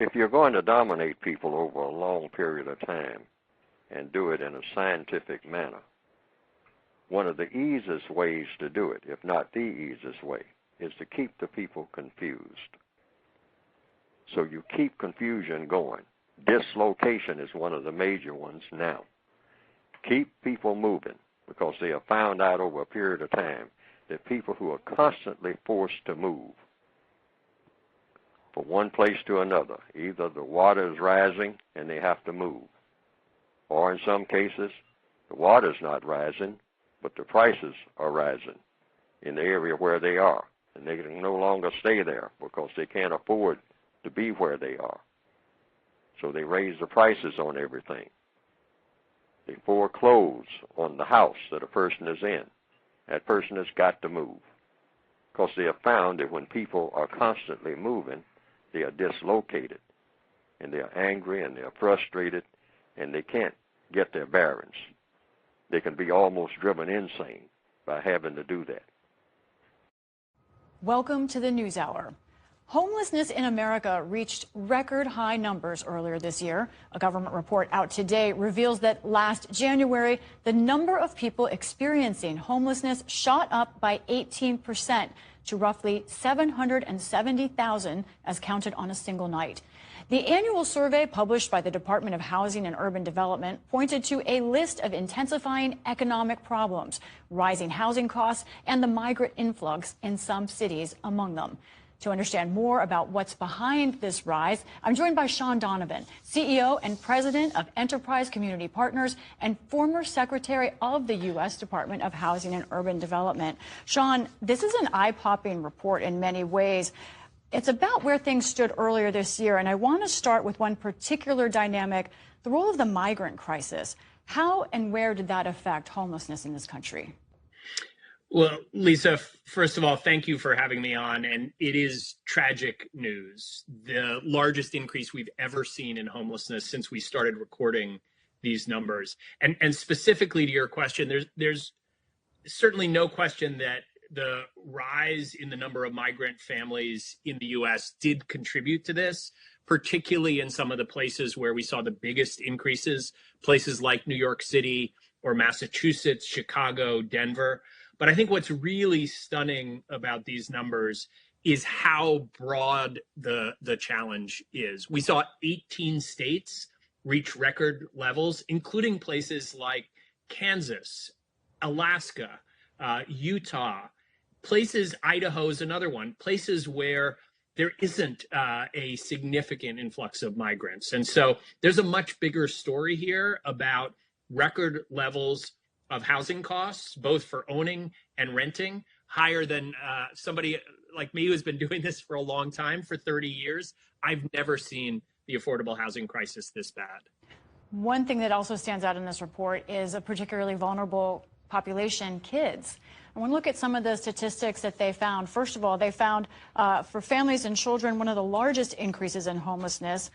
If you're going to dominate people over a long period of time and do it in a scientific manner, one of the easiest ways to do it, if not the easiest way, is to keep the people confused. So you keep confusion going. Dislocation is one of the major ones now. Keep people moving, because they have found out over a period of time that people who are constantly forced to move from one place to another, either the water is rising and they have to move, or in some cases, the water is not rising, but the prices are rising in the area where they are, and they can no longer stay there because they can't afford to be where they are. So they raise the prices on everything. They foreclose on the house that a person is in. That person has got to move, because they have found that when people are constantly moving, they are dislocated, and they are angry, and they are frustrated, and they can't get their bearings. They can be almost driven insane by having to do that. Welcome to the NewsHour. Homelessness in America reached record high numbers earlier this year. A government report out today reveals that last January, the number of people experiencing homelessness shot up by 18% to roughly 770,000 as counted on a single night. The annual survey published by the Department of Housing and Urban Development pointed to a list of intensifying economic problems, rising housing costs, and the migrant influx in some cities among them. To understand more about what's behind this rise, I'm joined by Sean Donovan, CEO and President of Enterprise Community Partners and former Secretary of the U.S. Department of Housing and Urban Development. Sean, this is an eye-popping report in many ways. It's about where things stood earlier this year, and I want to start with one particular dynamic, the role of the migrant crisis. How and where did that affect homelessness in this country? Well, Lisa, first of all, thank you for having me on. And it is tragic news. The largest increase we've ever seen in homelessness since we started recording these numbers. And specifically to your question, there's certainly no question that the rise in the number of migrant families in the U.S. did contribute to this, particularly in some of the places where we saw the biggest increases, places like New York City or Massachusetts, Chicago, Denver. But I think what's really stunning about these numbers is how broad the challenge is. We saw 18 states reach record levels, including places like Kansas, Alaska, Utah, places, Idaho's another one, places where there isn't a significant influx of migrants. And so there's a much bigger story here about record levels of housing costs, both for owning and renting, higher than somebody like me who's been doing this for a long time, for 30 years. I've never seen the affordable housing crisis this bad. One thing that also stands out in this report is a particularly vulnerable population, kids. I want to look at some of the statistics that they found. First of all, they found for families and children, one of the largest increases in homelessness.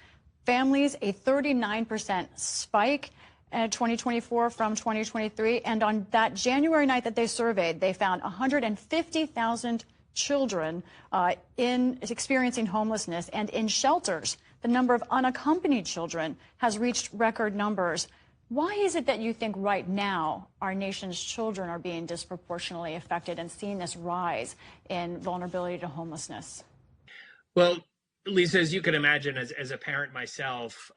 Families, a 39% spike in 2024 from 2023. And on that January night that they surveyed, they found 150,000 children experiencing homelessness. And in shelters, the number of unaccompanied children has reached record numbers. Why is it that you think right now our nation's children are being disproportionately affected and seeing this rise in vulnerability to homelessness? Well, Lisa, as you can imagine, as a parent myself,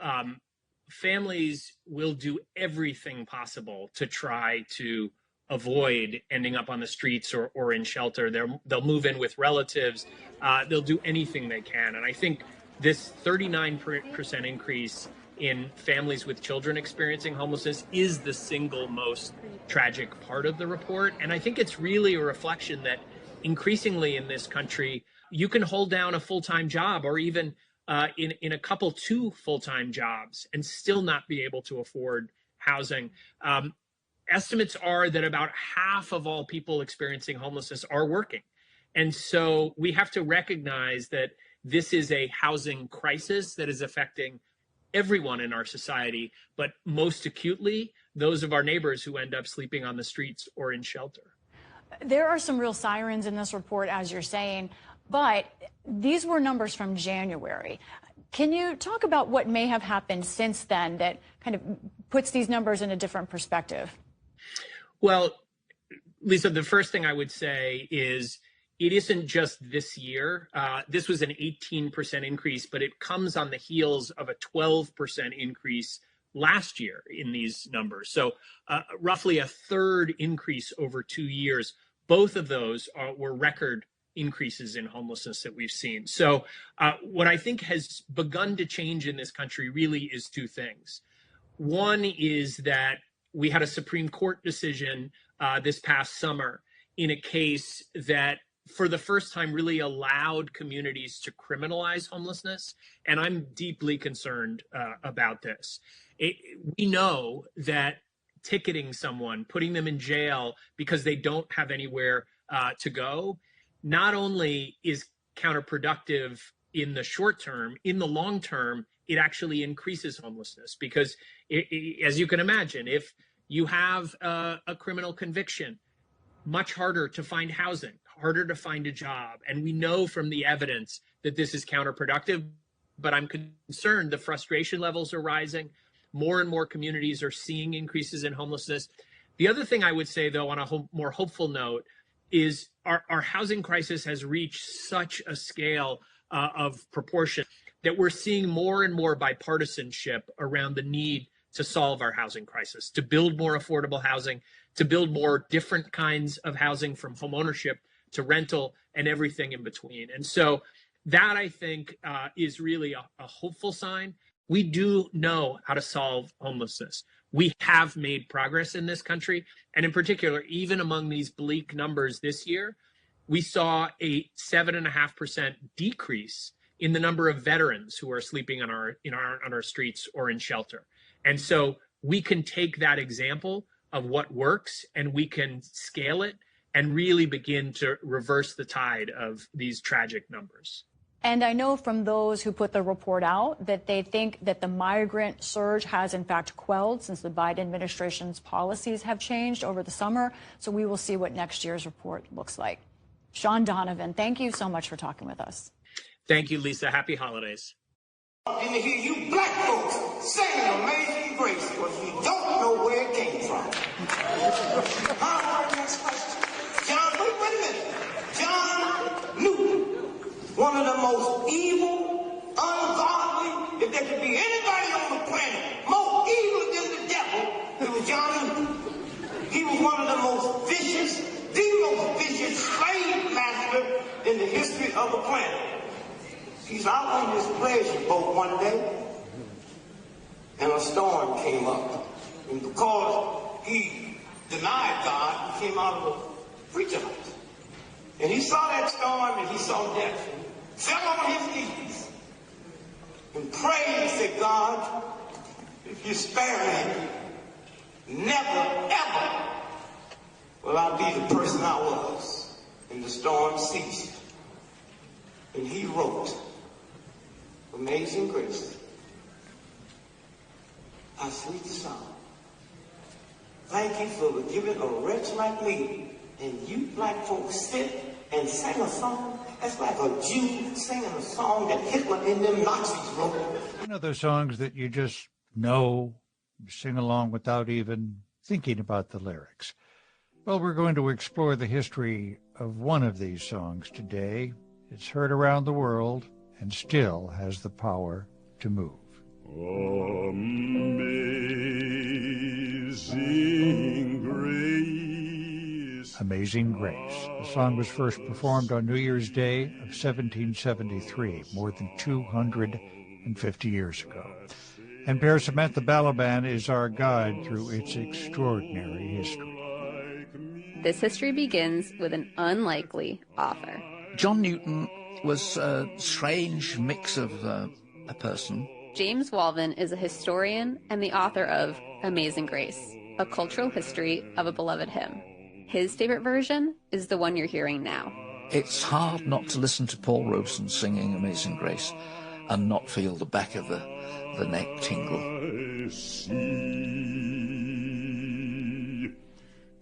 families will do everything possible to try to avoid ending up on the streets or in shelter. They'll move in with relatives. They'll do anything they can. And I think this 39% increase in families with children experiencing homelessness is the single most tragic part of the report. And I think it's really a reflection that increasingly in this country, you can hold down a full-time job or even in a couple, 2 full-time jobs and still not be able to afford housing. Estimates are that about half of all people experiencing homelessness are working. And so we have to recognize that this is a housing crisis that is affecting everyone in our society, but most acutely those of our neighbors who end up sleeping on the streets or in shelter. There are some real sirens in this report, as you're saying, but these were numbers from January. Can you talk about what may have happened since then that kind of puts these numbers in a different perspective? Well, Lisa, the first thing I would say is it isn't just this year. This was an 18% increase, but it comes on the heels of a 12% increase last year in these numbers. So roughly a third increase over 2 years. Both of those were record increases in homelessness that we've seen. So what I think has begun to change in this country really is two things. One is that we had a Supreme Court decision this past summer in a case that for the first time really allowed communities to criminalize homelessness. And I'm deeply concerned about this. We know that ticketing someone, putting them in jail because they don't have anywhere to go, not only is counterproductive in the short term, in the long term, it actually increases homelessness because, as you can imagine, if you have a criminal conviction, much harder to find housing, harder to find a job. And we know from the evidence that this is counterproductive, but I'm concerned the frustration levels are rising. More and more communities are seeing increases in homelessness. The other thing I would say, though, on a more hopeful note, is our housing crisis has reached such a scale of proportion that we're seeing more and more bipartisanship around the need to solve our housing crisis, to build more affordable housing, to build more different kinds of housing from home ownership to rental and everything in between. And so that, I think, is really a hopeful sign. We do know how to solve homelessness. We have made progress in this country. And in particular, even among these bleak numbers this year, we saw a 7.5% decrease in the number of veterans who are sleeping on our streets or in shelter. And so we can take that example of what works and we can scale it and really begin to reverse the tide of these tragic numbers. And I know from those who put the report out that they think that the migrant surge has in fact quelled since the Biden administration's policies have changed over the summer. So we will see what next year's report looks like. Sean Donovan, thank you so much for talking with us. Thank you, Lisa. Happy holidays. And to hear you black folks singing Amazing Grace because you don't know where it came from. Next question. Wait a minute. John Newton, one of the most evil, ungodly, if there could be anybody on the planet more evil than the devil, it was John Newton. He was one of the most vicious, slave master in the history of the planet. He's out on his pleasure boat one day, and a storm came up. And because he denied God, he came out of a preacher house. And he saw that storm and he saw death. Fell on his knees and prayed and said, God, if you spare me, never, ever will I be the person I was. And the storm ceased. And he wrote Amazing Grace. How sweet the sound. Thank you for giving a wretch like me. And you black folks sit and sing a song. That's like a Jew singing a song that Hitler and them Nazis wrote. You know those songs that you just know, sing along without even thinking about the lyrics. Well, we're going to explore the history of one of these songs today. It's heard around the world and still has the power to move. Amazing Grace. Amazing Grace. The song was first performed on New Year's Day of 1773, more than 250 years ago. And Père Samantha Balaban is our guide through its extraordinary history. This history begins with an unlikely author. John Newton was a strange mix of a person. James Walvin is a historian and the author of Amazing Grace, a cultural history of a beloved hymn. His favorite version is the one you're hearing now. It's hard not to listen to Paul Robeson singing Amazing Grace and not feel the back of the neck tingle.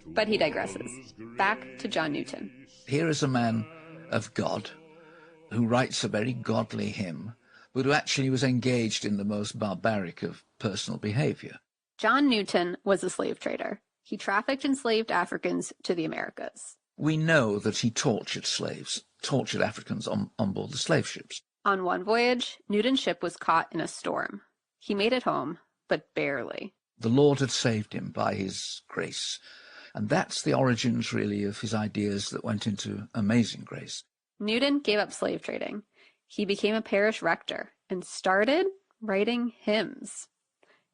But he digresses. Back to John Newton. Here is a man of God who writes a very godly hymn but who actually was engaged in the most barbaric of personal behavior. John Newton was a slave trader. He trafficked enslaved Africans to the Americas. We know that he tortured slaves, tortured Africans on board the slave ships. On one voyage, Newton's ship was caught in a storm. He made it home, but barely. The Lord had saved him by his grace. And that's the origins, really, of his ideas that went into Amazing Grace. Newton gave up slave trading. He became a parish rector and started writing hymns.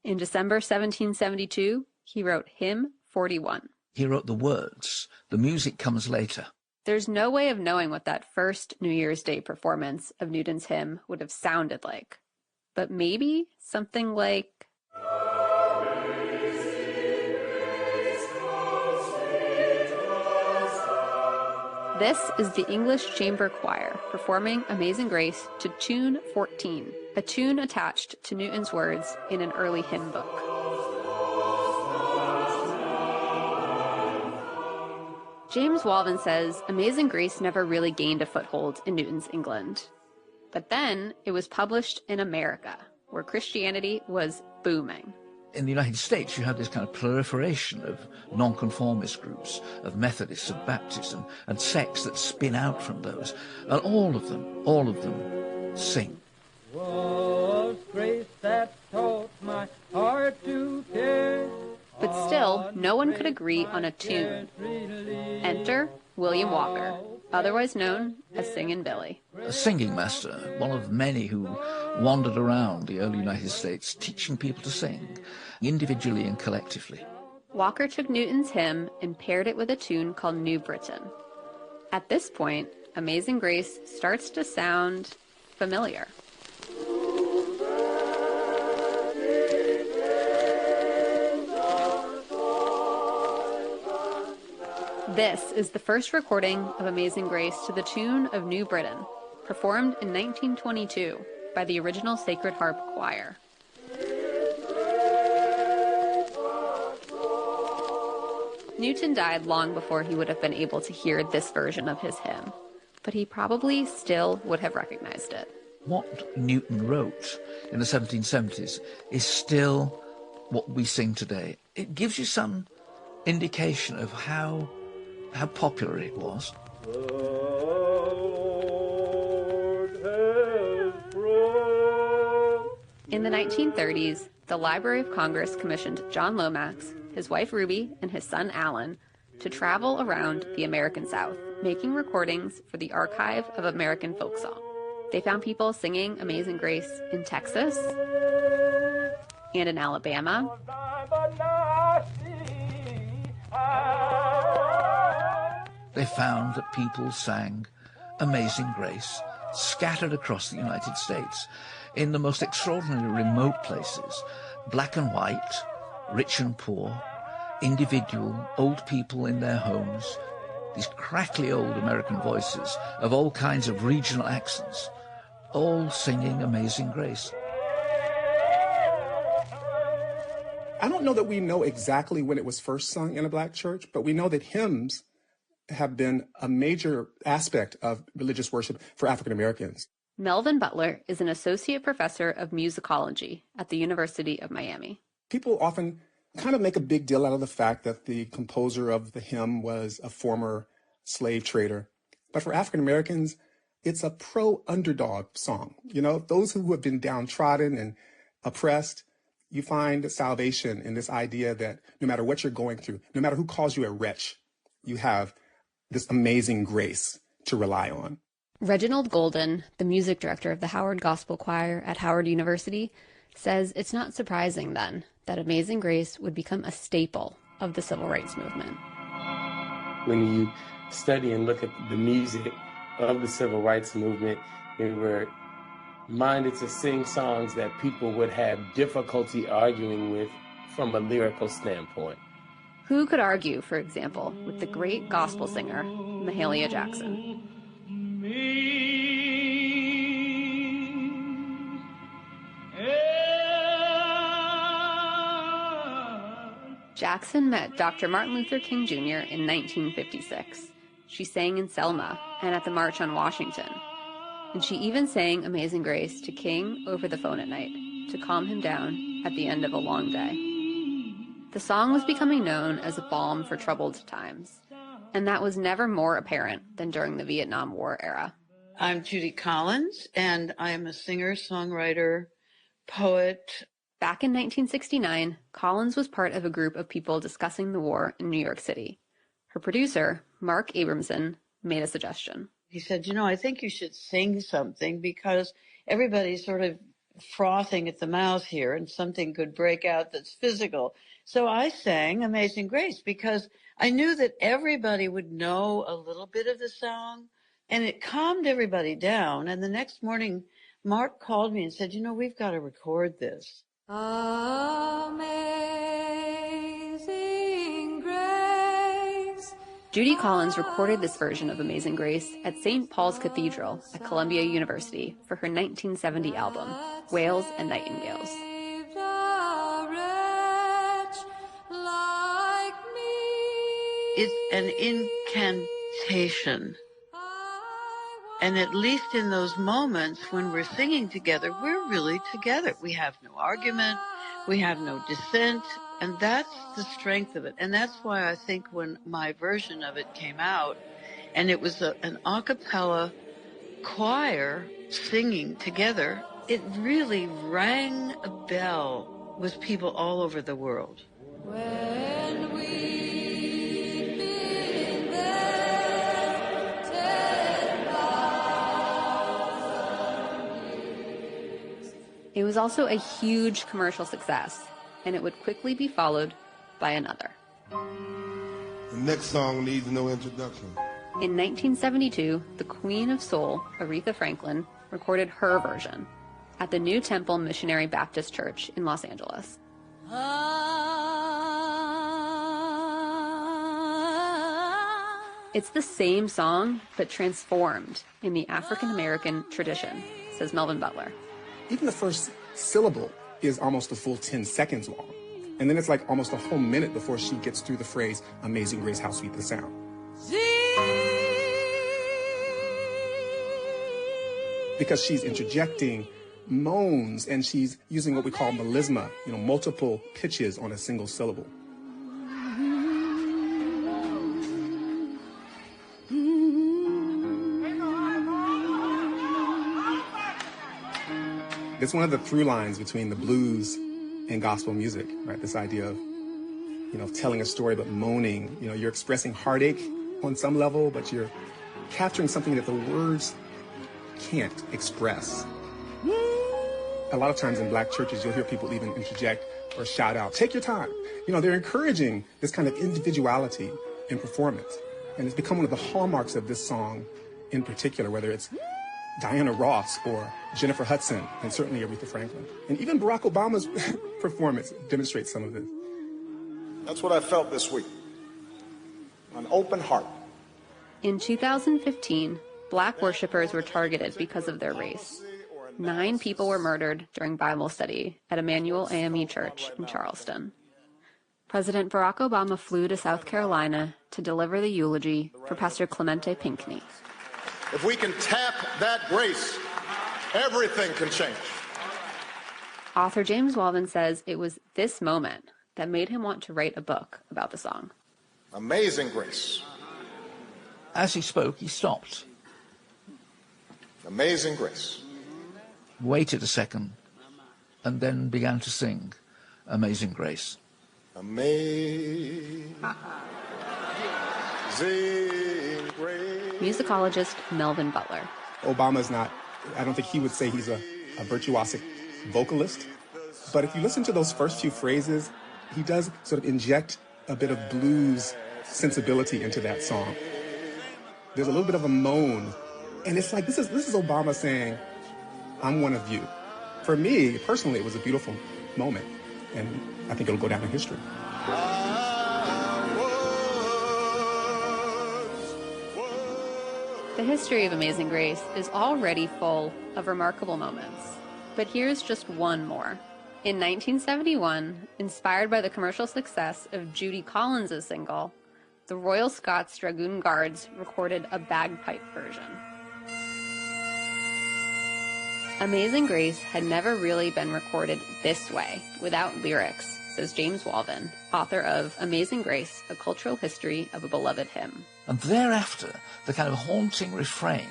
In December 1772, he wrote Hymn 41. He wrote the words. The music comes later. There's no way of knowing what that first New Year's Day performance of Newton's hymn would have sounded like. But maybe something like... This is the English Chamber Choir performing Amazing Grace to tune 14, a tune attached to Newton's words in an early hymn book. James Walvin says Amazing Grace never really gained a foothold in Newton's England. But then it was published in America, where Christianity was booming. In the United States, you have this kind of proliferation of nonconformist groups, of Methodists, of Baptists, and sects that spin out from those. And all of them sing. Was grace that taught my heart to care. But still, no one could agree on a tune. Enter William Walker, otherwise known as Singin' Billy. A singing master, one of many who wandered around the early United States teaching people to sing, individually and collectively. Walker took Newton's hymn and paired it with a tune called New Britain. At this point, Amazing Grace starts to sound familiar. This is the first recording of Amazing Grace to the tune of New Britain, performed in 1922 by the original Sacred Harp Choir. Newton died long before he would have been able to hear this version of his hymn, but he probably still would have recognized it. What Newton wrote in the 1770s is still what we sing today. It gives you some indication of how popular it was. In the 1930s, the Library of Congress commissioned John Lomax, his wife Ruby, and his son Alan to travel around the American South, making recordings for the Archive of American Folk Song. They found people singing Amazing Grace in Texas and in Alabama, they found that people sang Amazing Grace scattered across the United States in the most extraordinary remote places, black and white, rich and poor, individual, old people in their homes, these crackly old American voices of all kinds of regional accents, all singing Amazing Grace. I don't know that we know exactly when it was first sung in a black church, but we know that hymns have been a major aspect of religious worship for African Americans. Melvin Butler is an associate professor of musicology at the University of Miami. People often kind of make a big deal out of the fact that the composer of the hymn was a former slave trader. But for African Americans, it's a pro-underdog song. You know, those who have been downtrodden and oppressed, you find salvation in this idea that no matter what you're going through, no matter who calls you a wretch, you have this amazing grace to rely on. Reginald Golden, the music director of the Howard Gospel Choir at Howard University, says it's not surprising then that Amazing Grace would become a staple of the civil rights movement. When you study and look at the music of the civil rights movement, we were minded to sing songs that people would have difficulty arguing with from a lyrical standpoint. Who could argue, for example, with the great gospel singer, Mahalia Jackson? Jackson met Dr. Martin Luther King Jr. in 1956. She sang in Selma and at the March on Washington. and she even sang Amazing Grace to King over the phone at night to calm him down at the end of a long day. The song was becoming known as a balm for troubled times, and that was never more apparent than during the Vietnam War era. I'm Judy Collins, and I am a singer, songwriter, poet. Back in 1969, Collins was part of a group of people discussing the war in New York City. Her producer, Mark Abramson, made a suggestion. He said, I think you should sing something because everybody's sort of frothing at the mouth here and something could break out that's physical. So I sang Amazing Grace because I knew that everybody would know a little bit of the song, and it calmed everybody down. And the next morning, Mark called me and said, we've got to record this. Amazing Grace. Judy Collins recorded this version of Amazing Grace at St. Paul's Cathedral at Columbia University for her 1970 album, Whales and Nightingales. It's an incantation. And at least in those moments when we're singing together, we're really together. We have no argument. We have no dissent. And that's the strength of it. And that's why I think when my version of it came out, and it was an a cappella choir singing together, it really rang a bell with people all over the world. When It was also a huge commercial success, and it would quickly be followed by another. The next song needs no introduction. In 1972, the Queen of Soul, Aretha Franklin, recorded her version at the New Temple Missionary Baptist Church in Los Angeles. It's the same song, but transformed in the African-American tradition, says Melvin Butler. Even the first syllable is almost a full 10 seconds long. And then it's like almost a whole minute before she gets through the phrase, Amazing Grace, how sweet the sound. Because she's interjecting moans and she's using what we call melisma, multiple pitches on a single syllable. It's one of the through lines between the blues and gospel music, right? This idea of, telling a story but moaning. You're expressing heartache on some level, but you're capturing something that the words can't express. A lot of times in black churches, you'll hear people even interject or shout out, take your time. They're encouraging this kind of individuality in performance. And it's become one of the hallmarks of this song in particular, whether it's Diana Ross or Jennifer Hudson, and certainly Aretha Franklin. And even Barack Obama's performance demonstrates some of this. That's what I felt this week. An open heart. In 2015, black worshipers were targeted because of their race. 9 people were murdered during Bible study at Emmanuel AME Church in Charleston. President Barack Obama flew to South Carolina to deliver the eulogy for Pastor Clemente Pinckney. If we can tap that grace, everything can change. Author James Walvin says it was this moment that made him want to write a book about the song. Amazing Grace. As he spoke, he stopped. Amazing Grace. Waited a second, and then began to sing Amazing Grace. Amazing Grace. Musicologist Melvin Butler. Obama's not, I don't think he would say he's a virtuosic vocalist. But if you listen to those first few phrases, he does sort of inject a bit of blues sensibility into that song. There's a little bit of a moan. And it's like, this is Obama saying, I'm one of you. For me, personally, it was a beautiful moment. And I think it'll go down in history. The history of Amazing Grace is already full of remarkable moments. But here's just one more. In 1971, inspired by the commercial success of Judy Collins' single, the Royal Scots Dragoon Guards recorded a bagpipe version. Amazing Grace had never really been recorded this way, without lyrics, says James Walvin, author of Amazing Grace, A Cultural History of a Beloved Hymn. And thereafter, the kind of haunting refrain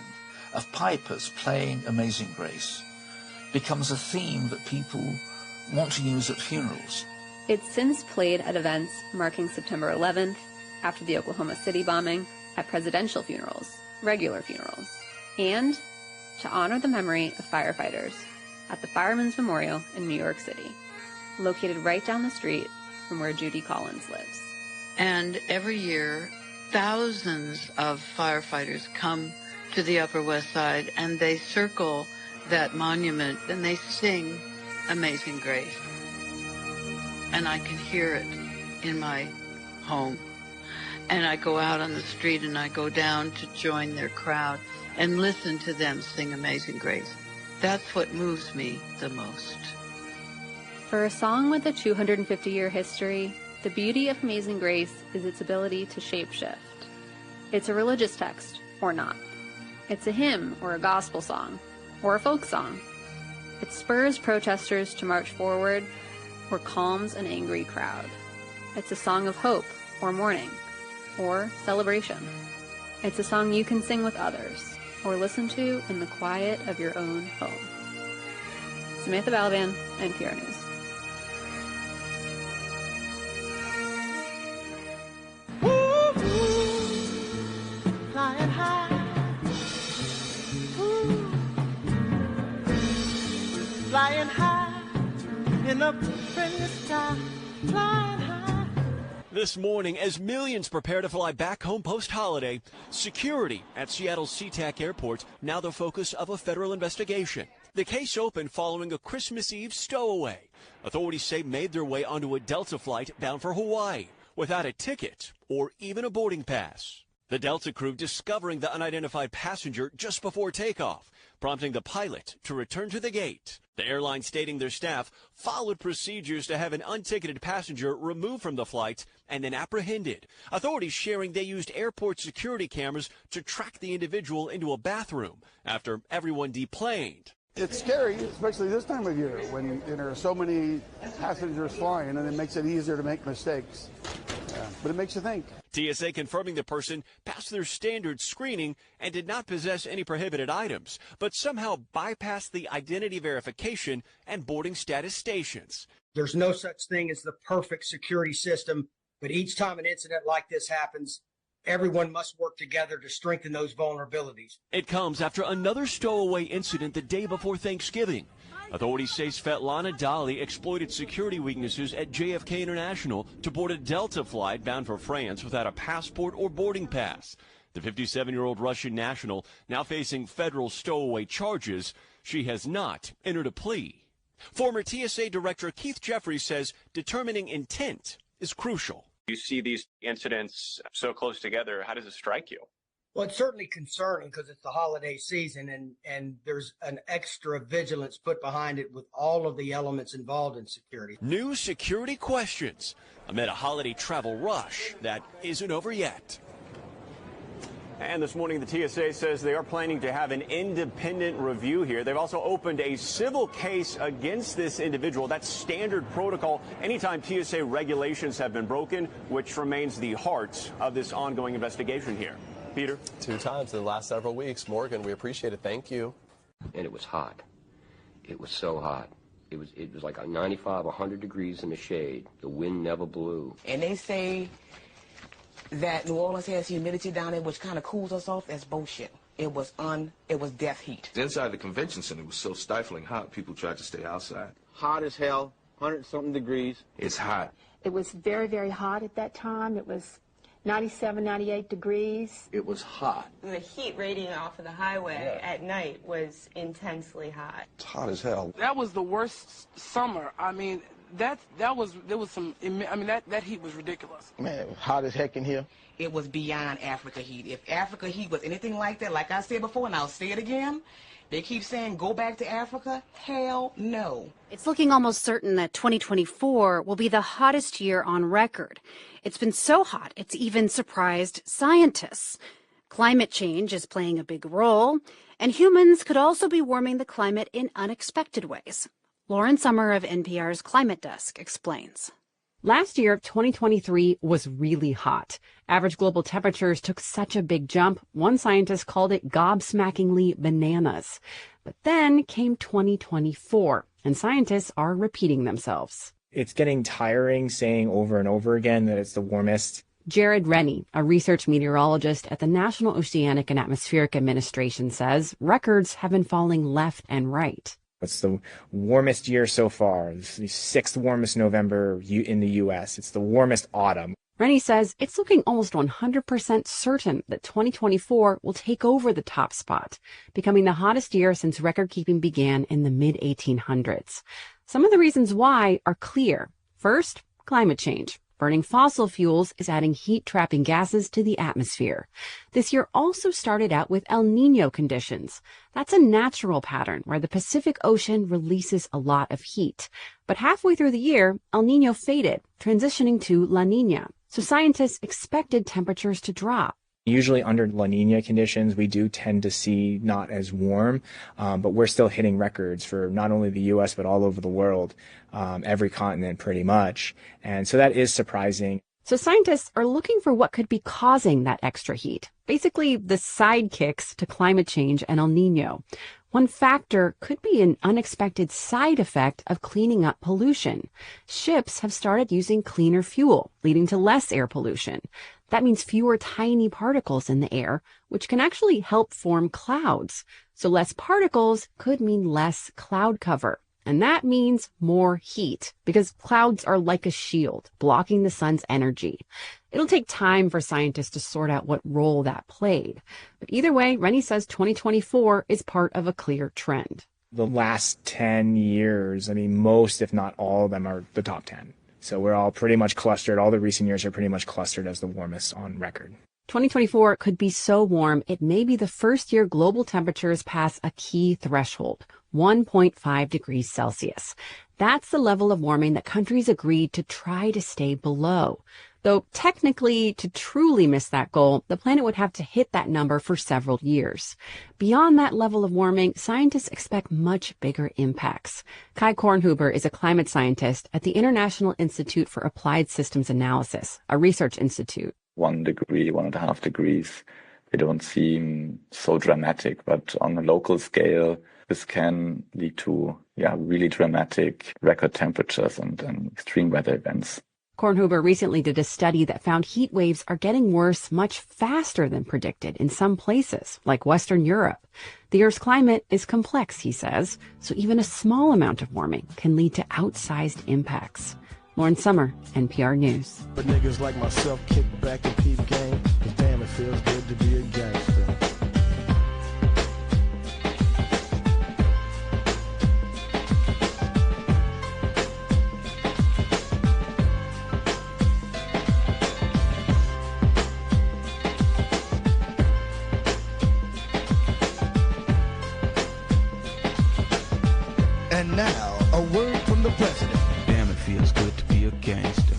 of pipers playing Amazing Grace becomes a theme that people want to use at funerals. It's since played at events marking September 11th, after the Oklahoma City bombing, at presidential funerals, regular funerals, and to honor the memory of firefighters at the Firemen's Memorial in New York City, located right down the street from where Judy Collins lives. And every year, thousands of firefighters come to the Upper West Side and they circle that monument and they sing Amazing Grace. And I can hear it in my home. And I go out on the street and I go down to join their crowd and listen to them sing Amazing Grace. That's what moves me the most. For a song with a 250-year history, the beauty of Amazing Grace is its ability to shapeshift. It's a religious text, or not. It's a hymn, or a gospel song, or a folk song. It spurs protesters to march forward, or calms an angry crowd. It's a song of hope, or mourning, or celebration. It's a song you can sing with others, or listen to in the quiet of your own home. Samantha Balaban, NPR News. Flying high, ooh, flying high in the friendly sky, flying high. This morning, as millions prepare to fly back home post-holiday, security at Seattle's SeaTac Airport now the focus of a federal investigation. The case opened following a Christmas Eve stowaway. Authorities say made their way onto a Delta flight bound for Hawaii without a ticket or even a boarding pass. The Delta crew discovering the unidentified passenger just before takeoff, prompting the pilot to return to the gate. The airline stating their staff followed procedures to have an unticketed passenger removed from the flight and then apprehended. Authorities sharing they used airport security cameras to track the individual into a bathroom after everyone deplaned. It's scary, especially this time of year when there are so many passengers flying, and it makes it easier to make mistakes. But it makes you think. TSA confirming the person passed their standard screening and did not possess any prohibited items, but somehow bypassed the identity verification and boarding status stations. There's no such thing as the perfect security system, but each time an incident like this happens, everyone must work together to strengthen those vulnerabilities. It comes after another stowaway incident the day before Thanksgiving. Authorities say Svetlana Dali exploited security weaknesses at JFK International to board a Delta flight bound for France without a passport or boarding pass. The 57-year-old Russian national now facing federal stowaway charges. She has not entered a plea. Former TSA Director Keith Jeffries says determining intent is crucial. You see these incidents so close together. How does it strike you? Well, it's certainly concerning because it's the holiday season and there's an extra vigilance put behind it with all of the elements involved in security. New security questions amid a holiday travel rush that isn't over yet. And this morning, the TSA says they are planning to have an independent review here. They've also opened a civil case against this individual. That's standard protocol anytime TSA regulations have been broken, which remains the heart of this ongoing investigation here. Peter? 2 times in the last several weeks. Morgan, we appreciate it. Thank you. And it was hot. It was so hot. It was like 95, 100 degrees in the shade. The wind never blew. And they say that New Orleans has humidity down there, which kind of cools us off. That's bullshit. It was death heat. Inside the convention center was so stifling hot, people tried to stay outside. Hot as hell, 100-something degrees. It's hot. It was very, very hot at that time. It was 97, 98 degrees. It was hot. The heat radiating off of the highway at night was intensely hot. It's hot as hell. That was the worst summer. I mean, that heat was ridiculous. Man, it was hot as heck in here. It was beyond Africa heat. If Africa heat was anything like that, like I said before, and I'll say it again, they keep saying go back to Africa. Hell no. It's looking almost certain that 2024 will be the hottest year on record. It's been so hot, it's even surprised scientists. Climate change is playing a big role, and humans could also be warming the climate in unexpected ways. Lauren Sommer of NPR's Climate Desk explains. Last year, 2023, was really hot. Average global temperatures took such a big jump, one scientist called it gobsmackingly bananas. But then came 2024, and scientists are repeating themselves. It's getting tiring saying over and over again that it's the warmest. Jared Rennie, a research meteorologist at the National Oceanic and Atmospheric Administration, says records have been falling left and right. It's the warmest year so far. It's the 6th warmest November in the U.S. It's the warmest autumn. Rennie says it's looking almost 100% certain that 2024 will take over the top spot, becoming the hottest year since record-keeping began in the mid-1800s. Some of the reasons why are clear. First, climate change. Burning fossil fuels is adding heat-trapping gases to the atmosphere. This year also started out with El Niño conditions. That's a natural pattern where the Pacific Ocean releases a lot of heat. But halfway through the year, El Niño faded, transitioning to La Niña. So scientists expected temperatures to drop. Usually under La Niña conditions, we do tend to see not as warm, but we're still hitting records for not only the U.S., but all over the world, every continent pretty much. And so that is surprising. So scientists are looking for what could be causing that extra heat, basically the sidekicks to climate change and El Niño. One factor could be an unexpected side effect of cleaning up pollution. Ships have started using cleaner fuel, leading to less air pollution. That means fewer tiny particles in the air, which can actually help form clouds. So less particles could mean less cloud cover. And that means more heat, because clouds are like a shield, blocking the sun's energy. It'll take time for scientists to sort out what role that played. But either way, Rennie says 2024 is part of a clear trend. The last 10 years, most, if not all of them, are the top 10. So we're all pretty much clustered. All the recent years are pretty much clustered as the warmest on record. 2024 could be so warm, it may be the first year global temperatures pass a key threshold, 1.5 degrees Celsius. That's the level of warming that countries agreed to try to stay below. Though technically, to truly miss that goal, the planet would have to hit that number for several years. Beyond that level of warming, scientists expect much bigger impacts. Kai Kornhuber is a climate scientist at the International Institute for Applied Systems Analysis, a research institute. 1 degree, 1.5 degrees, they don't seem so dramatic, but on a local scale, this can lead to really dramatic record temperatures and extreme weather events. Kornhuber recently did a study that found heat waves are getting worse much faster than predicted in some places, like Western Europe. The Earth's climate is complex, he says, so even a small amount of warming can lead to outsized impacts. Lauren Sommer, NPR News. But niggas like myself kick back and peep game, 'cause damn, it feels good to be a gangster. And now, a word from the president. Damn, it feels good to be a gangster.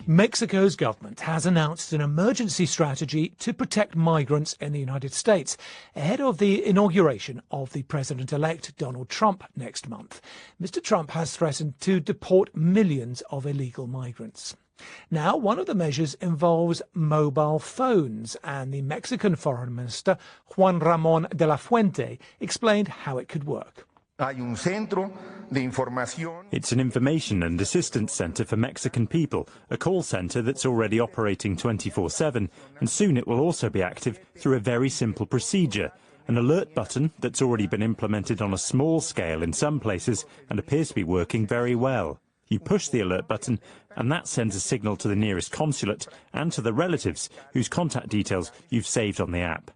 Mexico's government has announced an emergency strategy to protect migrants in the United States ahead of the inauguration of the president-elect Donald Trump next month. Mr. Trump has threatened to deport millions of illegal migrants. Now, one of the measures involves mobile phones, and the Mexican Foreign Minister, Juan Ramón de la Fuente, explained how it could work. It's an information and assistance center for Mexican people, a call center that's already operating 24/7, and soon it will also be active through a very simple procedure, an alert button that's already been implemented on a small scale in some places and appears to be working very well. You push the alert button, and that sends a signal to the nearest consulate and to the relatives whose contact details you've saved on the app.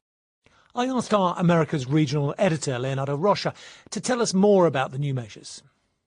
I asked our America's regional editor, Leonardo Rocha, to tell us more about the new measures.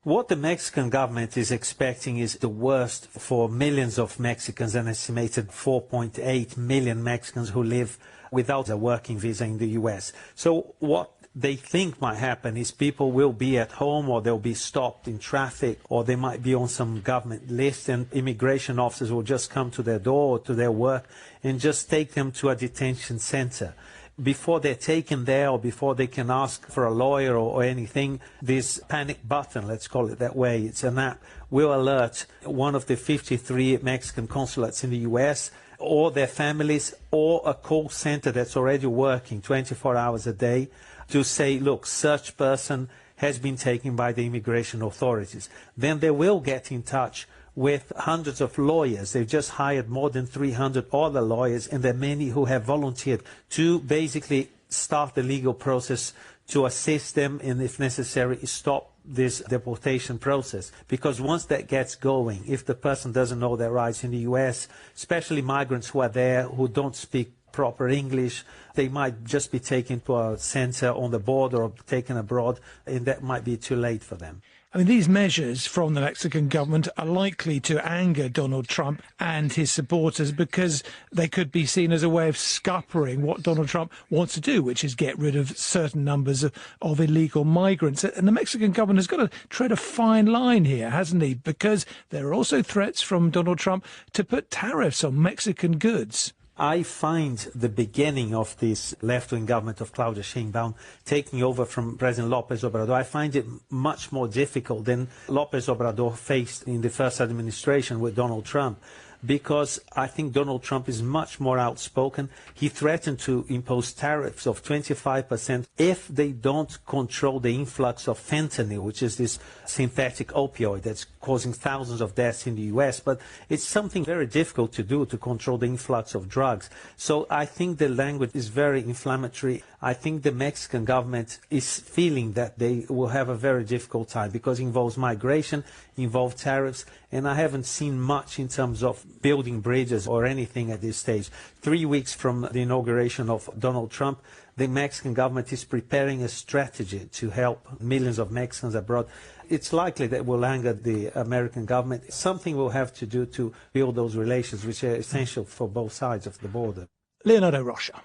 What the Mexican government is expecting is the worst for millions of Mexicans, an estimated 4.8 million Mexicans who live without a working visa in the U.S. So what they think might happen is people will be at home, or they'll be stopped in traffic, or they might be on some government list, and immigration officers will just come to their door or to their work and just take them to a detention center. Before they're taken there, or before they can ask for a lawyer or anything, this panic button, let's call it that way, it's an app, will alert one of the 53 Mexican consulates in the U.S., or their families, or a call center that's already working 24 hours a day to say, look, such person has been taken by the immigration authorities. Then they will get in touch with hundreds of lawyers. They've just hired more than 300 other lawyers, and there are many who have volunteered to basically start the legal process to assist them, and if necessary, stop this deportation process. Because once that gets going, if the person doesn't know their rights in the U.S., especially migrants who are there who don't speak proper English, they might just be taken to a center on the border or taken abroad, and that might be too late for them. I mean, these measures from the Mexican government are likely to anger Donald Trump and his supporters, because they could be seen as a way of scuppering what Donald Trump wants to do, which is get rid of certain numbers of illegal migrants. And the Mexican government has got to tread a fine line here, hasn't he? Because there are also threats from Donald Trump to put tariffs on Mexican goods. I find the beginning of this left-wing government of Claudia Sheinbaum taking over from President López Obrador, I find it much more difficult than López Obrador faced in the first administration with Donald Trump, because I think Donald Trump is much more outspoken. He threatened to impose tariffs of 25% if they don't control the influx of fentanyl, which is this synthetic opioid that's causing thousands of deaths in the U.S. But it's something very difficult to do, to control the influx of drugs. So I think the language is very inflammatory. I think the Mexican government is feeling that they will have a very difficult time, because it involves migration, involves tariffs, and I haven't seen much in terms of building bridges or anything at this stage. 3 weeks from the inauguration of Donald Trump, the Mexican government is preparing a strategy to help millions of Mexicans abroad. It's likely that will anger the American government. Something we'll have to do to build those relations, which are essential for both sides of the border. Leonardo Rocha.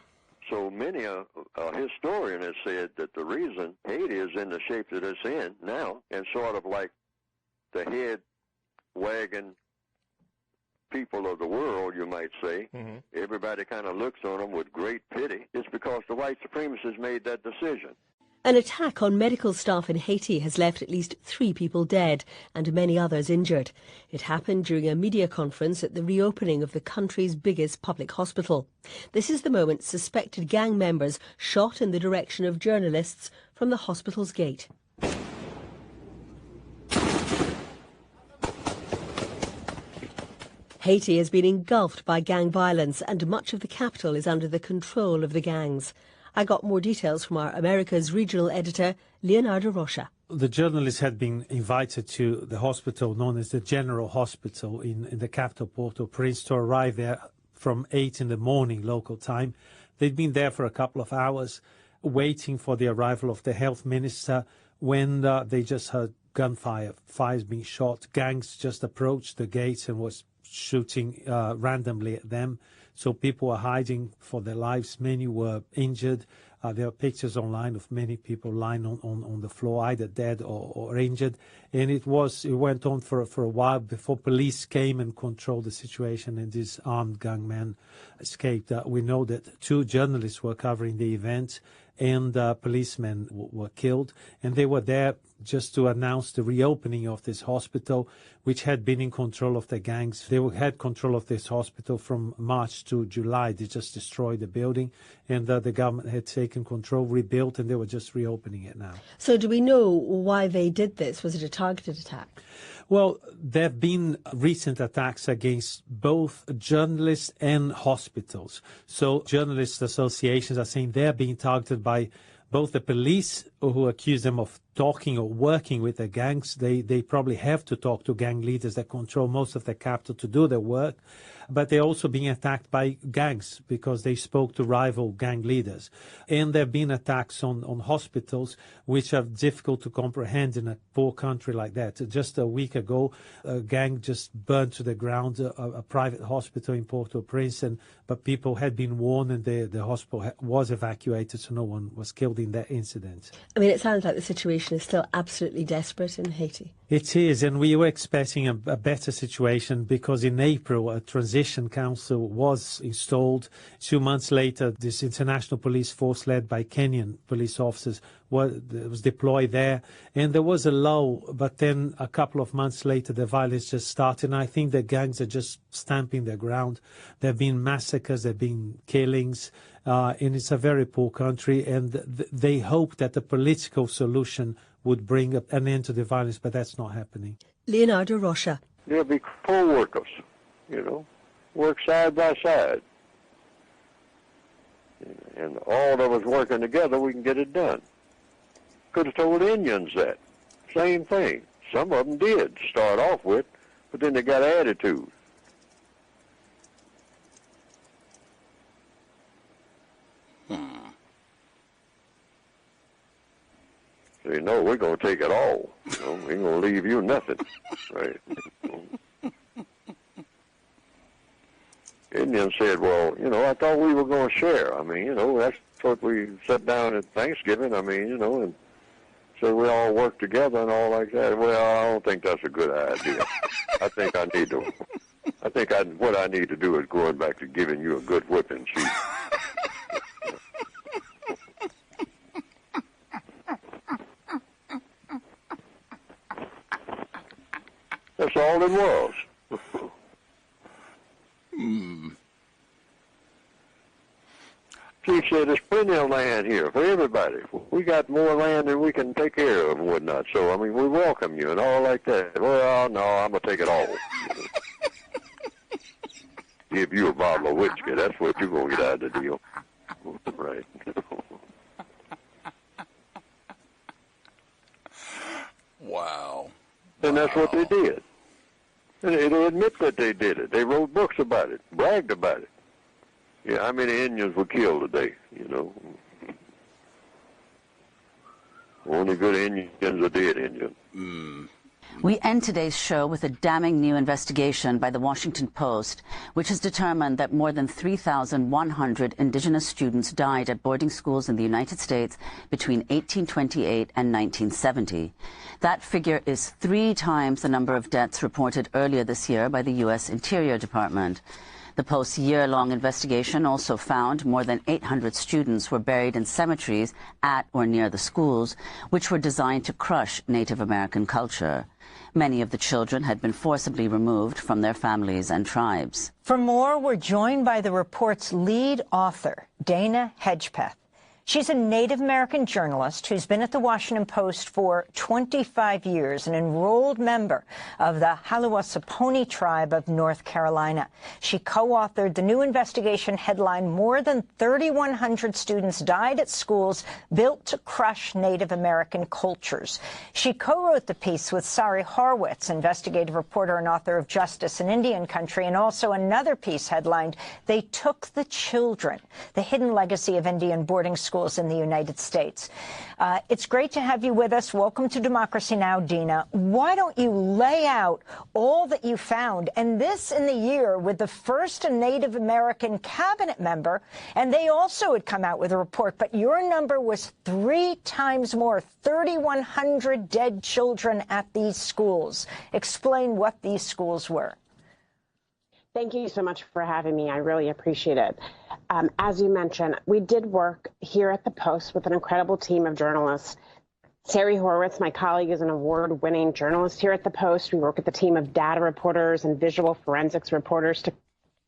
So many a historian has said that the reason Haiti is in the shape that it's in now, and sort of like the head wagging people of the world, you might say, everybody kind of looks on them with great pity, it's because the white supremacists made that decision. An attack on medical staff in Haiti has left at least 3 people dead and many others injured. It happened during a media conference at the reopening of the country's biggest public hospital. This is the moment suspected gang members shot in the direction of journalists from the hospital's gate. Haiti has been engulfed by gang violence, and much of the capital is under the control of the gangs. I got more details from our America's regional editor, Leonardo Rocha. The journalists had been invited to the hospital known as the General Hospital in the capital, Port-au-Prince, to arrive there from 8 in the morning local time. They'd been there for a couple of hours waiting for the arrival of the health minister when they just heard gunfire, fires being shot. Gangs just approached the gates and was shooting randomly at them. So people were hiding for their lives. Many were injured. There are pictures online of many people lying on the floor, either dead or injured. And it went on for a while before police came and controlled the situation, and these armed gunmen escaped. We know that 2 journalists were covering the event, and policemen were killed. And they were there just to announce the reopening of this hospital, which had been in control of the gangs. They had control of this hospital from March to July. They just destroyed the building, and the government had taken control, rebuilt, and they were just reopening it now. So do we know why they did this? Was it a targeted attack? Well, there have been recent attacks against both journalists and hospitals. So journalist associations are saying they're being targeted by both the police, who accuse them of talking or working with the gangs. They probably have to talk to gang leaders that control most of the capital to do their work. But they're also being attacked by gangs because they spoke to rival gang leaders. And there have been attacks on hospitals, which are difficult to comprehend in a poor country like that. Just a week ago, a gang just burned to the ground a private hospital in Port-au-Prince, but people had been warned and the hospital was evacuated, so no one was killed in that incident. I mean, it sounds like the situation is still absolutely desperate in Haiti. It is, and we were expecting a better situation because in April a transition council was installed. 2 months later, this international police force led by Kenyan police officers was deployed there, and there was a lull, but then a couple of months later the violence just started, and I think the gangs are just stamping their ground. There have been massacres, there have been killings, and it's a very poor country, and they hope that a political solution would bring an end to the violence, but that's not happening. Leonardo Rocha. They'll be co-workers, work side by side. And all of us working together, we can get it done. Could have told Indians that. Same thing. Some of them did start off with, but then they got attitude. Say, no, we're going to take it all. We ain't going to leave you nothing. Right? Indians said, well, I thought we were going to share. I mean, that's what we sat down at Thanksgiving. I mean, and so we all work together and all like that. Well, I don't think that's a good idea. I think what I need to do is going back to giving you a good whipping, Chief. That's all it was. Chief said there's plenty of land here for everybody. We got more land than we can take care of and whatnot. So, I mean, we welcome you and all like that. Well, no, I'm going to take it all. Give you a bottle of whiskey. That's what you're going to get out of the deal. Right. Wow. And that's what they did. And they admit that they did it. They wrote books about it, bragged about it. Yeah, how many Indians were killed today, Only good Indians are dead Indians. We end today's show with a damning new investigation by the Washington Post, which has determined that more than 3,100 indigenous students died at boarding schools in the United States between 1828 and 1970. That figure is 3 times the number of deaths reported earlier this year by the U.S. Interior Department. The Post's year-long investigation also found more than 800 students were buried in cemeteries at or near the schools, which were designed to crush Native American culture. Many of the children had been forcibly removed from their families and tribes. For more, we're joined by the report's lead author, Dana Hedgepeth. She's a Native American journalist who's been at the Washington Post for 25 years, an enrolled member of the Halawasaponi tribe of North Carolina. She co-authored the new investigation headline, "More than 3,100 students died at schools built to crush Native American cultures." She co-wrote the piece with Sari Horwitz, investigative reporter and author of Justice in Indian Country, and also another piece headlined, "They Took the Children: The Hidden Legacy of Indian Boarding Schools in the United States." It's great to have you with us. Welcome to Democracy Now!, Dina. Why don't you lay out all that you found, and this in the year with the first Native American cabinet member, and they also had come out with a report, but your number was 3 times more, 3,100 dead children at these schools. Explain what these schools were. Thank you so much for having me. I really appreciate it. As you mentioned, we did work here at the Post with an incredible team of journalists. Sari Horwitz, my colleague, is an award-winning journalist here at the Post. We work with a team of data reporters and visual forensics reporters to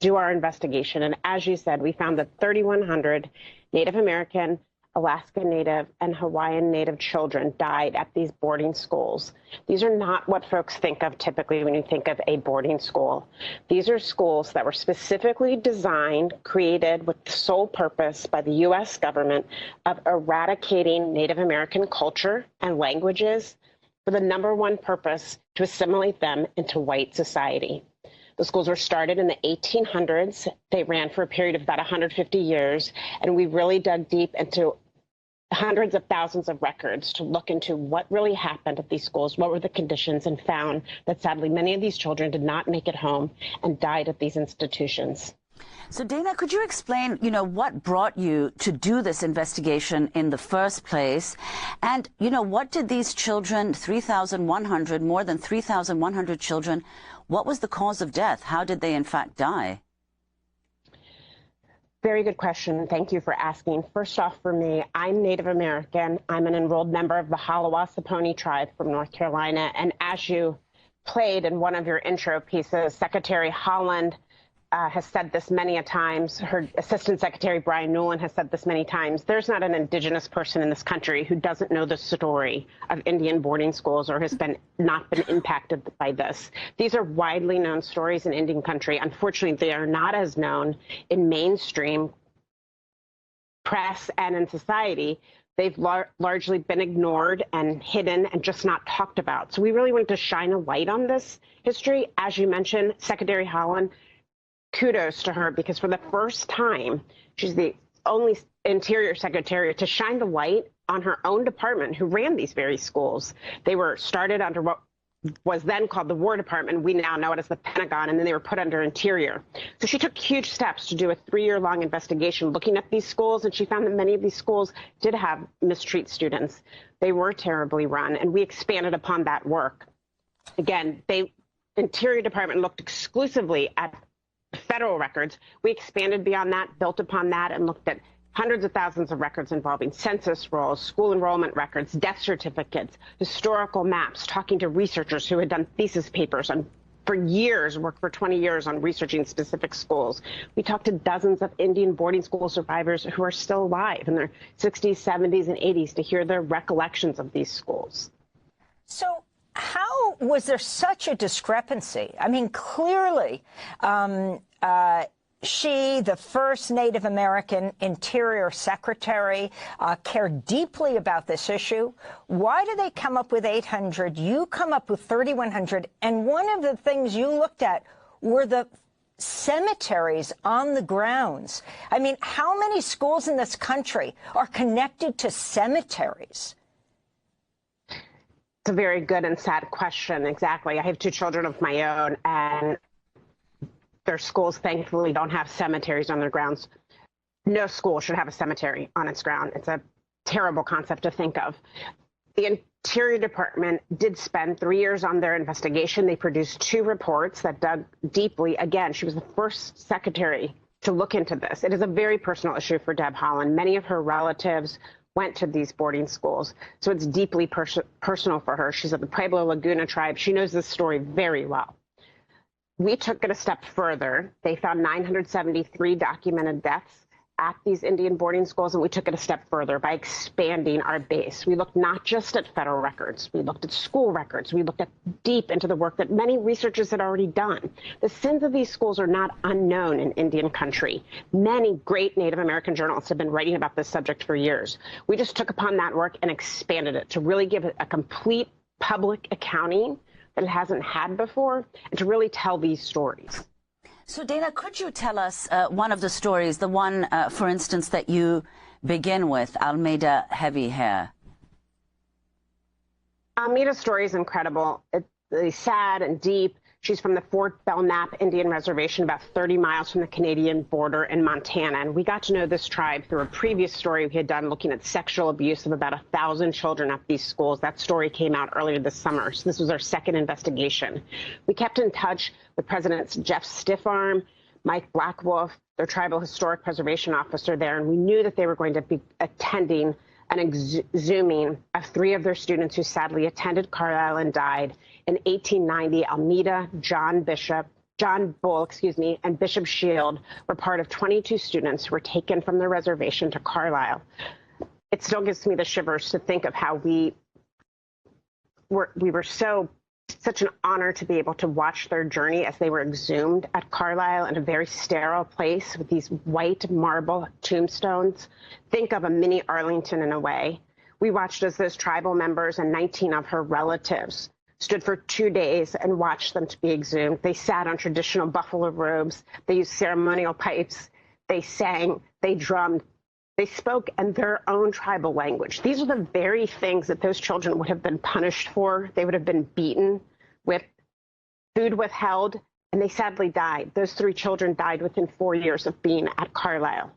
do our investigation. And as you said, we found that 3,100 Native American Alaska Native, and Hawaiian Native children died at these boarding schools. These are not what folks think of typically when you think of a boarding school. These are schools that were specifically designed, created with the sole purpose by the U.S. government of eradicating Native American culture and languages for the number one purpose to assimilate them into white society. The schools were started in the 1800s. They ran for a period of about 150 years, and we really dug deep into hundreds of thousands of records to look into what really happened at these schools, what were the conditions, and found that sadly many of these children did not make it home and died at these institutions. So Dana, could you explain, what brought you to do this investigation in the first place? And, what did these children, 3,100, more than 3,100 children, what was the cause of death? How did they in fact die? Very good question. Thank you for asking. First off, for me, I'm Native American. I'm an enrolled member of the Halawa tribe from North Carolina. And as you played in one of your intro pieces, Secretary Haaland has said this many a times. Her Assistant Secretary Brian Gumbel has said this many times. There's not an Indigenous person in this country who doesn't know the story of Indian boarding schools or has not been impacted by this. These are widely known stories in Indian country. Unfortunately, they are not as known in mainstream press and in society. They've largely been ignored and hidden and just not talked about. So we really wanted to shine a light on this history. As you mentioned, Secretary Haaland, kudos to her, because for the first time, she's the only Interior Secretary to shine the light on her own department who ran these very schools. They were started under what was then called the War Department. We now know it as the Pentagon, and then they were put under Interior. So she took huge steps to do a 3-year-long investigation looking at these schools, and she found that many of these schools did have mistreat students. They were terribly run, and we expanded upon that work. Again, Interior Department looked exclusively at federal records. We expanded beyond that, built upon that, and looked at hundreds of thousands of records involving census rolls, school enrollment records, death certificates, historical maps, talking to researchers who had done thesis papers on for years, worked for 20 years on researching specific schools. We talked to dozens of Indian boarding school survivors who are still alive in their 60s, 70s, and 80s to hear their recollections of these schools. So how was there such a discrepancy? I mean, clearly, she, the first Native American Interior Secretary, cared deeply about this issue. Why did they come up with 800? You come up with 3,100. And one of the things you looked at were the cemeteries on the grounds. I mean, how many schools in this country are connected to cemeteries? It's a very good and sad question. Exactly. I have 2 children of my own, and their schools thankfully don't have cemeteries on their grounds. No school should have a cemetery on its ground. It's a terrible concept to think of. The Interior Department did spend 3 years on their investigation. They produced 2 reports that dug deeply. Again, she was the first secretary to look into this. It is a very personal issue for Deb Haaland. Many of her relatives went to these boarding schools, so it's deeply personal for her. She's of the Pueblo Laguna tribe. She knows this story very well. We took it a step further. They found 973 documented deaths at these Indian boarding schools, and we took it a step further by expanding our base. We looked not just at federal records, we looked at school records, we looked at deep into the work that many researchers had already done. The sins of these schools are not unknown in Indian country. Many great Native American journalists have been writing about this subject for years. We just took upon that work and expanded it to really give it a complete public accounting that it hasn't had before, and to really tell these stories. So, Dana, could you tell us one of the stories, the one, for instance, that you begin with, Almeida Heavy Hair? Almeida's story is incredible. It's sad and deep. She's from the Fort Belknap Indian Reservation, about 30 miles from the Canadian border in Montana. And we got to know this tribe through a previous story we had done looking at sexual abuse of about 1,000 children at these schools. That story came out earlier this summer. So this was our second investigation. We kept in touch with Presidents Jeff Stiffarm, Mike Blackwolf, their tribal historic preservation officer there, and we knew that they were going to be attending an exhuming of 3 of their students who sadly attended Carlisle and died in 1890. Almeida, John Bull, and Bishop Shield were part of 22 students who were taken from the reservation to Carlisle. it still gives me the shivers to think of how we were such an honor to be able to watch their journey as they were exhumed at Carlisle in a very sterile place with these white marble tombstones. Think of a mini Arlington in a way. We watched as those tribal members and 19 of her relatives stood for 2 days and watched them to be exhumed. They sat on traditional buffalo robes. They used ceremonial pipes. They sang, they drummed, they spoke in their own tribal language. These are the very things that those children would have been punished for. They would have been beaten, with food withheld, and they sadly died. Those 3 children died within 4 years of being at Carlisle.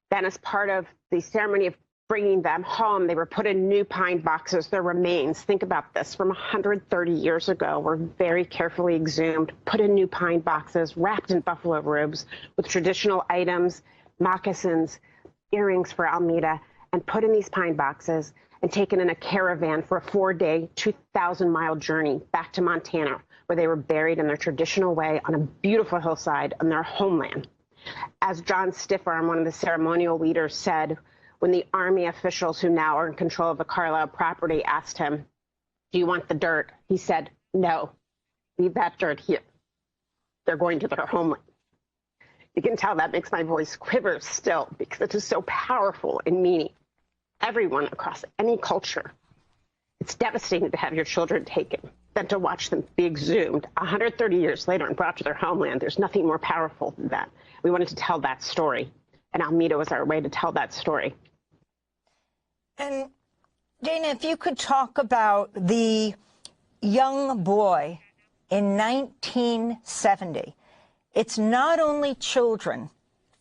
Then as part of the ceremony of bringing them home, they were put in new pine boxes. Their remains, think about this, from 130 years ago, were very carefully exhumed, put in new pine boxes, wrapped in buffalo robes with traditional items, moccasins, earrings for Almeda, and put in these pine boxes and taken in a caravan for a 4-day, 2,000-mile journey back to Montana, where they were buried in their traditional way on a beautiful hillside on their homeland. As John Stiffarm, one of the ceremonial leaders, said, when the Army officials who now are in control of the Carlisle property asked him, "Do you want the dirt?" he said, "No, leave that dirt here. They're going to their homeland." You can tell that makes my voice quiver still, because it is so powerful in meaning. Everyone across any culture. It's devastating to have your children taken, than to watch them be exhumed 130 years later and brought to their homeland. There's nothing more powerful than that. We wanted to tell that story, and Almeda was our way to tell that story. And Dana, if you could talk about the young boy in 1970. It's not only children,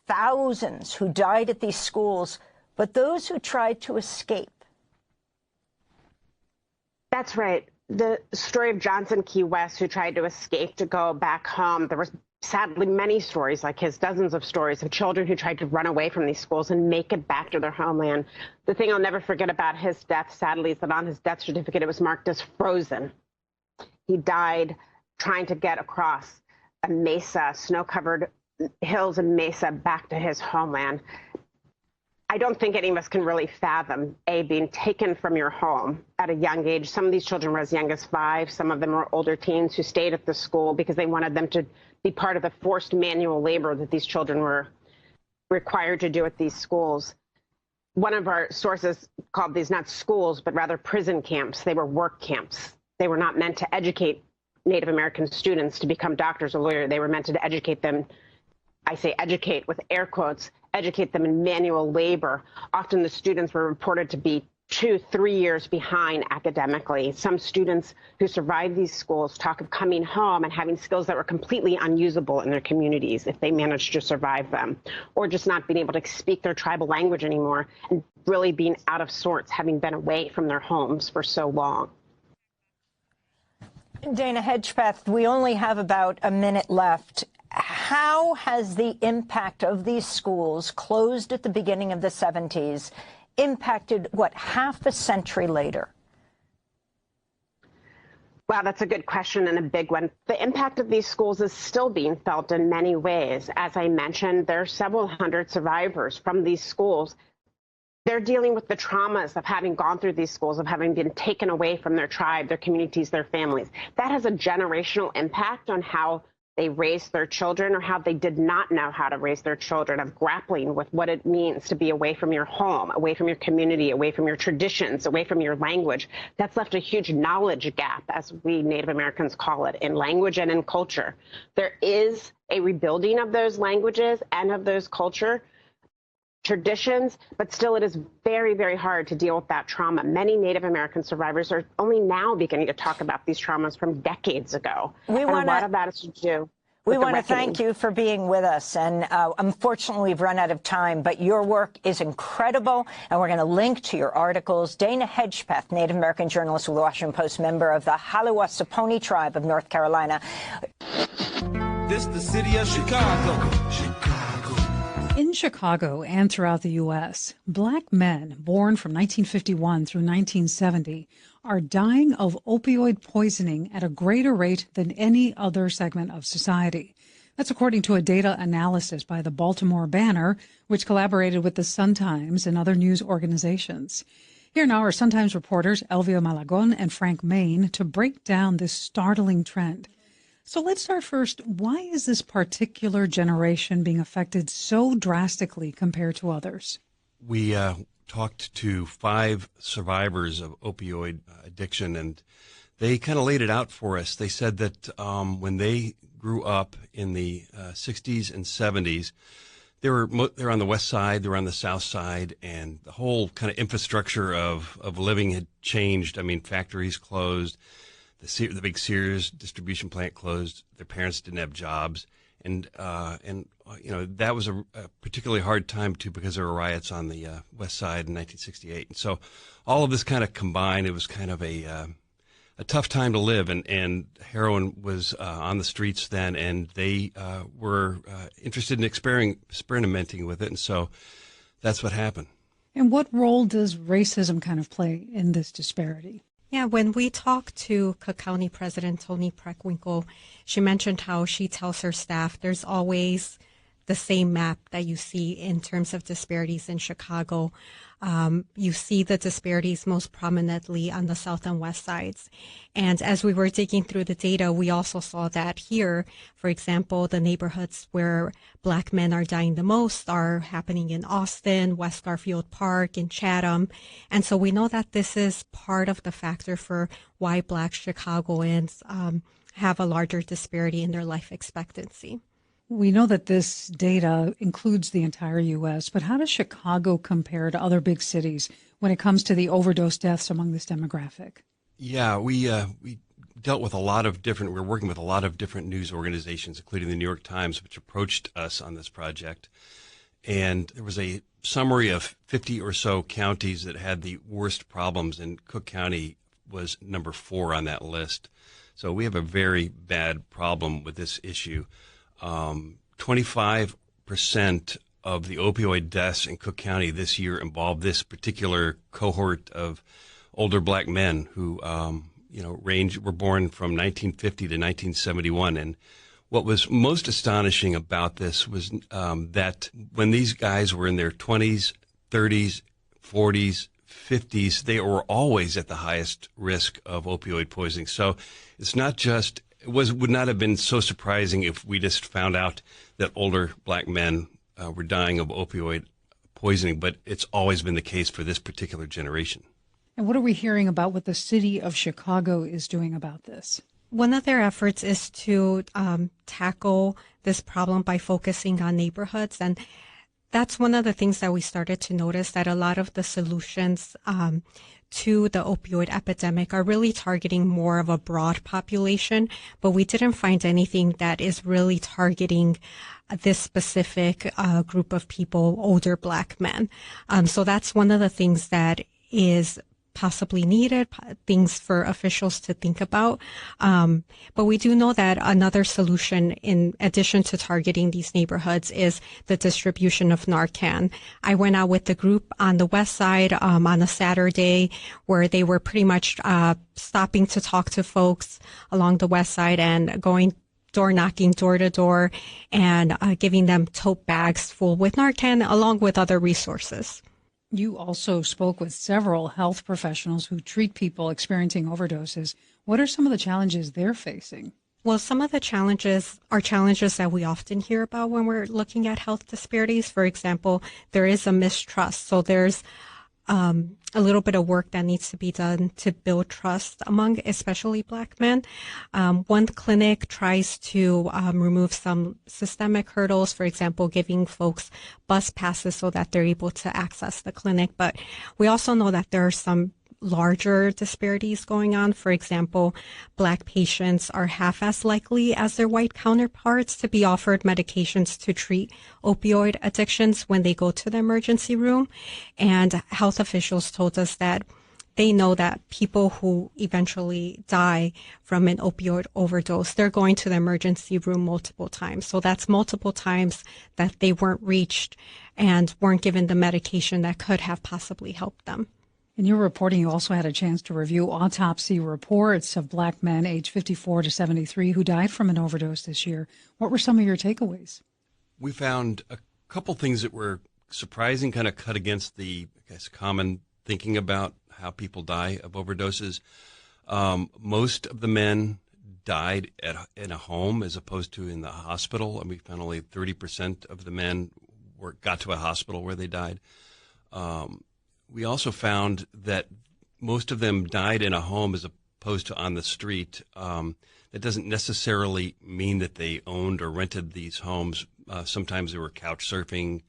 thousands who died at these schools, but those who tried to escape. That's right. The story of Johnson C.O.W.S, who tried to escape to go back home. There were sadly many stories like his, dozens of stories of children who tried to run away from these schools and make it back to their homeland. The thing I'll never forget about his death, sadly, is that on his death certificate, it was marked as frozen. He died trying to get across a mesa, snow-covered hills and mesa, back to his homeland. I don't think any of us can really fathom, being taken from your home at a young age. Some of these children were as young as 5. Some of them were older teens who stayed at the school because they wanted them to be part of the forced manual labor that these children were required to do at these schools. One of our sources called these not schools, but rather prison camps. They were work camps. They were not meant to educate Native American students to become doctors or lawyers. They were meant to educate them, I say educate with air quotes, educate them in manual labor. Often the students were reported to be 2-3 years behind academically. Some students who survived these schools talk of coming home and having skills that were completely unusable in their communities if they managed to survive them, or just not being able to speak their tribal language anymore and really being out of sorts, having been away from their homes for so long. Dana Hedgepeth, we only have about a minute left. How has the impact of these schools, closed at the beginning of the 70s, impacted, what, half a century later? Wow, that's a good question and a big one. The impact of these schools is still being felt in many ways. As I mentioned, there are several hundred survivors from these schools. They're dealing with the traumas of having gone through these schools, of having been taken away from their tribe, their communities, their families. That has a generational impact on how they raised their children or how they did not know how to raise their children, of grappling with what it means to be away from your home, away from your community, away from your traditions, away from your language. That's left a huge knowledge gap, as we Native Americans call it, in language and in culture. There is a rebuilding of those languages and of those culture traditions, but still it is very, very hard to deal with that trauma. Many Native American survivors are only now beginning to talk about these traumas from decades ago. A lot of that is to do. We want to thank you for being with us, and unfortunately we've run out of time, but your work is incredible, and we're going to link to your articles. Dana Hedgepeth, Native American journalist with the Washington Post, member of the Haliwa-Saponi tribe of North Carolina. This the city of Chicago. In Chicago and throughout the U.S., black men born from 1951 through 1970 are dying of opioid poisoning at a greater rate than any other segment of society. That's according to a data analysis by the Baltimore Banner, which collaborated with the Sun-Times and other news organizations. Here now are Sun-Times reporters Elvia Malagon and Frank Main to break down this startling trend. So let's start first. Why is this particular generation being affected so drastically compared to others? We talked to 5 survivors of opioid addiction, and they kind of laid it out for us. They said that when they grew up in the 60s and 70s, they were on the west side, they were on the south side, and the whole kind of infrastructure of living had changed. I mean, factories closed, the big Sears distribution plant closed, their parents didn't have jobs, and you know, that was a particularly hard time too, because there were riots on the west side in 1968. And so all of this kind of combined, it was kind of a tough time to live, and heroin was on the streets then, and they were interested in experimenting with it, and so that's what happened. And what role does racism kind of play in this disparity? Yeah, when we talked to Cook County President Toni Preckwinkle, she mentioned how she tells her staff there's always the same map that you see in terms of disparities in Chicago. You see the disparities most prominently on the south and west sides. And as we were digging through the data, we also saw that here, for example, the neighborhoods where Black men are dying the most are happening in Austin, West Garfield Park, in Chatham. And so we know that this is part of the factor for why Black Chicagoans have a larger disparity in their life expectancy. We know that this data includes the entire U.S., but how does Chicago compare to other big cities when it comes to the overdose deaths among this demographic? Yeah, we dealt with we're working with a lot of different news organizations, including the New York Times, which approached us on this project. And there was a summary of 50 or so counties that had the worst problems, and Cook County was number 4 on that list. So we have a very bad problem with this issue. 25% of the opioid deaths in Cook County this year involved this particular cohort of older Black men who, were born from 1950 to 1971. And what was most astonishing about this was that when these guys were in their 20s, 30s, 40s, 50s, they were always at the highest risk of opioid poisoning. So it's not just would not have been so surprising if we just found out that older Black men were dying of opioid poisoning, but it's always been the case for this particular generation. And what are we hearing about what the city of Chicago is doing about this? One of their efforts is to tackle this problem by focusing on neighborhoods. And that's one of the things that we started to notice, that a lot of the solutions to the opioid epidemic are really targeting more of a broad population, but we didn't find anything that is really targeting this specific group of people, older Black men. So that's one of the things that is possibly needed, things for officials to think about. But we do know that another solution, in addition to targeting these neighborhoods, is the distribution of Narcan. I went out with the group on the west side on a Saturday, where they were pretty much stopping to talk to folks along the west side and going door knocking, door to door, and giving them tote bags full with Narcan, along with other resources. You also spoke with several health professionals who treat people experiencing overdoses. What are some of the challenges they're facing? Well, some of the challenges are challenges that we often hear about when we're looking at health disparities. For example, there is a mistrust. So there's a little bit of work that needs to be done to build trust among especially Black men. One clinic tries to remove some systemic hurdles, for example, giving folks bus passes so that they're able to access the clinic. But we also know that there are some larger disparities going on. For example, Black patients are half as likely as their white counterparts to be offered medications to treat opioid addictions when they go to the emergency room. And health officials told us that they know that people who eventually die from an opioid overdose, they're going to the emergency room multiple times. So that's multiple times that they weren't reached and weren't given the medication that could have possibly helped them. In your reporting, you also had a chance to review autopsy reports of black men aged 54 to 73 who died from an overdose this year. What were some of your takeaways? We found a couple things that were surprising, kind of cut against the, I guess, common thinking about how people die of overdoses. Most of the men died in a home as opposed to in the hospital, and we found only 30% of the men got to a hospital where they died. We also found that most of them died in a home as opposed to on the street. That doesn't necessarily mean that they owned or rented these homes. Sometimes they were couch surfing,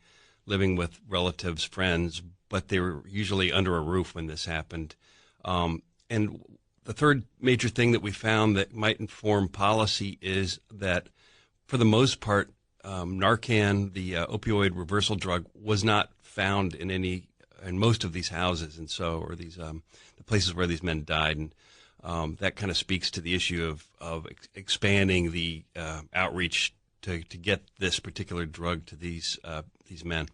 living with relatives, friends, but they were usually under a roof when this happened. And the third major thing that we found that might inform policy is that, for the most part, Narcan, the opioid reversal drug, was not found in most of these houses, and so, or these the places where these men died, and that kind of speaks to the issue of expanding the outreach to get this particular drug to these men.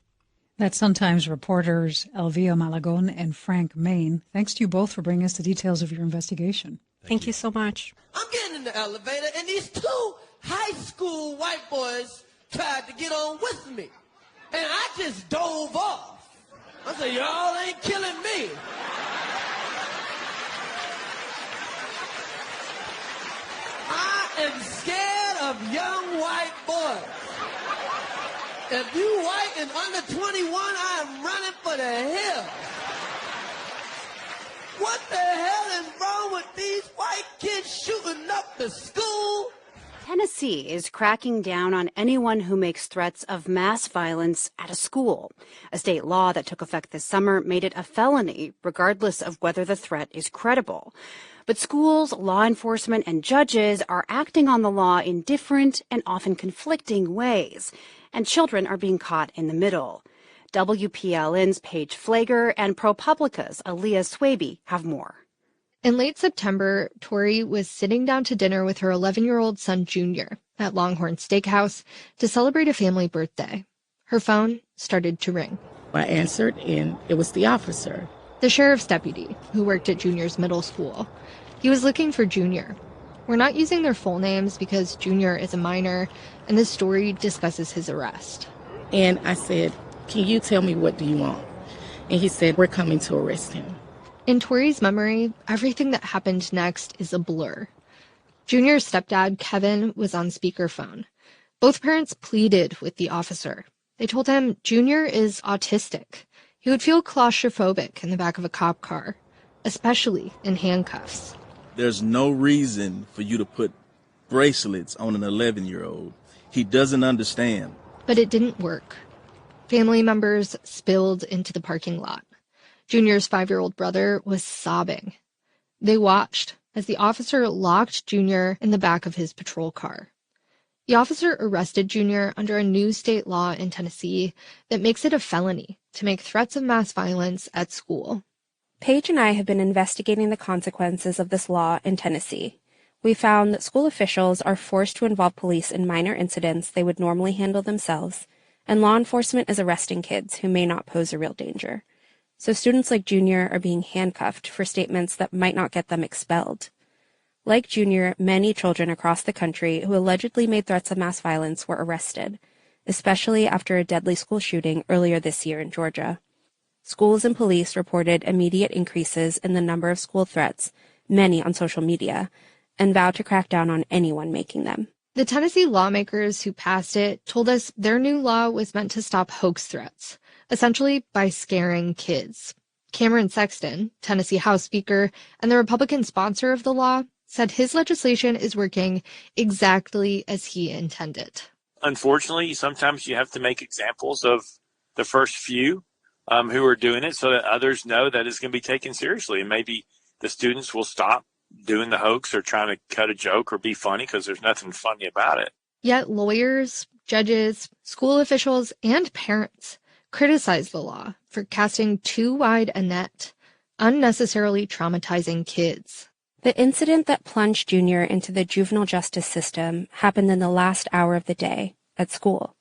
That's Sun-Times reporters Elvia Malagon and Frank Main. Thanks to you both for bringing us the details of your investigation. Thank you so much. I'm getting in the elevator, and these two high school white boys tried to get on with me. And I just dove off. I said, y'all ain't killing me. I am scared of young white boys. If you white and under 21, I am running for the hill. What the hell is wrong with these white kids shooting up the school? Tennessee is cracking down on anyone who makes threats of mass violence at a school. A state law that took effect this summer made it a felony, regardless of whether the threat is credible. But schools, law enforcement, and judges are acting on the law in different and often conflicting ways, and children are being caught in the middle. WPLN's Paige Flager and ProPublica's Aaliyah Swaby have more. In late September, Tori was sitting down to dinner with her 11-year-old son, Junior, at Longhorn Steakhouse to celebrate a family birthday. Her phone started to ring. I answered, and it was the officer. The sheriff's deputy, who worked at Junior's middle school. He was looking for Junior. We're not using their full names because Junior is a minor, and this story discusses his arrest. And I said, can you tell me what do you want? And he said, we're coming to arrest him. In Tori's memory, everything that happened next is a blur. Junior's stepdad, Kevin, was on speakerphone. Both parents pleaded with the officer. They told him Junior is autistic. He would feel claustrophobic in the back of a cop car, especially in handcuffs. There's no reason for you to put bracelets on an 11-year-old. He doesn't understand. But it didn't work. Family members spilled into the parking lot. Junior's 5-year-old brother was sobbing. They watched as the officer locked Junior in the back of his patrol car. The officer arrested Junior under a new state law in Tennessee that makes it a felony to make threats of mass violence at school. Paige and I have been investigating the consequences of this law in Tennessee. We found that school officials are forced to involve police in minor incidents they would normally handle themselves, and law enforcement is arresting kids who may not pose a real danger. So students like Junior are being handcuffed for statements that might not get them expelled. Like Junior, many children across the country who allegedly made threats of mass violence were arrested, especially after a deadly school shooting earlier this year in Georgia. Schools and police reported immediate increases in the number of school threats, many on social media, and vowed to crack down on anyone making them. The Tennessee lawmakers who passed it told us their new law was meant to stop hoax threats, essentially by scaring kids. Cameron Sexton, Tennessee House Speaker and the Republican sponsor of the law, said his legislation is working exactly as he intended. Unfortunately, sometimes you have to make examples of the first few who are doing it so that others know that it's going to be taken seriously. And maybe the students will stop doing the hoax or trying to cut a joke or be funny because there's nothing funny about it. Yet lawyers, judges, school officials, and parents criticized the law for casting too wide a net, unnecessarily traumatizing kids. The incident that plunged Junior into the juvenile justice system happened in the last hour of the day at school.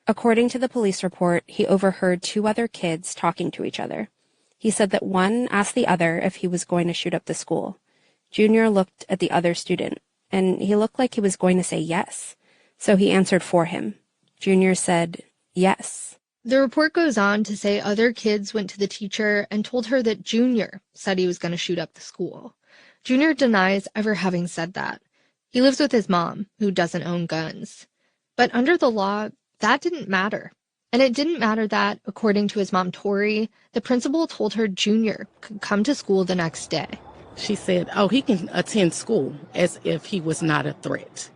According to the police report, he overheard 2 other kids talking to each other. He said that one asked the other if he was going to shoot up the school. Junior looked at the other student, and he looked like he was going to say yes. So he answered for him. Junior said, yes. The report goes on to say other kids went to the teacher and told her that Junior said he was going to shoot up the school. Junior denies ever having said that. He lives with his mom, who doesn't own guns. But under the law, that didn't matter. And it didn't matter that, according to his mom, Tori, the principal told her Junior could come to school the next day. She said, oh, he can attend school as if he was not a threat.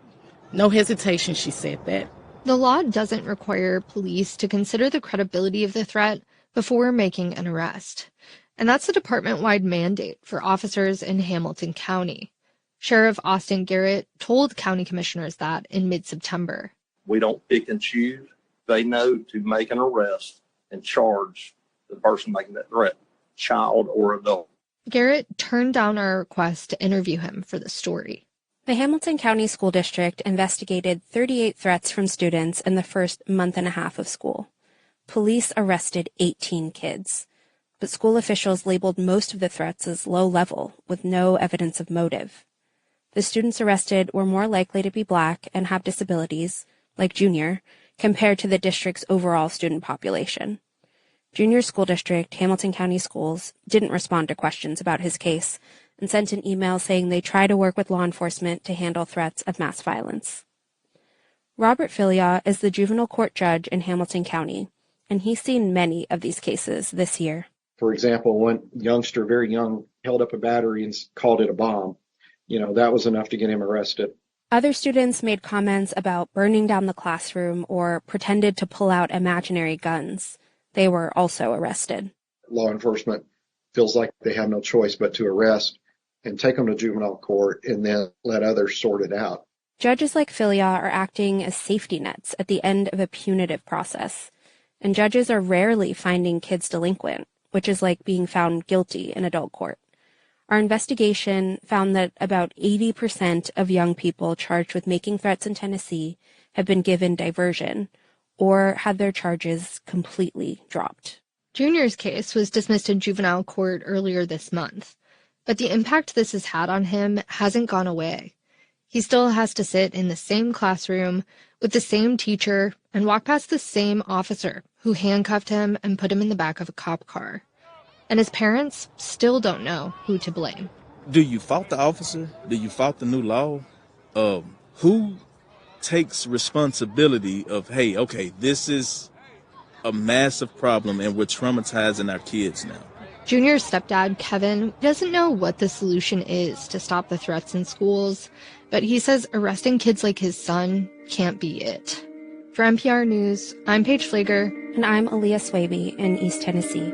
No hesitation, she said that. The law doesn't require police to consider the credibility of the threat before making an arrest. And that's a department-wide mandate for officers in Hamilton County. Sheriff Austin Garrett told county commissioners that in mid-September. We don't pick and choose. They know to make an arrest and charge the person making that threat, child or adult. Garrett turned down our request to interview him for the story. The Hamilton County School District investigated 38 threats from students in the first month and a half of school. Police arrested 18 kids, but school officials labeled most of the threats as low level, with no evidence of motive. The students arrested were more likely to be Black and have disabilities, like Junior, compared to the district's overall student population. Junior's school district, Hamilton County Schools, didn't respond to questions about his case and sent an email saying they try to work with law enforcement to handle threats of mass violence. Robert Filia is the juvenile court judge in Hamilton County, and he's seen many of these cases this year. For example, one youngster, very young, held up a battery and called it a bomb. That was enough to get him arrested. Other students made comments about burning down the classroom or pretended to pull out imaginary guns. They were also arrested. Law enforcement feels like they have no choice but to arrest and take them to juvenile court and then let others sort it out. Judges like Filia are acting as safety nets at the end of a punitive process. And judges are rarely finding kids delinquent, which is like being found guilty in adult court. Our investigation found that about 80% of young people charged with making threats in Tennessee have been given diversion or had their charges completely dropped. Junior's case was dismissed in juvenile court earlier this month, but the impact this has had on him hasn't gone away. He still has to sit in the same classroom with the same teacher and walk past the same officer who handcuffed him and put him in the back of a cop car. And his parents still don't know who to blame. Do you fault the officer? Do you fault the new law? Who takes responsibility of, hey, okay, this is a massive problem and we're traumatizing our kids now? Junior's stepdad, Kevin, doesn't know what the solution is to stop the threats in schools, but he says arresting kids like his son can't be it. For NPR News, I'm Paige Flager. And I'm Aaliyah Swaby in East Tennessee.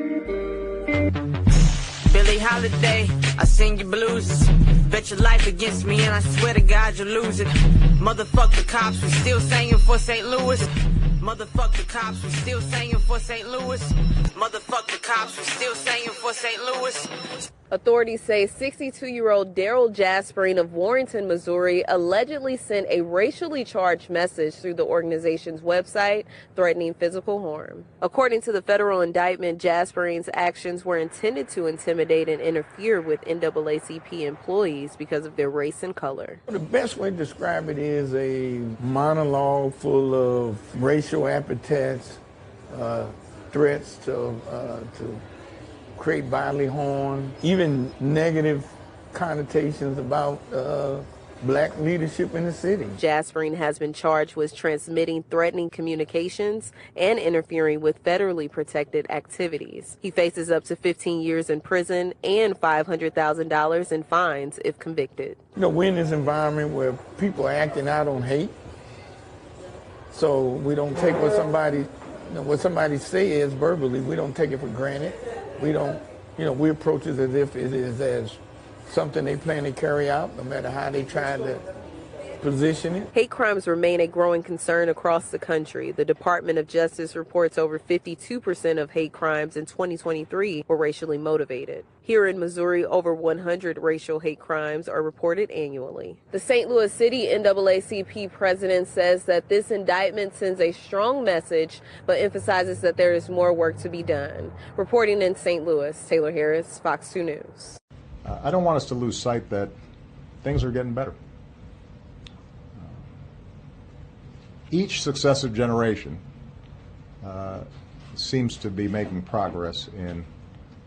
Billie Holiday, I sing your blues. Bet your life against me and I swear to God you'll lose it. Motherfuck the cops, we still singing for St. Louis. Motherfuck the cops, we still singing for St. Louis. Motherfuck the cops, we still singing for St. Louis. Authorities say 62-year-old Daryl Jaspering of Warrenton, Missouri, allegedly sent a racially charged message through the organization's website threatening physical harm. According to the federal indictment, Jaspering's actions were intended to intimidate and interfere with NAACP employees because of their race and color. The best way to describe it is a monologue full of racial epithets, threats to create bodily harm, even negative connotations about black leadership in the city. Jaspering has been charged with transmitting threatening communications and interfering with federally protected activities. He faces up to 15 years in prison and $500,000 in fines if convicted. We're in this environment where people are acting out on hate, so we don't take what somebody says verbally, we don't take it for granted. We don't, we approach it as if it is as something they plan to carry out, no matter how they try to position it. Hate crimes remain a growing concern across the country. The Department of Justice reports over 52% of hate crimes in 2023 were racially motivated. Here in Missouri, over 100 racial hate crimes are reported annually. The St. Louis City NAACP president says that this indictment sends a strong message, but emphasizes that there is more work to be done. Reporting in St. Louis, Taylor Harris, Fox 2 News. I don't want us to lose sight that things are getting better. Each successive generation seems to be making progress in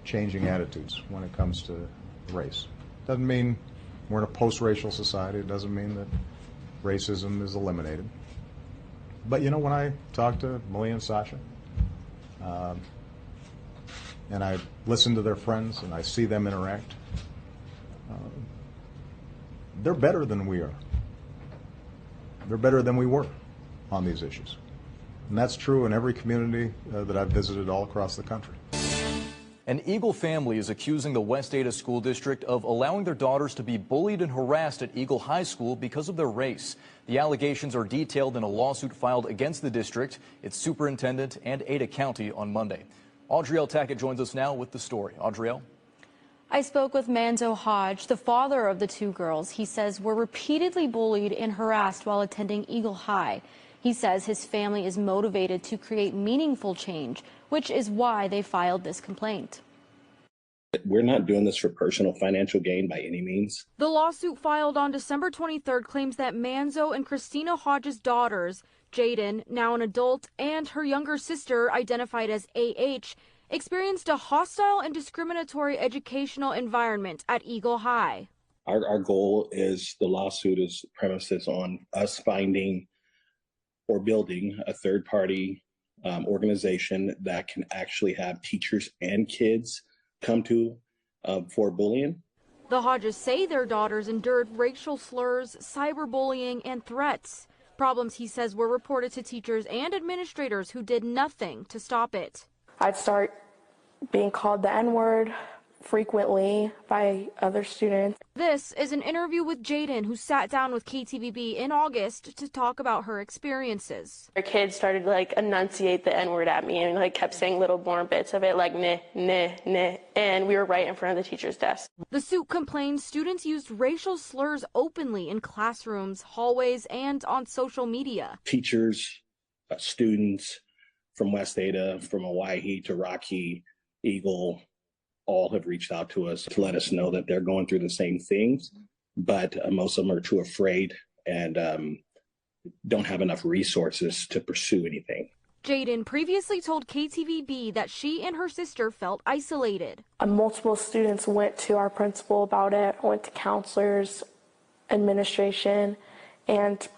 changing attitudes when it comes to race. Doesn't mean we're in a post-racial society. It doesn't mean that racism is eliminated. But you know, when I talk to Malia and Sasha, and I listen to their friends and I see them interact, they're better than we are. They're better than we were on these issues. And that's true in every community that I've visited all across the country. An Eagle family is accusing the West Ada School District of allowing their daughters to be bullied and harassed at Eagle High School because of their race. The allegations are detailed in a lawsuit filed against the district, its superintendent, and Ada County on Monday. Audrielle Tackett joins us now with the story. Audrielle? I spoke with Manzo Hodge, the father of the two girls. He says were repeatedly bullied and harassed while attending Eagle High. He says his family is motivated to create meaningful change, which is why they filed this complaint. We're not doing this for personal financial gain by any means. The lawsuit filed on December 23rd claims that Manzo and Christina Hodge's daughters, Jaden, now an adult, and her younger sister, identified as AH, experienced a hostile and discriminatory educational environment at Eagle High. Our goal is, the lawsuit is premises on us finding or building a third-party organization that can actually have teachers and kids come to for bullying. The Hodges say their daughters endured racial slurs, cyberbullying, and threats. Problems, he says, were reported to teachers and administrators who did nothing to stop it. I'd start being called the N-word frequently by other students. This is an interview with Jaden, who sat down with KTVB in August to talk about her experiences. Our kids started to enunciate the N-word at me and kept saying little more bits of it, like nah, nah, nah, and we were right in front of the teacher's desk. The suit complains students used racial slurs openly in classrooms, hallways, and on social media. Teachers, students from West Ada, from Hawaii to Rocky, Eagle, all have reached out to us to let us know that they're going through the same things, but most of them are too afraid and don't have enough resources to pursue anything. Jaden previously told KTVB that she and her sister felt isolated. Multiple students went to our principal about it, went to counselors, administration, and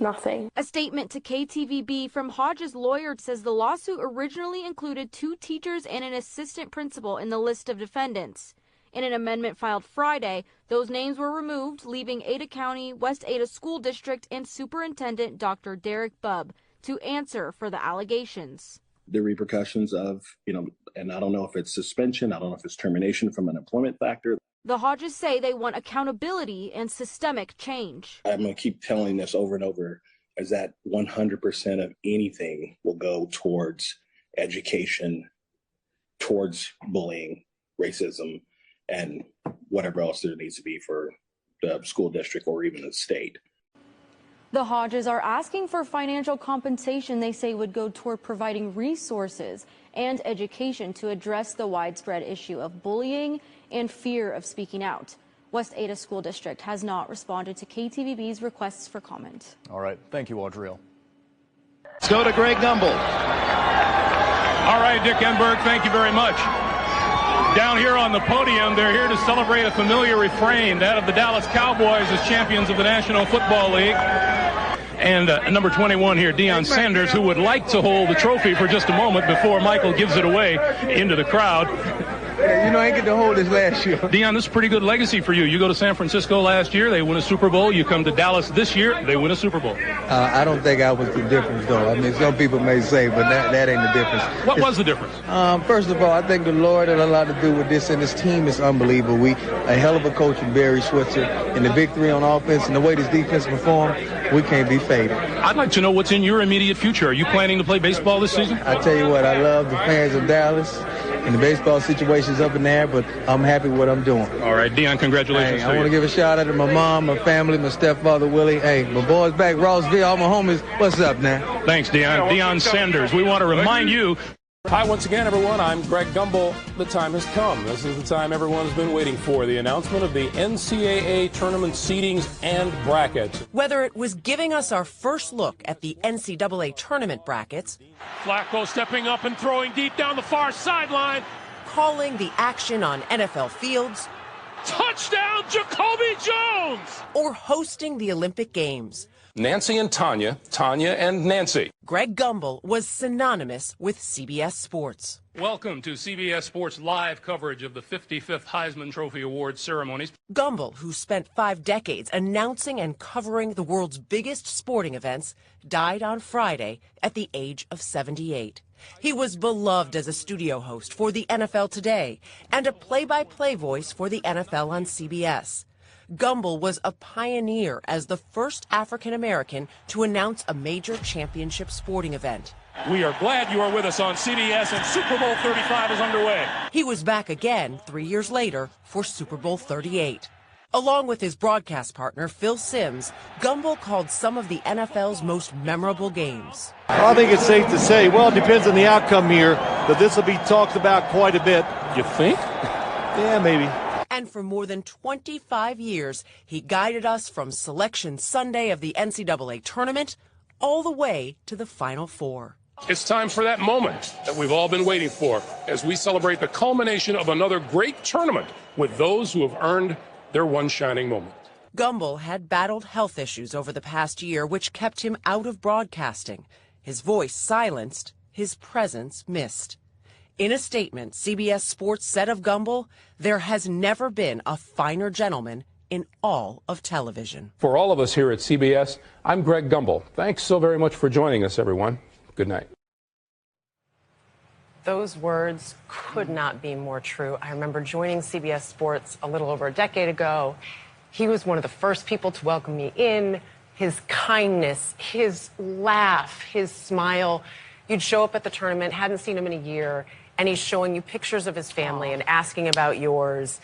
nothing. A statement to KTVB from Hodges' lawyer says the lawsuit originally included 2 teachers and an assistant principal in the list of defendants. In an amendment filed Friday, those names were removed, leaving Ada County, West Ada School District, and Superintendent Dr. Derek Bubb to answer for the allegations. The repercussions of, and I don't know if it's suspension, I don't know if it's termination from an employment factor. The Hodges say they want accountability and systemic change. I'm going to keep telling this over and over, is that 100% of anything will go towards education, towards bullying, racism, and whatever else there needs to be for the school district or even the state. The Hodges are asking for financial compensation they say would go toward providing resources and education to address the widespread issue of bullying and fear of speaking out. West Ada School District has not responded to KTVB's requests for comment. All right. Thank you, Audrielle. Let's go to Greg Gumbel. All right, Dick Enberg, thank you very much. Down here on the podium, they're here to celebrate a familiar refrain, that of the Dallas Cowboys as champions of the National Football League. And number 21 here, Deion Sanders, who would like to hold the trophy for just a moment before Michael gives it away into the crowd. I ain't get to hold this last year. Deion, this is a pretty good legacy for you. You go to San Francisco last year, they win a Super Bowl. You come to Dallas this year, they win a Super Bowl. I don't think I was the difference, though. I mean, some people may say, but that ain't the difference. What was the difference? First of all, I think the Lord had a lot to do with this, and this team is unbelievable. A hell of a coach in Barry Switzer, and the victory on offense, and the way this defense performed, we can't be faded. I'd like to know what's in your immediate future. Are you planning to play baseball this season? I tell you what, I love the fans of Dallas, and the baseball situation's up in there, but I'm happy with what I'm doing. All right, Deion, congratulations. Hey, I want to give a shout out to my mom, my family, my stepfather, Willie. Hey, my boys back, Rossville, all my homies. What's up, now? Thanks, Deion. Deion Sanders. We want to remind you. Hi, once again, everyone. I'm Greg Gumbel. The time has come. This is the time everyone's been waiting for, the announcement of the NCAA tournament seedings and brackets. Whether it was giving us our first look at the NCAA tournament brackets, Flacco stepping up and throwing deep down the far sideline, calling the action on NFL fields, touchdown Jacoby Jones, or hosting the Olympic Games. Nancy and Tanya, Tanya and Nancy. Greg Gumbel was synonymous with CBS Sports. Welcome to CBS Sports live coverage of the 55th Heisman Trophy Awards ceremonies. Gumbel, who spent 5 decades announcing and covering the world's biggest sporting events, died on Friday at the age of 78. He was beloved as a studio host for the NFL Today and a play-by-play voice for the NFL on CBS. Gumbel was a pioneer as the first African-American to announce a major championship sporting event. We are glad you are with us on CBS, and Super Bowl 35 is underway. He was back again 3 years later for Super Bowl 38. Along with his broadcast partner, Phil Simms, Gumbel called some of the NFL's most memorable games. I think it's safe to say, well, it depends on the outcome here, that this will be talked about quite a bit. You think? Yeah, maybe. And for more than 25 years, he guided us from Selection Sunday of the NCAA tournament all the way to the Final Four. It's time for that moment that we've all been waiting for as we celebrate the culmination of another great tournament with those who have earned their one shining moment. Gumbel had battled health issues over the past year, which kept him out of broadcasting. His voice silenced, his presence missed. In a statement, CBS Sports said of Gumbel, there has never been a finer gentleman in all of television. For all of us here at CBS, I'm Greg Gumbel. Thanks so very much for joining us, everyone. Good night. Those words could not be more true. I remember joining CBS Sports a little over a decade ago. He was one of the first people to welcome me in. His kindness, his laugh, his smile. You'd show up at the tournament, hadn't seen him in a year, and he's showing you pictures of his family and asking about yours.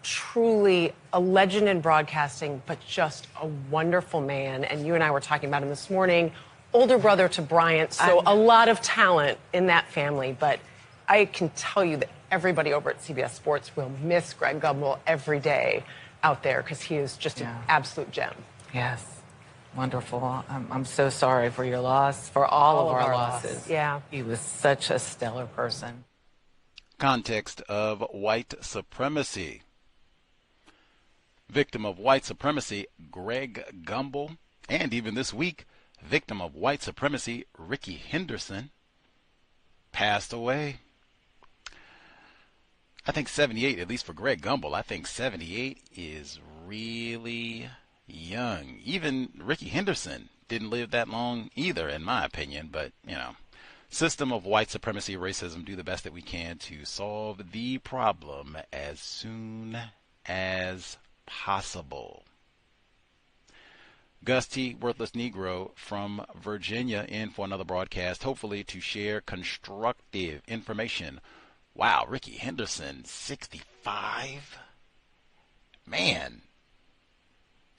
Truly a legend in broadcasting, but just a wonderful man. And you and I were talking about him this morning. Older brother to Bryant, so a lot of talent in that family. But I can tell you that everybody over at CBS Sports will miss Greg Gumbel every day out there because he is just an absolute gem. Yes. Wonderful. I'm so sorry for your loss, for all of our losses. Yeah. He was such a stellar person. Context of White Supremacy. Victim of white supremacy, Greg Gumbel, and even this week, victim of white supremacy, Ricky Henderson, passed away. I think 78, at least for Greg Gumbel, I think 78 is really young. Even Ricky Henderson didn't live that long either, in my opinion, but, you know. System of white supremacy, racism, do the best that we can to solve the problem as soon as possible. Gus T., Worthless Negro from Virginia, in for another broadcast, hopefully to share constructive information. Wow, Ricky Henderson, 65? Man.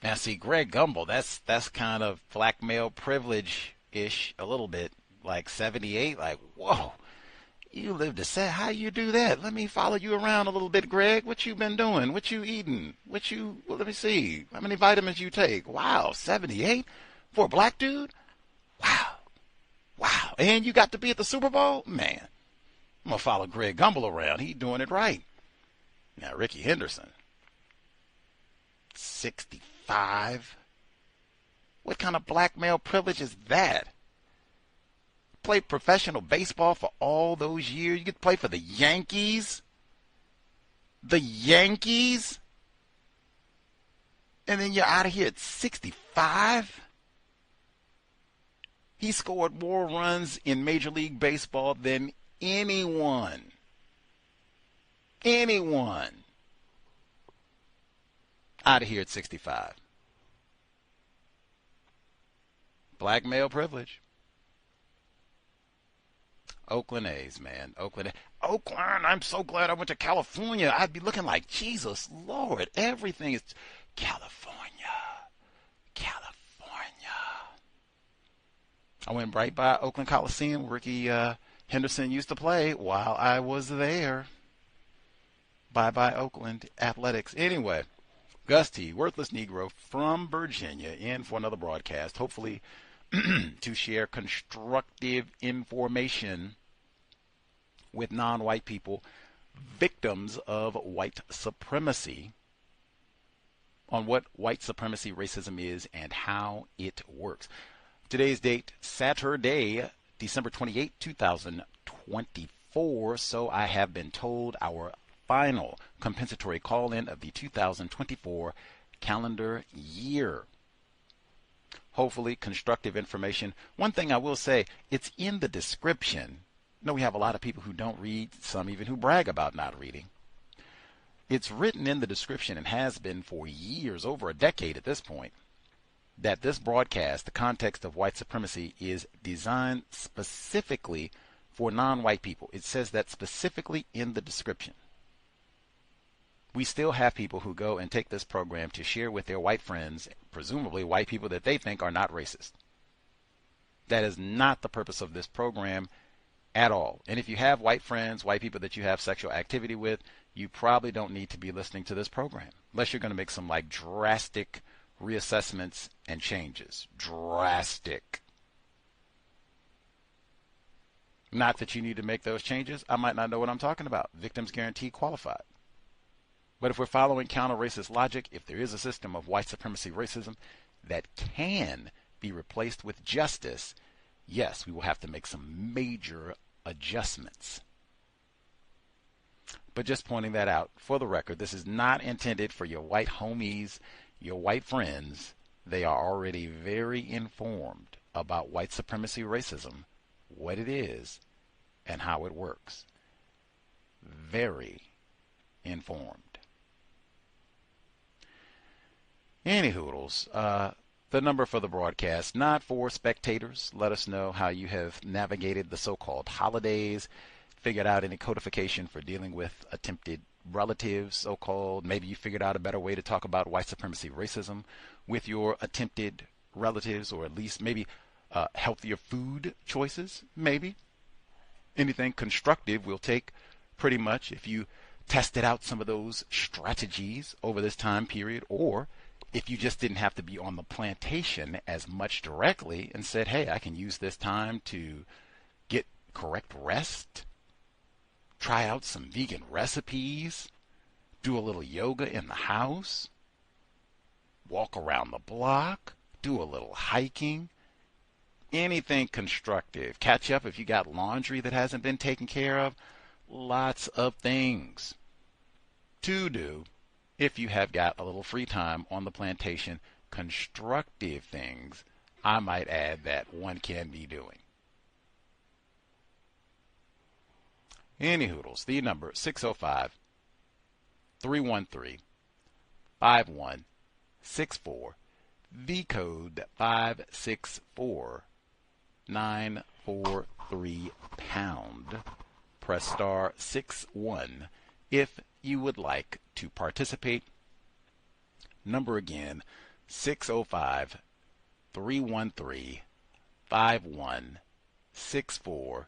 Now, see, Greg Gumbel, that's kind of black male privilege-ish, a little bit. Like 78, like, whoa, you lived a set. How you do that? Let me follow you around a little bit, Greg. What you been doing? What you eating? Well, let me see. How many vitamins you take? Wow, 78 for a black dude? Wow. And you got to be at the Super Bowl? Man, I'm going to follow Greg Gumbel around. He doing it right. Now, Ricky Henderson, 65. What kind of black male privilege is that? Played professional baseball for all those years. You get to play for the Yankees. the Yankees, and then you're out of here at 65? He scored more runs in Major League Baseball than anyone. Anyone. Out of here at 65. Black male privilege. Oakland A's, man. Oakland, I'm so glad I went to California. I'd be looking like Jesus, Lord. Everything is California. I went right by Oakland Coliseum where Ricky Henderson used to play while I was there. Bye-bye Oakland Athletics. Anyway, Gus T., worthless Negro from Virginia, in for another broadcast, hopefully to share constructive information with non-white people, victims of white supremacy, on what white supremacy racism is and how it works. Today's date, Saturday, December 28, 2024. So I have been told, our final compensatory call-in of the 2024 calendar year. Hopefully constructive information. One thing I will say, it's in the description. I know we have a lot of people who don't read, some even who brag about not reading. It's written in the description and has been for years, over a decade at this point, that this broadcast, the context of white supremacy, is designed specifically for non-white people. It says that specifically in the description. We still have people who go and take this program to share with their white friends, presumably white people that they think are not racist. That is not the purpose of this program at all. And if you have white friends, white people that you have sexual activity with, you probably don't need to be listening to this program, unless you're going to make some like drastic reassessments and changes. Drastic. Not that you need to make those changes. I might not know what I'm talking about. Victims Guarantee qualified. But if we're following counter-racist logic, if there is a system of white supremacy racism that can be replaced with justice, yes, we will have to make some major adjustments. But just pointing that out, for the record, this is not intended for your white homies, your white friends. They are already very informed about white supremacy racism, what it is, and how it works. Very informed. Any hoodles, the number for the broadcast, not for spectators. Let us know how you have navigated the so-called holidays, figured out any codification for dealing with attempted relatives, so-called. Maybe you figured out a better way to talk about white supremacy racism with your attempted relatives, or at least maybe healthier food choices, maybe. Anything constructive we'll take pretty much if you tested out some of those strategies over this time period, or if you just didn't have to be on the plantation as much directly and said, hey, I can use this time to get correct rest, try out some vegan recipes, do a little yoga in the house, walk around the block, do a little hiking, anything constructive. Catch up if you got laundry that hasn't been taken care of. Lots of things to do if you have got a little free time on the plantation. Constructive things, I might add, that one can be doing. Any hoodles, the number 605-313-5164, the code 564-943#. Press star 61 if you would like to participate. Number again, 605-313-5164,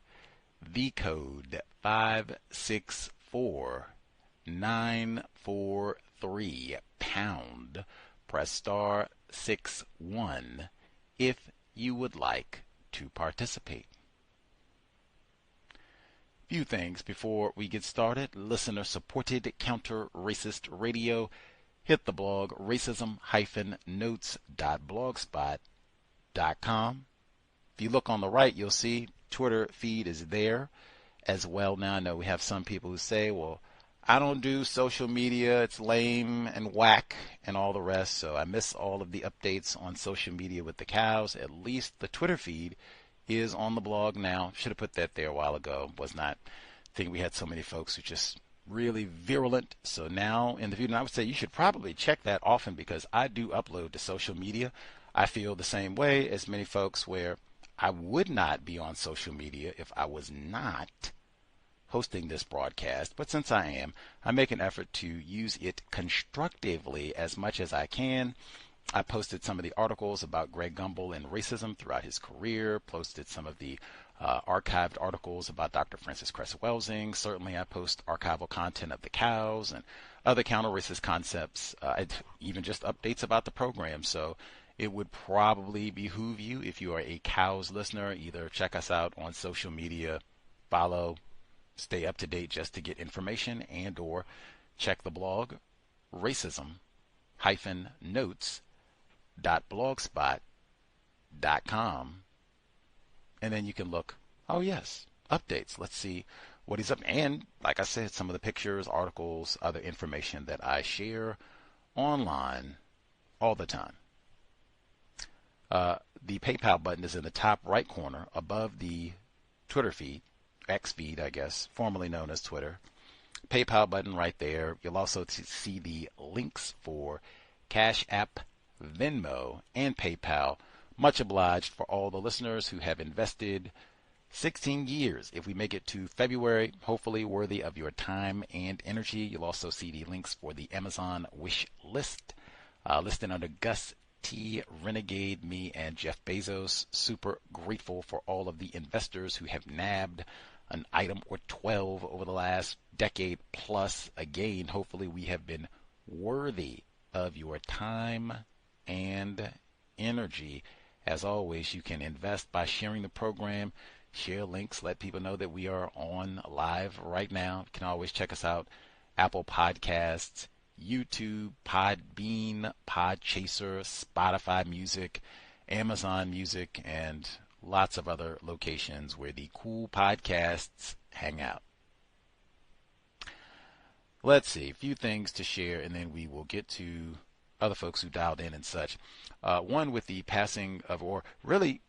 the code 564-943#. Press star 61 if you would like to participate. Few things before we get started. Listener-supported counter-racist radio. Hit the blog racism-notes.blogspot.com. If you look on the right, you'll see Twitter feed is there as well. Now, I know we have some people who say, well, I don't do social media. It's lame and whack and all the rest. So I miss all of the updates on social media with the cows. At least the Twitter feed is on the blog now. Should have put that there a while ago. Was not thinking we had so many folks who just really virulent. So now in the future, and I would say you should probably check that often because I do upload to social media. I feel the same way as many folks where I would not be on social media if I was not hosting this broadcast, but since I am, I make an effort to use it constructively as much as I can. I posted some of the articles about Greg Gumbel and racism throughout his career, posted some of the archived articles about Dr. Francis Cress Welsing. Certainly I post archival content of the cows and other counter-racist concepts, even just updates about the program. So it would probably behoove you, if you are a cows listener, either check us out on social media, follow, stay up to date just to get information, and or check the blog racism-notes.blogspot.com, and then you can look, oh yes, updates. Let's see what he's up. And like I said, some of the pictures, articles, other information that I share online all the time. The PayPal button is in the top right corner above the Twitter feed, X feed, I guess, formerly known as Twitter. PayPal button right there. You'll also see the links for Cash App, Venmo, and PayPal. Much obliged for all the listeners who have invested 16 years. If we make it to February, hopefully worthy of your time and energy. You'll also see the links for the Amazon wish list, listed under Gus T, Renegade, me, and Jeff Bezos. Super grateful for all of the investors who have nabbed an item or 12 over the last decade plus. Again, hopefully we have been worthy of your time and energy. As always, you can invest by sharing the program, share links, let people know that we are on live right now. You can always check us out, Apple Podcasts, YouTube, Podbean, Podchaser, Spotify Music, Amazon Music, and lots of other locations where the cool podcasts hang out. Let's see, a few things to share, and then we will get to other folks who dialed in and such. One with the passing of, or really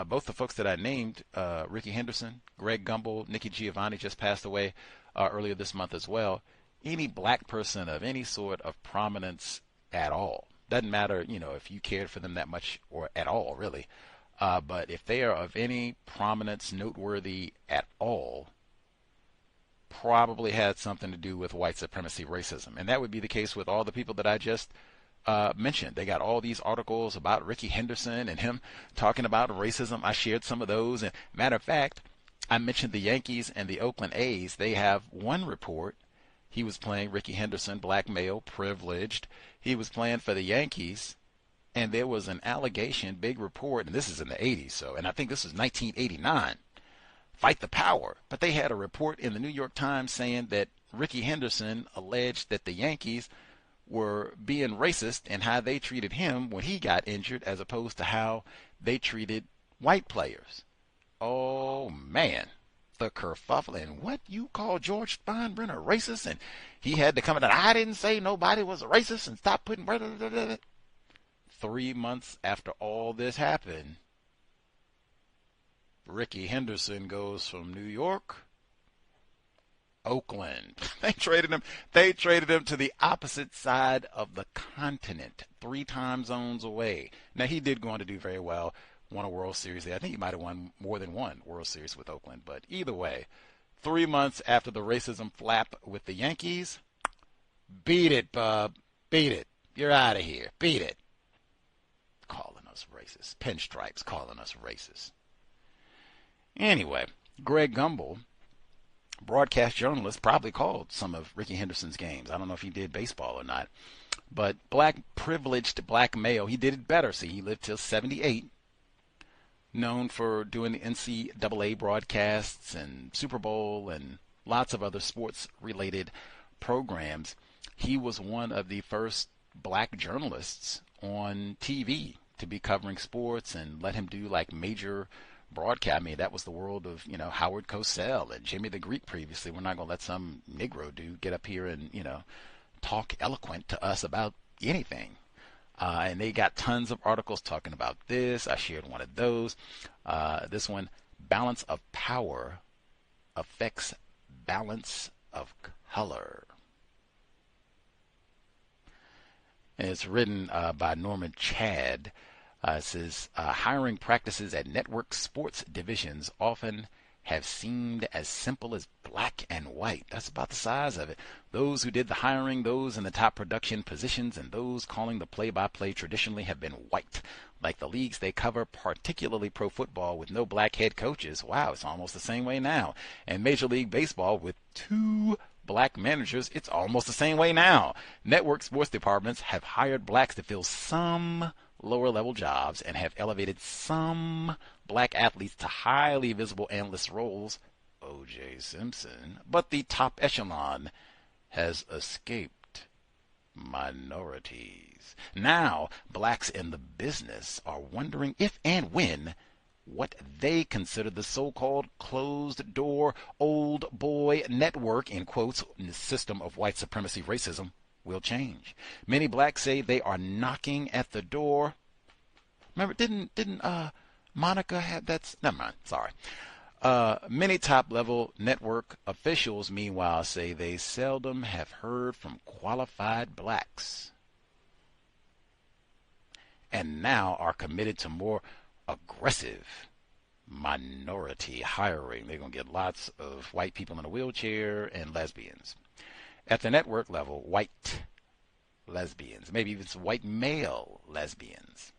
both the folks that I named, Ricky Henderson, Greg Gumbel, Nikki Giovanni just passed away earlier this month as well. Any black person of any sort of prominence at all, doesn't matter, if you cared for them that much or at all, really. But if they are of any prominence, noteworthy at all, probably had something to do with white supremacy, racism. And that would be the case with all the people that I just mentioned. They got all these articles about Ricky Henderson and him talking about racism. I shared some of those. And matter of fact, I mentioned the Yankees and the Oakland A's. They have one report. He was playing, Ricky Henderson, black male, privileged. He was playing for the Yankees. And there was an allegation, big report, and this is in the 80s, and I think this was 1989, fight the power. But they had a report in the New York Times saying that Ricky Henderson alleged that the Yankees were being racist and how they treated him when he got injured as opposed to how they treated white players. Oh, man, the kerfuffle. And what, you call George Steinbrenner racist? And he had to come in and I didn't say nobody was a racist and stop putting... 3 months after all this happened, Ricky Henderson goes from New York, Oakland. They traded him to the opposite side of the continent, 3 time zones away. Now, he did go on to do very well, won a World Series there. I think he might have won more than one World Series with Oakland. But either way, 3 months after the racism flap with the Yankees, beat it, bub. Beat it. You're out of here. Beat it. Calling us racist. Pinstripes calling us racist. Anyway, Greg Gumbel, broadcast journalist, probably called some of Ricky Henderson's games. I don't know if he did baseball or not. But privileged black male, he did it better. See, he lived till 78. Known for doing the NCAA broadcasts and Super Bowl and lots of other sports-related programs. He was one of the first black journalists on TV to be covering sports, and let him do like major broadcast. I mean, that was the world of, Howard Cosell and Jimmy the Greek previously. We're not going to let some Negro dude get up here and, talk eloquent to us about anything. And they got tons of articles talking about this. I shared one of those. This one, balance of power affects balance of color. And it's written by Norman Chad. It says, hiring practices at network sports divisions often have seemed as simple as black and white. That's about the size of it. Those who did the hiring, those in the top production positions, and those calling the play-by-play traditionally have been white. Like the leagues they cover, particularly pro football with no black head coaches. Wow, it's almost the same way now. And Major League Baseball with 2 black managers, it's almost the same way now. Network sports departments have hired blacks to fill some lower level jobs and have elevated some black athletes to highly visible analyst roles, O.J. Simpson, but the top echelon has escaped minorities. Now, blacks in the business are wondering if and when what they consider the so-called closed-door old boy network, in quotes, in the system of white supremacy racism, will change. Many blacks say they are knocking at the door. Remember, didn't Monica have that? Never mind. Sorry. Many top-level network officials, meanwhile, say they seldom have heard from qualified blacks, and now are committed to more aggressive minority hiring. They're going to get lots of white people in a wheelchair and lesbians. At the network level, white lesbians, maybe even some white male lesbians.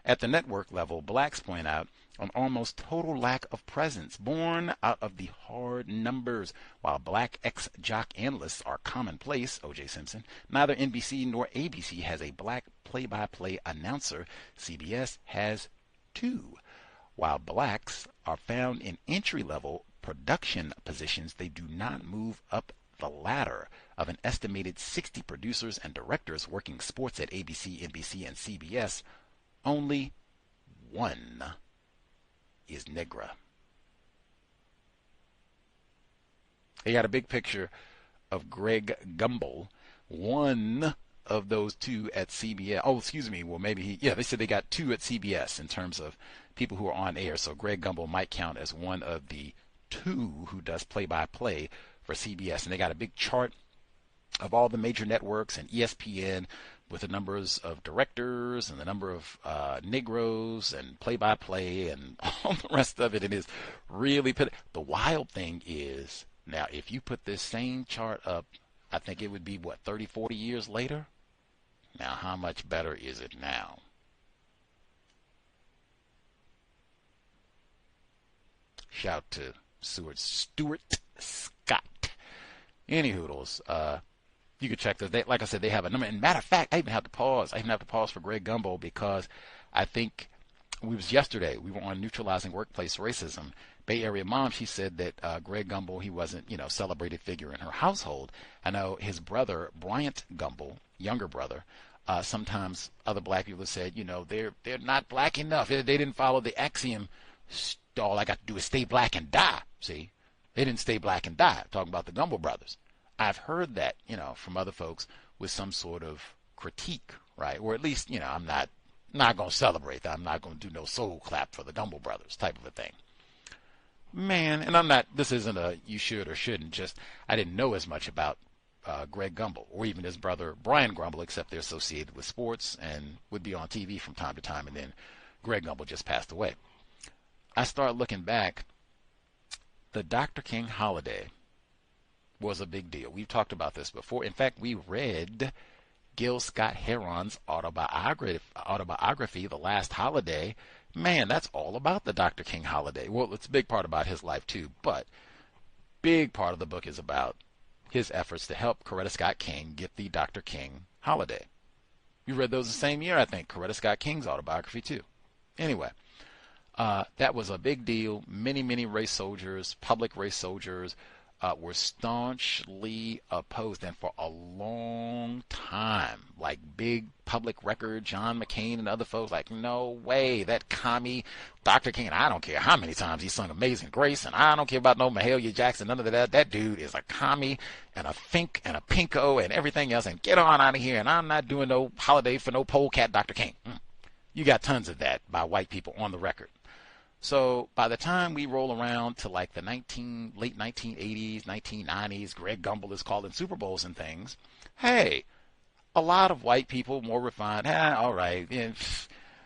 At the network level, blacks point out an almost total lack of presence born out of the hard numbers. While black ex-jock analysts are commonplace, O.J. Simpson, neither NBC nor ABC has a black play-by-play announcer. CBS has 2. While blacks are found in entry-level production positions, they do not move up the ladder. Of an estimated 60 producers and directors working sports at ABC, NBC, and CBS, only 1 is Negra. They got a big picture of Greg Gumbel, one of those 2 at CBS. Oh, excuse me. Well, maybe they said they got 2 at CBS in terms of people who are on air. So Greg Gumbel might count as one of the 2 who does play-by-play for CBS. And they got a big chart of all the major networks and ESPN with the numbers of directors and the number of Negroes and play-by-play and all the rest of it. It is really the wild thing is, now if you put this same chart up, I think it would be 30, 40 years later. Now how much better is it now? Shout to Stuart Scott. Any hoodles. You can check this. Like I said, they have a number. And matter of fact, I even have to pause. For Greg Gumbel because I think we were on neutralizing workplace racism. Bay Area mom, she said that Greg Gumbel, he wasn't, celebrated figure in her household. I know his brother, Bryant Gumbel, younger brother, sometimes other black people have said, they're not black enough. They didn't follow the axiom, all I got to do is stay black and die. See, they didn't stay black and die. I'm talking about the Gumbel brothers. I've heard that, from other folks with some sort of critique, right? Or at least, I'm not going to celebrate that. I'm not going to do no soul clap for the Gumbel brothers type of a thing. Man, and this isn't a you should or shouldn't, just I didn't know as much about Greg Gumbel or even his brother Brian Gumbel, except they're associated with sports and would be on TV from time to time, and then Greg Gumbel just passed away. I started looking back. The Dr. King holiday was a big deal. We've talked about this before. In fact, we read Gil Scott-Heron's autobiography, The Last Holiday. Man, that's all about the Dr. King holiday. Well, it's a big part about his life too, but big part of the book is about his efforts to help Coretta Scott King get the Dr. King holiday. You read those the same year, I think, Coretta Scott King's autobiography too. Anyway, that was a big deal. Many race soldiers, public race soldiers, were staunchly opposed, and for a long time, like big public record, John McCain and other folks, like, no way, that commie Dr. King, I don't care how many times he sung Amazing Grace, and I don't care about no Mahalia Jackson, none of that dude is a commie and a fink and a pinko and everything else, and get on out of here, and I'm not doing no holiday for no polecat Dr. King. You got tons of that by white people on the record. So by the time we roll around to like the late 1980s, 1990s, Greg Gumbel is calling Super Bowls and things. Hey, a lot of white people, more refined, all right,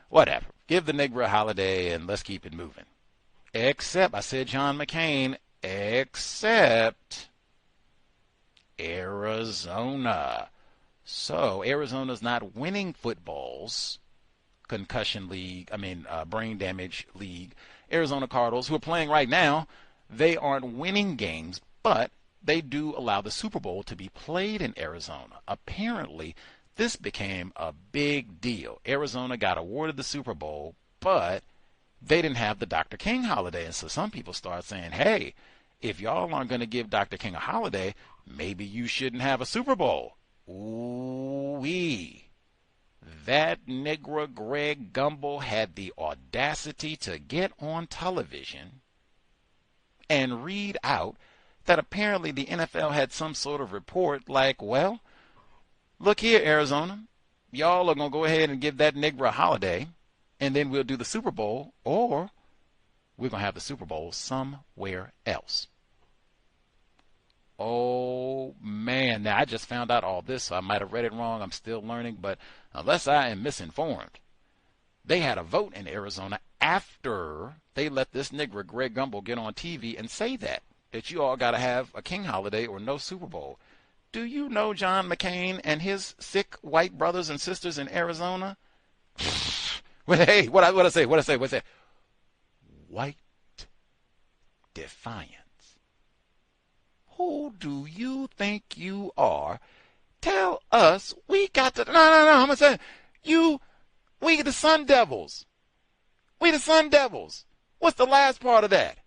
whatever. Give the Negro a holiday and let's keep it moving. Except, I said John McCain, except Arizona. So Arizona's not winning footballs. Concussion league, brain damage league. Arizona Cardinals, who are playing right now, they aren't winning games, but they do allow the Super Bowl to be played in Arizona. Apparently, this became a big deal. Arizona got awarded the Super Bowl, but they didn't have the Dr. King holiday. And so some people start saying, hey, if y'all aren't going to give Dr. King a holiday, maybe you shouldn't have a Super Bowl. Ooh-wee. That Negro Greg Gumbel had the audacity to get on television and read out that apparently the NFL had some sort of report like, well, look here, Arizona, y'all are going to go ahead and give that Negro a holiday, and then we'll do the Super Bowl, or we're going to have the Super Bowl somewhere else. Oh, man. Now, I just found out all this, so I might have read it wrong. I'm still learning, but unless I am misinformed, they had a vote in Arizona after they let this nigger Greg Gumbel get on TV and say that you all got to have a King holiday or no Super Bowl. Do you know John McCain and his sick white brothers and sisters in Arizona? Well, hey, what I say? What's that? White defiance. Who do you think you are? Tell us we got to. No. I'm gonna say we the Sun Devils. We the Sun Devils. What's the last part of that?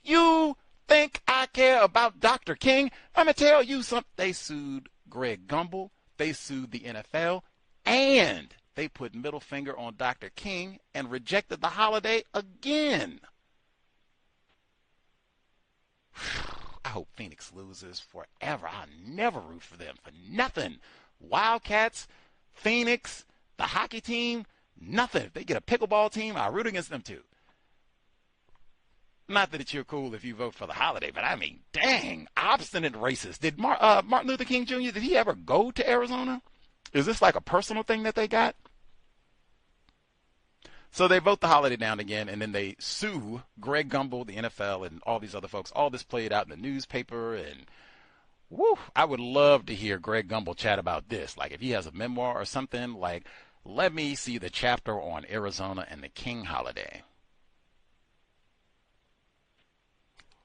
You think I care about Dr. King? I'm gonna tell you something. They sued Greg Gumbel. They sued the NFL, and they put middle finger on Dr. King and rejected the holiday again. I hope Phoenix loses forever. I'll never root for them for nothing. Wildcats, Phoenix, the hockey team, nothing. If they get a pickleball team, I'll root against them too. Not that you're cool if you vote for the holiday, but I mean, dang, obstinate racist. Did Martin Luther King Jr., did he ever go to Arizona? Is this like a personal thing that they got? So they vote the holiday down again, and then they sue Greg Gumbel, the NFL, and all these other folks. All this played out in the newspaper, and woo, I would love to hear Greg Gumbel chat about this. Like if he has a memoir or something, like let me see the chapter on Arizona and the King holiday.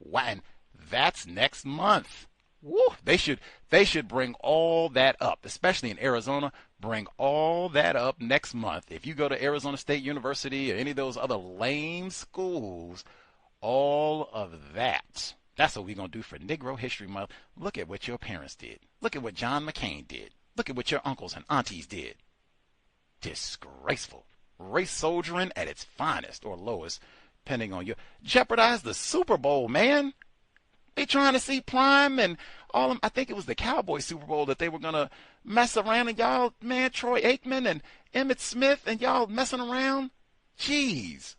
Wow, and that's next month. Woo, they should bring all that up, especially in Arizona. Bring all that up next month. If you go to Arizona State University or any of those other lame schools, all of that. That's what we're going to do for Negro History Month. Look at what your parents did. Look at what John McCain did. Look at what your uncles and aunties did. Disgraceful. Race soldiering at its finest or lowest, depending on your. Jeopardize the Super Bowl, man. They trying to see Prime and all them. I think it was the Cowboy Super Bowl that they were going to mess around, and y'all, man, Troy Aikman and Emmitt Smith, and y'all messing around. Jeez.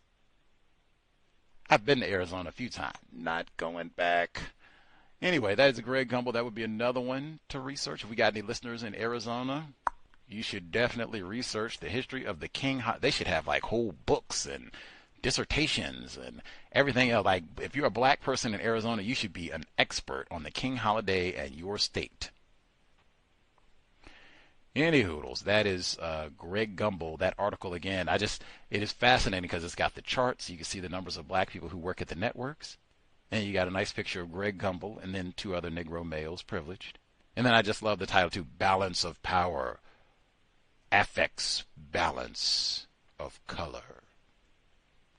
I've been to Arizona a few times. Not going back. Anyway, that is a Greg Gumbel. That would be another one to research. If we got any listeners in Arizona, you should definitely research the history of the King. They should have like whole books and dissertations and everything else. Like if you're a black person in Arizona, you should be an expert on the King holiday and your state. Any hoodles, that is Greg Gumbel. That article again, it is fascinating because it's got the charts. You can see the numbers of black people who work at the networks, and you got a nice picture of Greg Gumbel and then two other Negro males, privileged. And then I just love the title too, Balance of Power affects balance of color.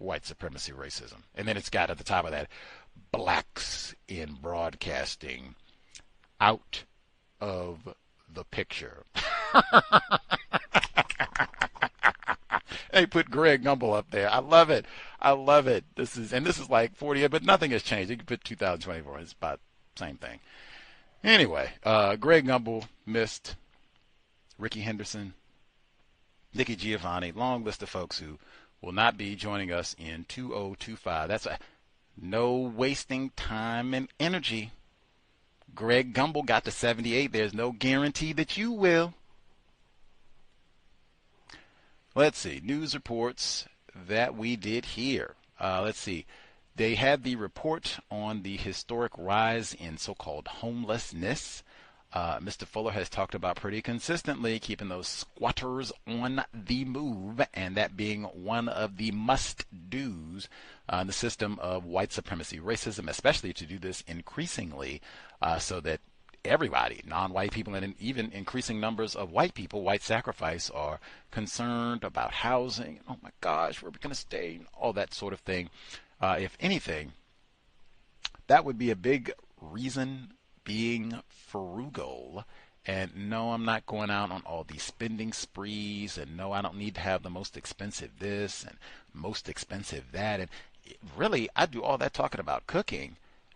white supremacy racism. And then it's got at the top of that, blacks in broadcasting out of the picture. They put Greg Gumbel up there. I love it. I love it. This is like 40, but nothing has changed. You can put 2024. It's about the same thing. Anyway, Greg Gumbel missed. Ricky Henderson, Nikki Giovanni, long list of folks who will not be joining us in 2025. That's no wasting time and energy. Greg Gumbel got to 78. There's no guarantee that you will. Let's see. News reports that we did here. Let's see. They had the report on the historic rise in so-called homelessness. Mr. Fuller has talked about pretty consistently keeping those squatters on the move, and that being one of the must-dos in the system of white supremacy racism, especially to do this increasingly so that everybody, non-white people and even increasing numbers of white people, white sacrifice, are concerned about housing. Oh my gosh, where are we going to stay? All that sort of thing. If anything, that would be a big reason being frugal. And no, I'm not going out on all these spending sprees. And no, I don't need to have the most expensive this and most expensive that. And really, I do all that talking about cooking.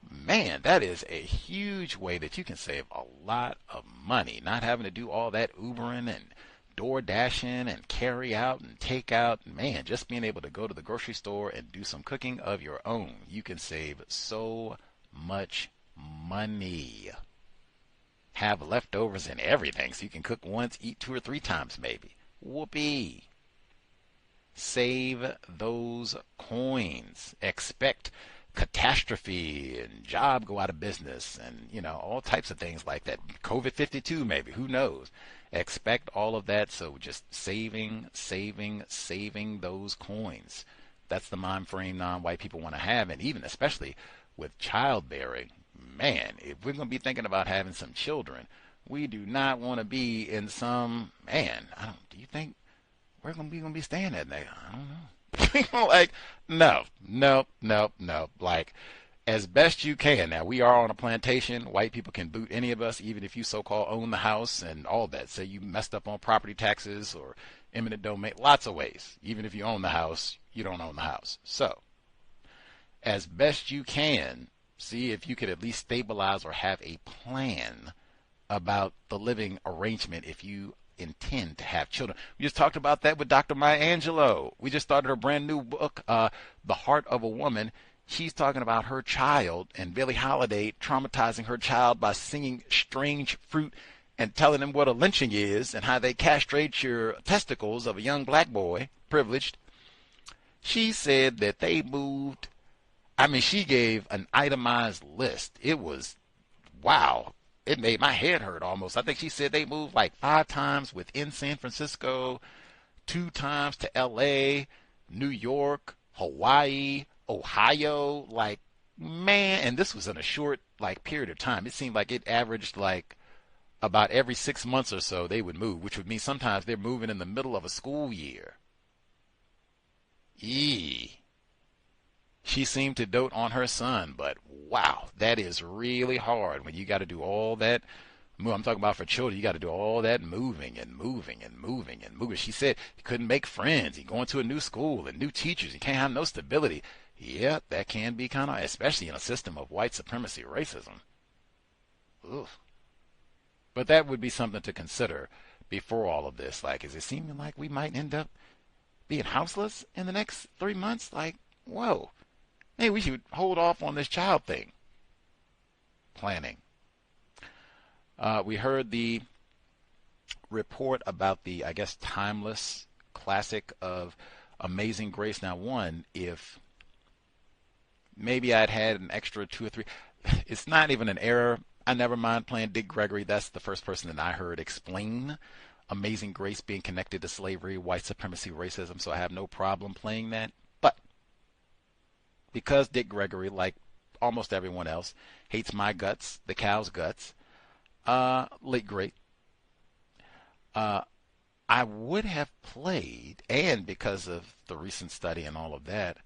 Man, that is a huge way that you can save a lot of money, not having to do all that Ubering and door dashing and carry out and take out. Man, just being able to go to the grocery store and do some cooking of your own. You can save so much money. Have leftovers and everything, so you can cook once, eat 2 or 3 times maybe. Whoopee. Save those coins. Expect catastrophe and job go out of business and, all types of things like that. COVID-52 maybe, who knows? Expect all of that, so just saving those coins. That's the mind frame non-white people want to have, and even especially with childbearing. Man, if we're going to be thinking about having some children, we do not want to be in some, do you think we're going to be staying at night? I don't know. Like, no. Like, as best you can. Now, we are on a plantation. White people can boot any of us, even if you so-called own the house and all that. Say you messed up on property taxes or eminent domain. Lots of ways. Even if you own the house, you don't own the house. So, as best you can, see if you could at least stabilize or have a plan about the living arrangement if you intend to have children. We just talked about that with Dr. Maya Angelou. We just started her brand new book, The Heart of a Woman. She's talking about her child and Billie Holiday traumatizing her child by singing Strange Fruit and telling him what a lynching is and how they castrate your testicles of a young black boy, privileged. She said that they moved. She gave an itemized list. It was, wow. It made my head hurt almost. I think she said they moved like 5 times within San Francisco, 2 times to L.A., New York, Hawaii, Ohio. Like, man, and this was in a short period of time. It seemed like it averaged about every 6 months or so they would move, which would mean sometimes they're moving in the middle of a school year. She seemed to dote on her son, but wow, that is really hard when you got to do all that. I'm talking about for children, you got to do all that moving. She said he couldn't make friends. He's going to a new school and new teachers. He can't have no stability. Yeah, that can be kind of, especially in a system of white supremacy racism. Oof. But that would be something to consider before all of this. Is it seeming like we might end up being houseless in the next 3 months? Whoa. Hey, we should hold off on this child thing. Planning. We heard the report about the, timeless classic of Amazing Grace. Now, if maybe I'd had an extra 2 or 3, it's not even an error. I never mind playing Dick Gregory. That's the first person that I heard explain Amazing Grace being connected to slavery, white supremacy, racism, so I have no problem playing that. But because Dick Gregory, like almost everyone else, hates my guts, the cow's guts, late great, I would have played, and because of the recent study and all of that,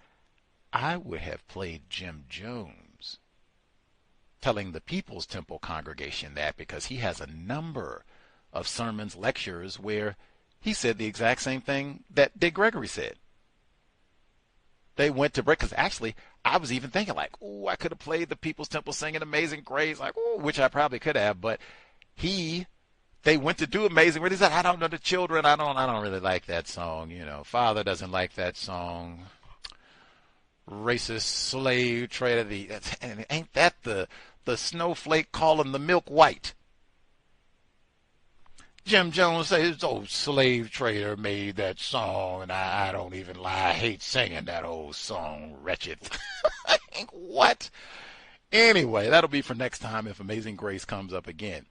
I would have played Jim Jones telling the People's Temple congregation that, because he has a number of sermons, lectures, where he said the exact same thing that Dick Gregory said. They went to break, because actually I was even thinking like, oh, I could have played the People's Temple singing Amazing Grace, like, oh, which I probably could have, but they went to do Amazing Grace. He said, I don't know the children, I don't really like that song, Father doesn't like that song. Racist slave trader, ain't that the snowflake calling the milk white? Jim Jones says, old slave trader made that song, and I don't even lie, I hate singing that old song, wretched. What? Anyway, that'll be for next time if Amazing Grace comes up again.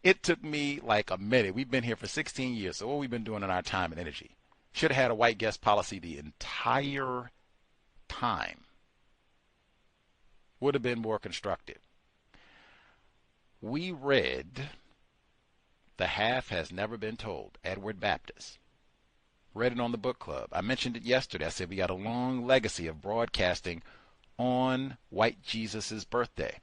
It took me like a minute. We've been here for 16 years, so what we've been doing in our time and energy. Should have had a white guest policy the entire time. Would have been more constructive. We read The Half Has Never Been Told, Edward Baptist. Read it on the book club. I mentioned it yesterday. I said we got a long legacy of broadcasting on White Jesus' birthday.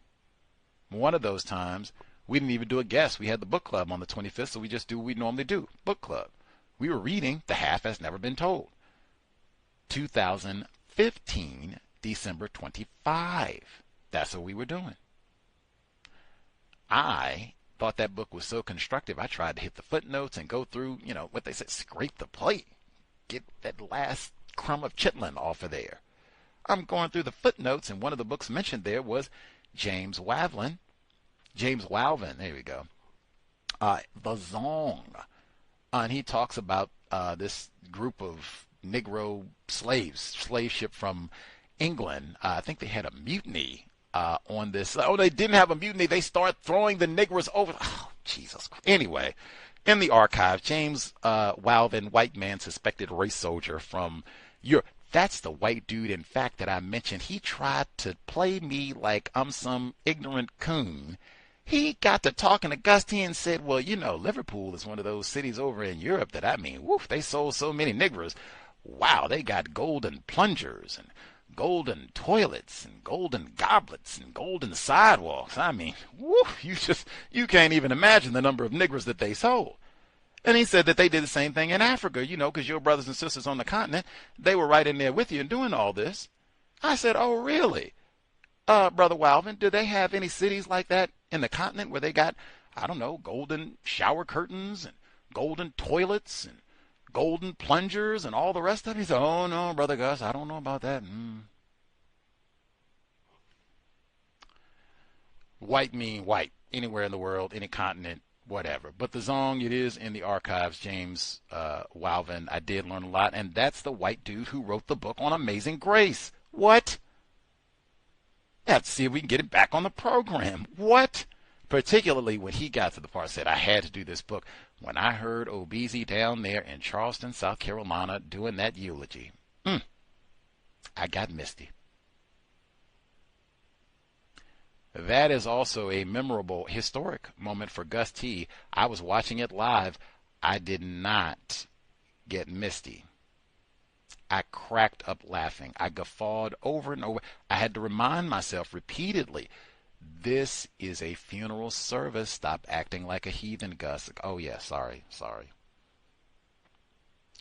One of those times, we didn't even do a guest. We had the book club on the 25th, so we just do what we normally do, book club. We were reading The Half Has Never Been Told. 2015, December 25. That's what we were doing. I thought that book was so constructive, I tried to hit the footnotes and go through, what they said, scrape the plate. Get that last crumb of chitlin off of there. I'm going through the footnotes, and one of the books mentioned there was James Walvin, there we go, The Zong. And he talks about this group of Negro slave ship from England. I think they had a mutiny on this. Oh, they didn't have a mutiny. They start throwing the Negroes over. Oh, Jesus. Anyway, in the archive, James Walvin, white man, suspected race soldier from Europe. That's the white dude, in fact, that I mentioned. He tried to play me like I'm some ignorant coon. He got to talking to Gusty and said, well, Liverpool is one of those cities over in Europe that, woof, they sold so many Negroes. Wow, they got golden plungers and golden toilets and golden goblets and golden sidewalks. Woof, you can't even imagine the number of Negroes that they sold. And he said that they did the same thing in Africa, because your brothers and sisters on the continent, they were right in there with you and doing all this. I said, oh, really? Brother Walvin, do they have any cities like that in the continent where they got, golden shower curtains and golden toilets and golden plungers and all the rest of it? He said, oh, no, Brother Gus, I don't know about that. White mean white, anywhere in the world, any continent, whatever. But the Zong, it is in the archives, James Walvin. I did learn a lot, and that's the white dude who wrote the book on Amazing Grace. What? Let's see if we can get it back on the program. What? Particularly when he got to the part, said, I had to do this book. When I heard Obeezy down there in Charleston, South Carolina, doing that eulogy, I got misty. That is also a memorable, historic moment for Gus T. I was watching it live. I did not get misty. I cracked up laughing. I guffawed over and over. I had to remind myself repeatedly, this is a funeral service. Stop acting like a heathen, Gus. Oh, yeah, sorry.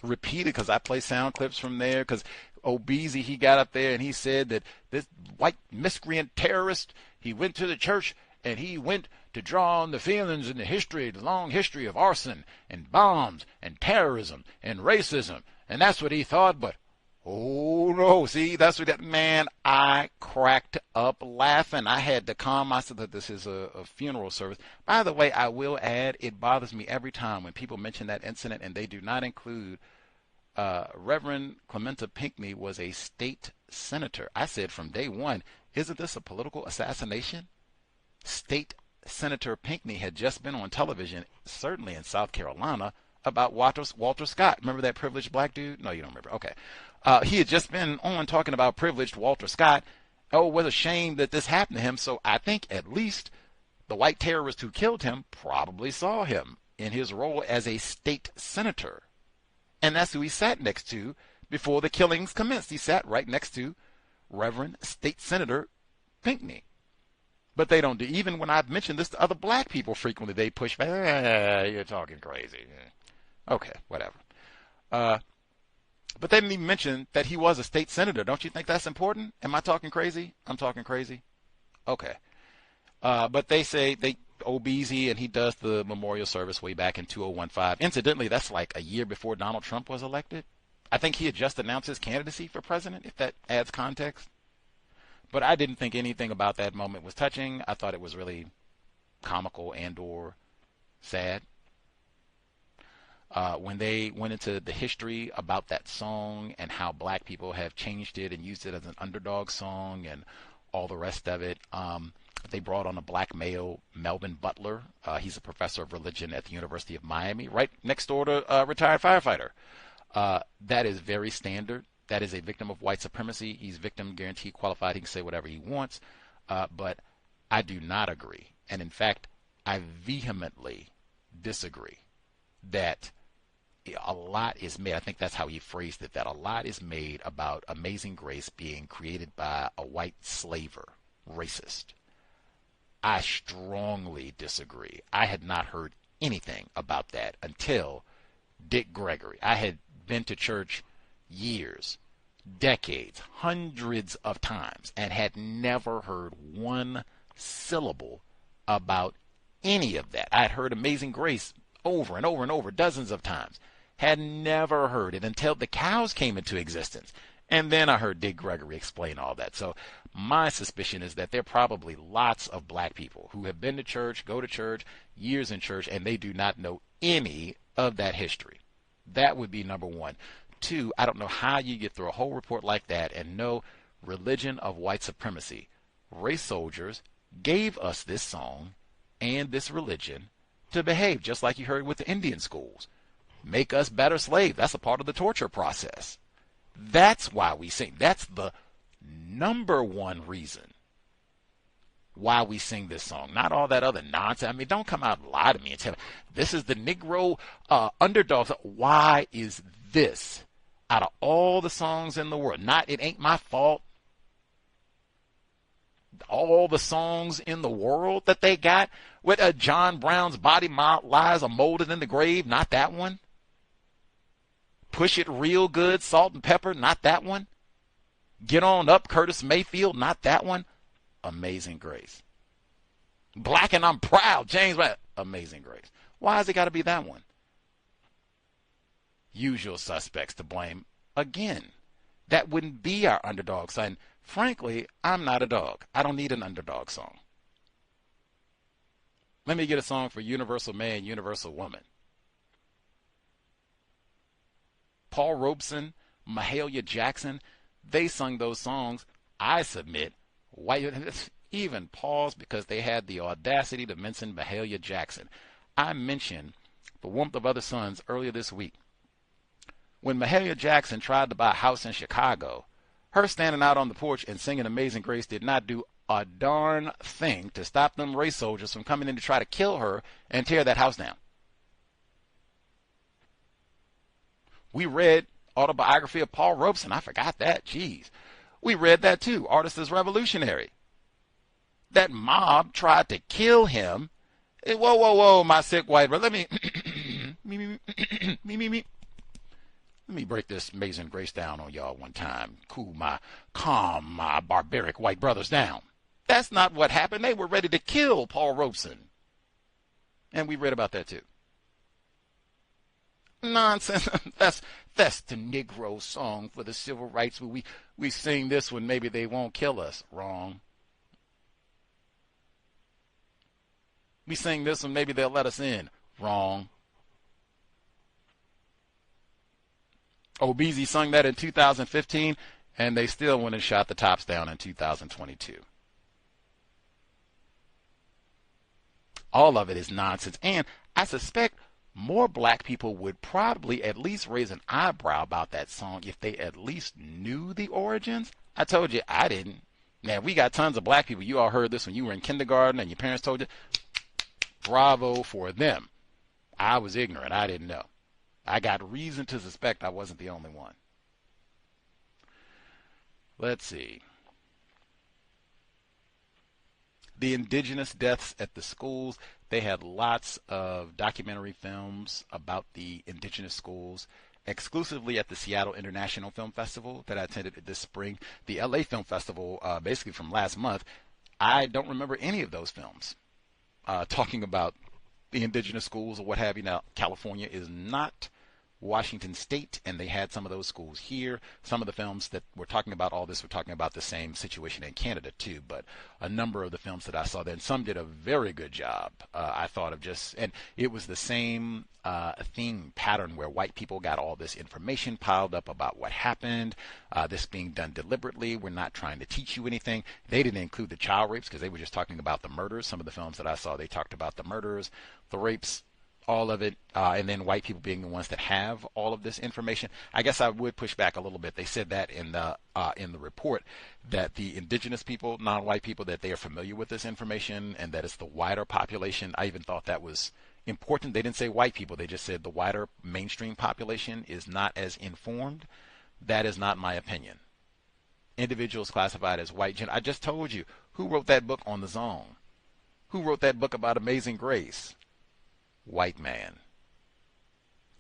Repeated, because I play sound clips from there, because Obeezy, he got up there and he said that this white miscreant terrorist, he went to the church and he went to draw on the feelings and the long history of arson and bombs and terrorism and racism. And that's what he thought, but oh no, see, that's what man, I cracked up laughing. I had to calm myself that this is a funeral service. By the way, I will add, it bothers me every time when people mention that incident and they do not include Reverend Clementa Pinckney was a state senator. I said from day one, isn't this a political assassination? State Senator Pinckney had just been on television, certainly in South Carolina, about Walter Scott. Remember that privileged black dude? No, you don't remember. Okay. He had just been on talking about privileged Walter Scott. Oh, what a shame that this happened to him. So I think at least the white terrorist who killed him probably saw him in his role as a state senator. And that's who he sat next to before the killings commenced. He sat right next to Reverend State Senator Pinckney. But they don't do, even when I've mentioned this to other black people frequently, they push back, you're talking crazy. Okay, whatever. But they didn't even mention that he was a state senator. Don't you think that's important? Am I talking crazy? I'm talking crazy? Okay. But they say Obeezy, and he does the memorial service way back in 2015. Incidentally, that's like a year before Donald Trump was elected. I think he had just announced his candidacy for president, if that adds context. But I didn't think anything about that moment was touching. I thought it was really comical and or sad. When they went into the history about that song and how black people have changed it and used it as an underdog song and all the rest of it, they brought on a black male, Melvin Butler. He's a professor of religion at the University of Miami, right next door to a retired firefighter. That is very standard. That is a victim of white supremacy. He's victim guarantee qualified. He can say whatever he wants. But I do not agree. And in fact, I vehemently disagree that a lot is made. I think that's how he phrased it, that a lot is made about Amazing Grace being created by a white slaver, racist. I strongly disagree. I had not heard anything about that until Dick Gregory. I had been to church years, decades, hundreds of times, and had never heard one syllable about any of that. I had heard Amazing Grace over and over and over dozens of times. Had never heard it until the cows came into existence. And then I heard Dick Gregory explain all that. So my suspicion is that there are probably lots of black people who have been to church, go to church, years in church, and they do not know any of that history. That would be number one. Two, I don't know how you get through a whole report like that and know religion of white supremacy. Race soldiers gave us this song and this religion to behave just like you heard with the Indian schools. Make us better slaves. That's a part of the torture process. That's why we sing. That's the number one reason why we sing this song. Not all that other nonsense. I mean, don't come out and lie to me and tell me this is the Negro underdogs. Why is this, out of all the songs in the world, not It Ain't My Fault, all the songs in the world that they got, with John Brown's Body Lies Are Molded in the Grave, not that one. Push It Real Good, Salt and Pepper, not that one. Get On Up, Curtis Mayfield, not that one. Amazing Grace. Black and I'm Proud, James Brown, Amazing Grace. Why has it got to be that one? Usual Suspects to blame again. That wouldn't be our underdog song. Frankly, I'm not a dog. I don't need an underdog song. Let me get a song for Universal Man, Universal Woman. Paul Robeson, Mahalia Jackson, they sung those songs. I submit, white, even pause because they had the audacity to mention Mahalia Jackson. I mentioned The Warmth of Other Suns earlier this week. When Mahalia Jackson tried to buy a house in Chicago, her standing out on the porch and singing Amazing Grace did not do a darn thing to stop them race soldiers from coming in to try to kill her and tear that house down. We read Autobiography of Paul Robeson. I forgot that. Jeez. We read that too. Artist is Revolutionary. That mob tried to kill him. Whoa, whoa, whoa, my sick white brother. Let me break this Amazing Grace down on y'all one time. Calm my barbaric white brothers down. That's not what happened. They were ready to kill Paul Robeson. And we read about that too. Nonsense. That's the Negro song for the civil rights. We sing this when maybe they won't kill us. Wrong. We sing this when maybe they'll let us in. Wrong. Obeezy sung that in 2015, and they still went and shot the tops down in 2022. All of it is nonsense, and I suspect more black people would probably at least raise an eyebrow about that song if they at least knew the origins. I told you I didn't. Now, we got tons of black people. You all heard this when you were in kindergarten and your parents told you. Bravo for them. I was ignorant. I didn't know. I got reason to suspect I wasn't the only one. Let's see. the indigenous deaths at the schools. They had lots of documentary films about the indigenous schools exclusively at the Seattle International Film Festival that I attended this spring. The LA Film Festival, basically from last month, I don't remember any of those films talking about the indigenous schools or what have you. Now, California is not Washington State, and they had some of those schools here. Some of the films that we're talking about, all this, we're talking about the same situation in Canada too, but a number of the films that I saw then, some did a very good job, I thought of just, and it was the same theme pattern where white people got all this information piled up about what happened, this being done deliberately. We're not trying to teach you anything. They didn't include the child rapes because they were just talking about the murders. Some of the films that I saw, they talked about the murders, the rapes, all of it, and then white people being the ones that have all of this information. I guess I would push back a little bit. They said that in the report that the indigenous people, non-white people, that they are familiar with this information and that it's the wider population. I even thought that was important. They didn't say white people. They just said the wider mainstream population is not as informed. That is not my opinion. Individuals classified as white. I just told you who wrote that book on the Zone. Who wrote that book about Amazing Grace? White man.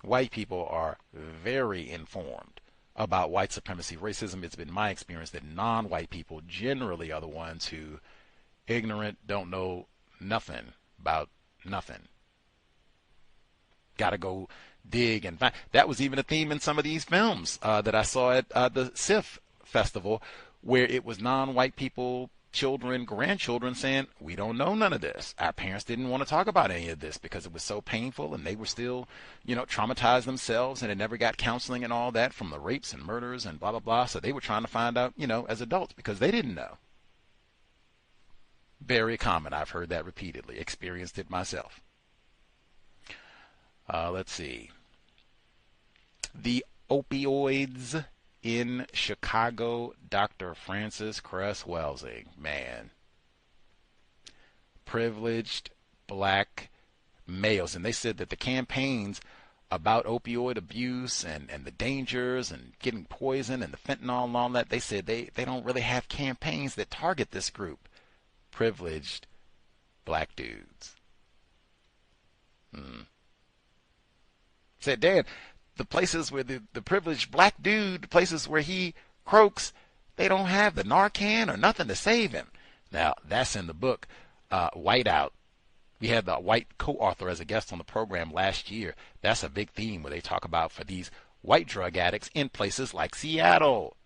White people are very informed about white supremacy, racism. It's been my experience that non-white people generally are the ones who ignorant, don't know nothing about nothing. Got to go dig and find. That was even a theme in some of these films that I saw at the CIF festival, where it was non-white people, children, grandchildren saying, we don't know none of this. Our parents didn't want to talk about any of this because it was so painful, and they were still, traumatized themselves, and it never got counseling and all that from the rapes and murders and blah, blah, blah. So they were trying to find out, as adults because they didn't know. Very common. I've heard that repeatedly, experienced it myself. Let's see. The opioids in Chicago, Dr. Francis Cress Welsing, man. Privileged black males. And they said that the campaigns about opioid abuse and the dangers and getting poison and the fentanyl and all that, they said they don't really have campaigns that target this group. Privileged black dudes. Said, Dan, the places where the privileged black dude, the places where he croaks, they don't have the Narcan or nothing to save him. Now, that's in the book, Whiteout. We had the white co-author as a guest on the program last year. That's a big theme where they talk about for these white drug addicts in places like Seattle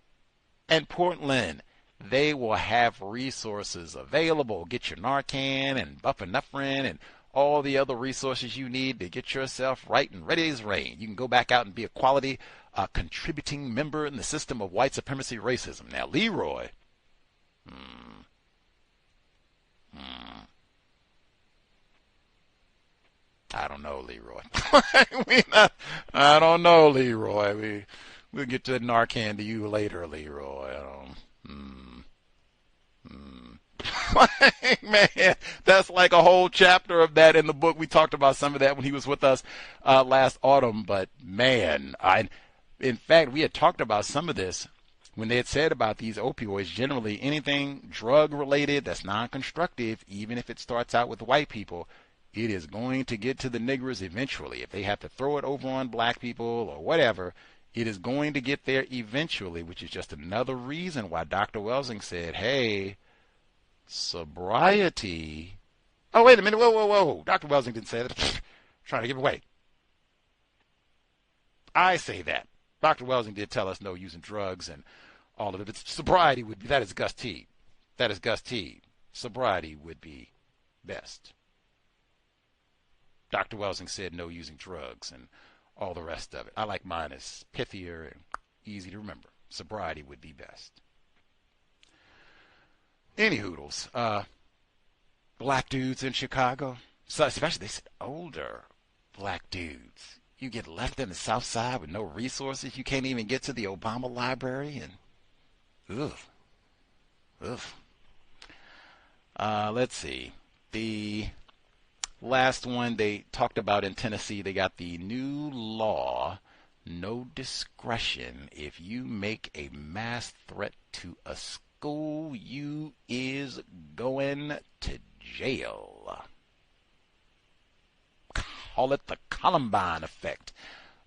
and Portland. They will have resources available. Get your Narcan and epinephrine and all the other resources you need to get yourself right and ready as rain. You can go back out and be a quality contributing member in the system of white supremacy racism. Now, Leroy, I don't know, Leroy. I don't know, Leroy. We'll get to Narcan to you later, Leroy. Man, that's like a whole chapter of that in the book. We talked about some of that when he was with us last autumn. But man, in fact, we had talked about some of this when they had said about these opioids. Generally, anything drug related that's non-constructive, even if it starts out with white people, it is going to get to the niggers eventually. If they have to throw it over on black people or whatever, it is going to get there eventually, which is just another reason why Dr. Welsing said, hey, sobriety. Oh, wait a minute. Whoa. Dr. Welsing didn't say that. Trying to give away. I say that. Dr. Welsing did tell us no using drugs and all of it. But sobriety would be, that is Gus T. That is Gus T. Sobriety would be best. Dr. Welsing said no using drugs and all the rest of it. I like mine as pithier and easy to remember. Sobriety would be best. Any hoodles. Black dudes in Chicago. So especially, they said older black dudes. You get left in the South Side with no resources. You can't even get to the Obama Library. And let's see. The last one they talked about in Tennessee, they got the new law, no discretion if you make a mass threat to a school. school, you is going to jail. Call it the Columbine effect.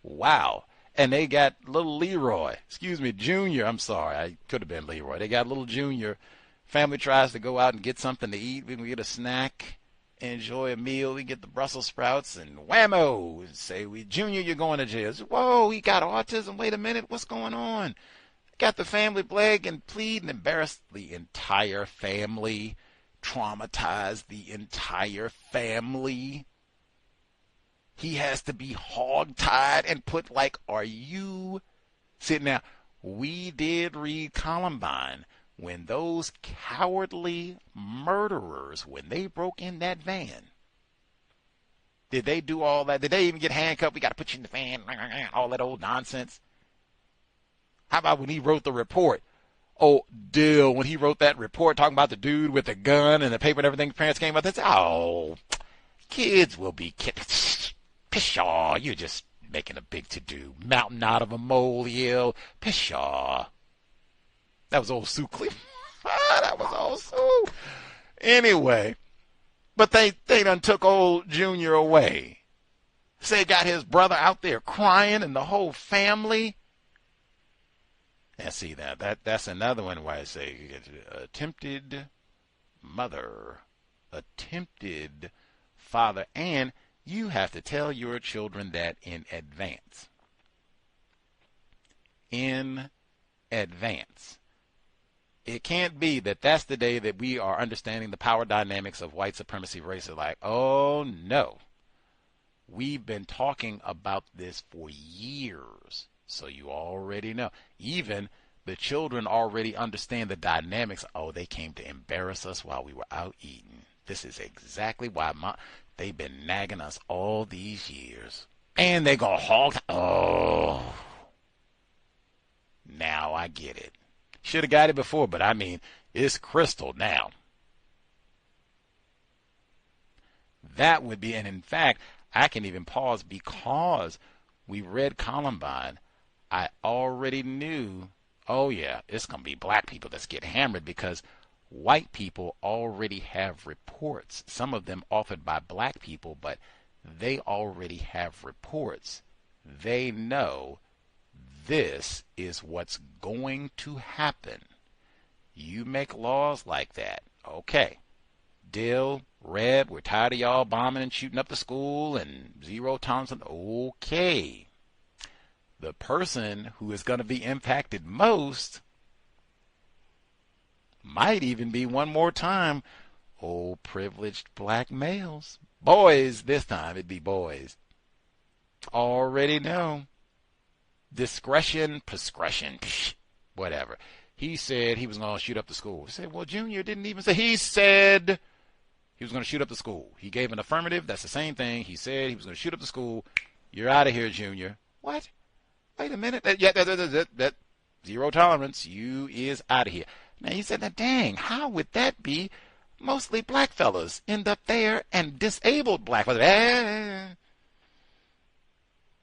Wow. And they got little Leroy, Junior. I'm sorry, I could have been Leroy. They got little Junior. Family tries to go out and get something to eat. We can get a snack, enjoy a meal. We get the Brussels sprouts and whammo. Say, Junior, you're going to jail. Whoa, he got autism. Wait a minute, what's going on? Got the family bleg and plead and embarrass the entire family, traumatize the entire family. He has to be hog-tied and put like, are you sitting now? We did read Columbine when those cowardly murderers, when they broke in that van. Did they do all that? Did they even get handcuffed? We got to put you in the van, all that old nonsense. How about when he wrote the report? Oh, Dill, when he wrote that report talking about the dude with the gun and the paper and everything, parents came out, they said, oh, kids will be kids. Pshaw, you're just making a big to-do. Mountain out of a molehill. Pshaw. That was old Sue Cleveland. That was old Sue. Anyway, but they done took old Junior away. Say got his brother out there crying and the whole family. And see that's another one where I say attempted mother, attempted father, and you have to tell your children that in advance. In advance. It can't be that that's the day that we are understanding the power dynamics of white supremacy racism. Like, oh no. We've been talking about this for years. So you already know. Even the children already understand the dynamics. Oh, they came to embarrass us while we were out eating. This is exactly why they've been nagging us all these years. And they're going to hog. Oh. Now I get it. Should have got it before, but I mean, it's crystal now. That would be, and in fact, I can even pause because we read Columbine. I already knew, oh yeah, it's going to be black people that's get hammered because white people already have reports. Some of them authored by black people, but they already have reports. They know this is what's going to happen. You make laws like that. Okay. Dill, Reb, we're tired of y'all bombing and shooting up the school and zero tolerance. Okay. The person who is going to be impacted most might even be one more time old privileged black males. Boys, this time it'd be boys. Already know. Discretion, prescription, whatever. He said he was going to shoot up the school. He said, well, Junior didn't even say. He said he was going to shoot up the school. He gave an affirmative. That's the same thing. He said he was going to shoot up the school. You're out of here, Junior. What? Wait a minute. That zero tolerance. You is out of here. Now, he said, now, dang, how would that be? Mostly black fellas end up there and disabled black fellas.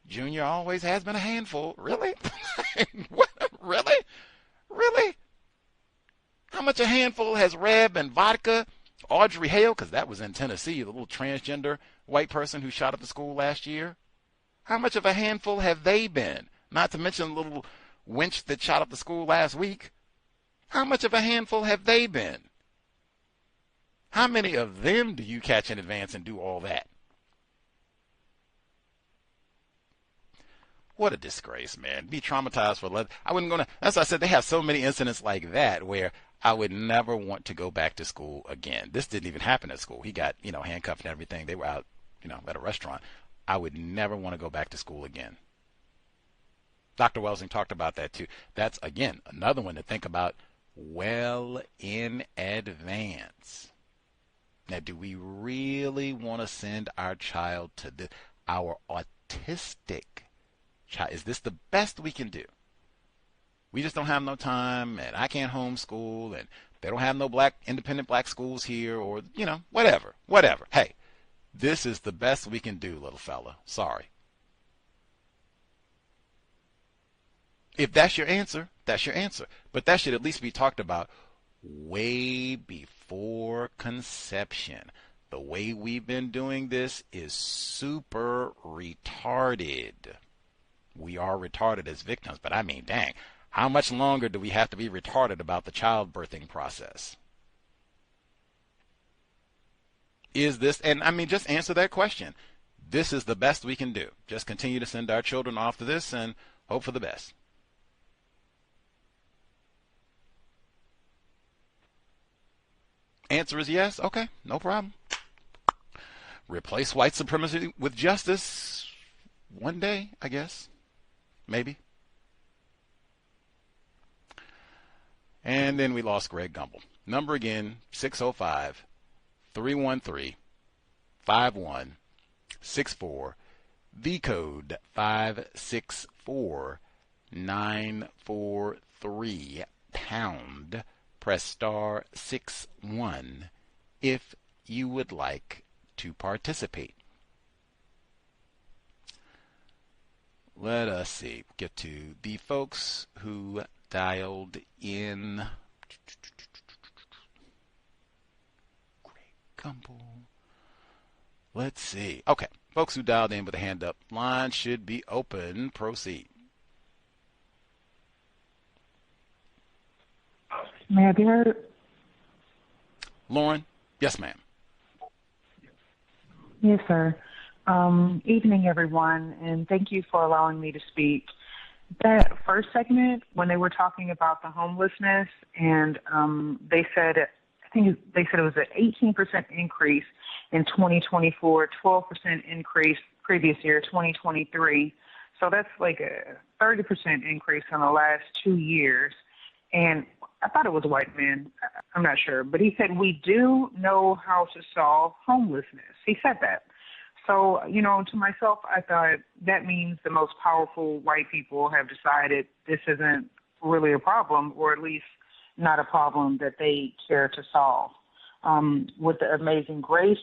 Junior always has been a handful. Really? What? Really? Really? How much a handful has Reb and Vodka, Audrey Hale, because that was in Tennessee, the little transgender white person who shot up the school last year? How much of a handful have they been? Not to mention the little wench that shot up the school last week. How much of a handful have they been? How many of them do you catch in advance and do all that? What a disgrace, man. Be traumatized for life. I wouldn't go to, that's why I said they have so many incidents like that where I would never want to go back to school again. This didn't even happen at school. He got, handcuffed and everything. They were out, at a restaurant. I would never want to go back to school again. Dr. Welsing talked about that too. That's, again, another one to think about well in advance. Now, do we really want to send our child to our autistic child? Is this the best we can do? We just don't have no time, and I can't homeschool, and they don't have no independent black schools here, or, whatever. Hey, this is the best we can do, little fella. Sorry. If that's your answer, that's your answer. But that should at least be talked about way before conception. The way we've been doing this is super retarded. We are retarded as victims, but I mean, dang, how much longer do we have to be retarded about the childbirthing process? Is this, and I mean, just answer that question. This is the best we can do. Just continue to send our children off to this and hope for the best. Answer is yes. Okay, no problem. Replace white supremacy with justice one day, I guess. Maybe. And then we lost Greg Gumbel. Number again, 605-313-5164. The code 564943 pound. Press star 61 if you would like to participate. Let us see. Get to the folks who dialed in. Greg Gumbel. Let's see. Okay. Folks who dialed in with a hand up, line should be open. Proceed. May I be heard? Lauren? Yes, ma'am. Yes, sir. Evening, everyone, and thank you for allowing me to speak. That first segment, when they were talking about the homelessness, and they said, I think they said it was an 18% increase in 2024, 12% increase previous year, 2023. So that's like a 30% increase in the last 2 years. And I thought it was a white man. I'm not sure. But he said, we do know how to solve homelessness. He said that. So, you know, to myself, I thought that means the most powerful white people have decided this isn't really a problem, or at least not a problem that they care to solve. With the Amazing Grace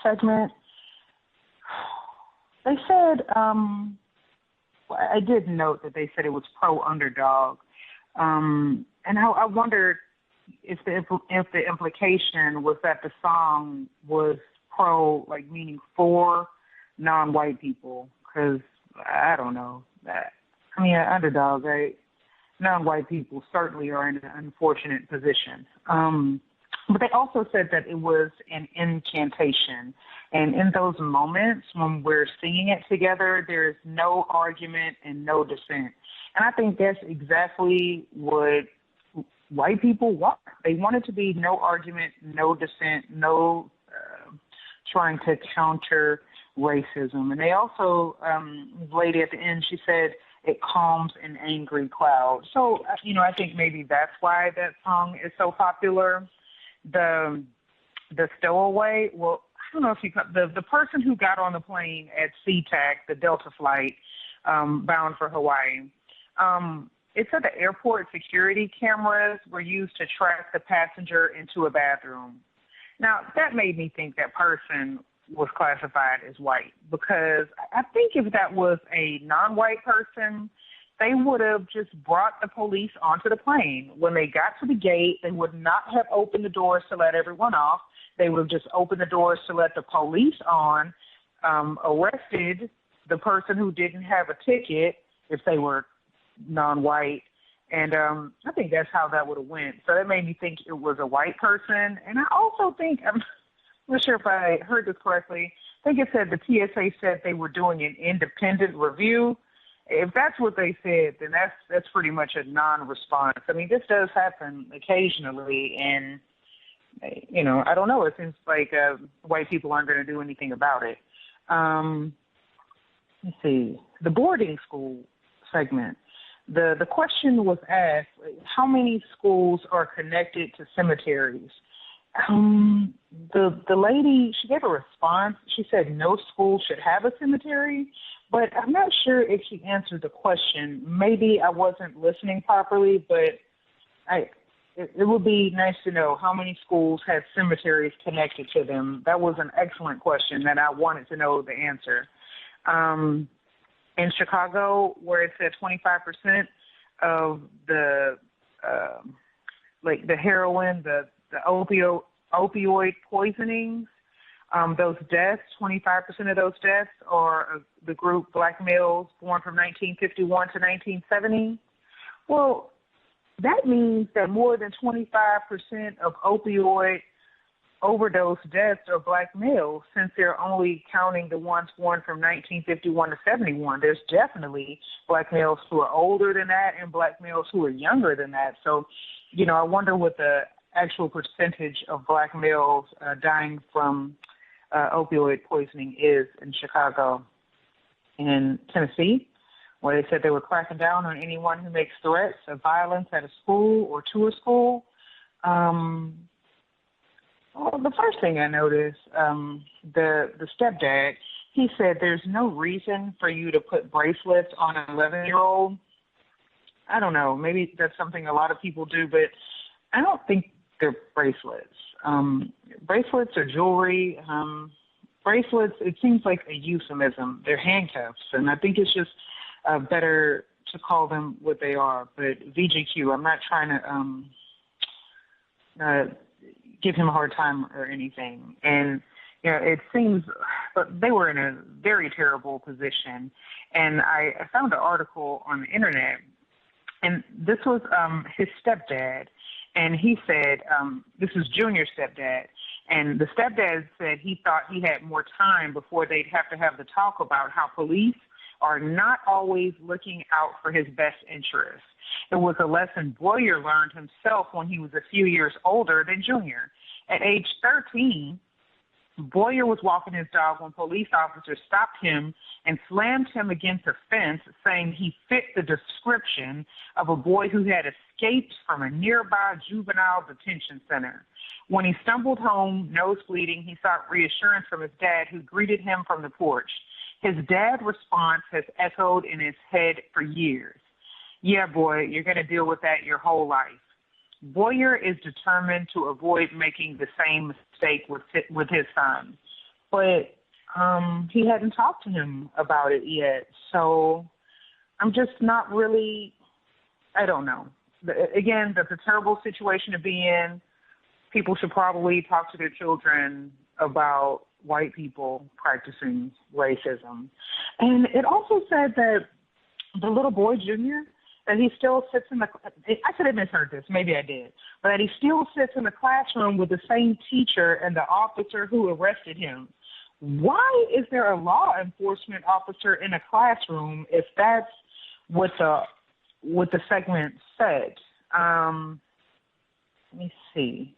segment, they said, I did note that they said it was pro-underdog. And I wondered if the implication was that the song was pro, like meaning for non-white people, because I don't know. I mean, underdog, right? Non-white people certainly are in an unfortunate position. But they also said that it was an incantation. And in those moments when we're singing it together, there's no argument and no dissent. And I think that's exactly what white people want. They want it to be no argument, no dissent, no trying to counter racism. And they also, the lady at the end, she said, it calms an angry cloud. So, you know, I think maybe that's why that song is so popular. The stowaway, well, I don't know if you, the person who got on the plane at SeaTac, the Delta flight, bound for Hawaii, it said the airport security cameras were used to track the passenger into a bathroom. Now, that made me think that person was classified as white, because I think if that was a non-white person, they would have just brought the police onto the plane. When they got to the gate, they would not have opened the doors to let everyone off. They would have just opened the doors to let the police on, arrested the person who didn't have a ticket if they were non-white. And I think that's how that would have went. So that made me think it was a white person. And I also think, I'm not sure if I heard this correctly, I think it said the TSA said they were doing an independent review. If that's what they said, then that's pretty much a non-response. I mean, this does happen occasionally, and, you know, I don't know. It seems like white people aren't going to do anything about it. Let's see. The boarding school segment. The question was asked, how many schools are connected to cemeteries? The lady, she gave a response. She said no school should have a cemetery, but I'm not sure if she answered the question. Maybe I wasn't listening properly, but it would be nice to know how many schools had cemeteries connected to them. That was an excellent question that I wanted to know the answer. In Chicago, where it said 25% of the like the heroin, the opioid poisonings, those deaths, 25% of those deaths are the group black males born from 1951 to 1970. Well, that means that more than 25% of opioid overdose deaths are black males, since they're only counting the ones born from 1951 to 71. There's definitely black males who are older than that and black males who are younger than that. So, you know, I wonder what the actual percentage of black males dying from opioid poisoning is in Chicago. In Tennessee, where they said they were cracking down on anyone who makes threats of violence at a school or to a school. Well, the first thing I noticed, the stepdad, he said there's no reason for you to put bracelets on an 11-year-old. I don't know, maybe that's something a lot of people do, but I don't think they're bracelets. Bracelets are jewelry. Bracelets, it seems like a euphemism. They're handcuffs, and I think it's just better to call them what they are. But VGQ, I'm not trying to give him a hard time or anything. And, you know, it seems they were in a very terrible position. And I found an article on the internet, and this was his stepdad. And he said, this is Junior's stepdad, and the stepdad said he thought he had more time before they'd have to have the talk about how police are not always looking out for his best interests. It was a lesson Boyer learned himself when he was a few years older than Junior. At age 13, Boyer was walking his dog when police officers stopped him and slammed him against a fence, saying he fit the description of a boy who had escaped from a nearby juvenile detention center. When he stumbled home, nose bleeding, he sought reassurance from his dad, who greeted him from the porch. His dad's response has echoed in his head for years. Yeah, boy, you're going to deal with that your whole life. Boyer is determined to avoid making the same mistake with his son, but he hadn't talked to him about it yet. So I'm just not really, I don't know. Again, that's a terrible situation to be in. People should probably talk to their children about white people practicing racism. And it also said that the little boy, Junior, that he still sits in the, I could have misheard this, maybe I did, but that he still sits in the classroom with the same teacher and the officer who arrested him. Why is there a law enforcement officer in a classroom if that's what the segment said? Let me see.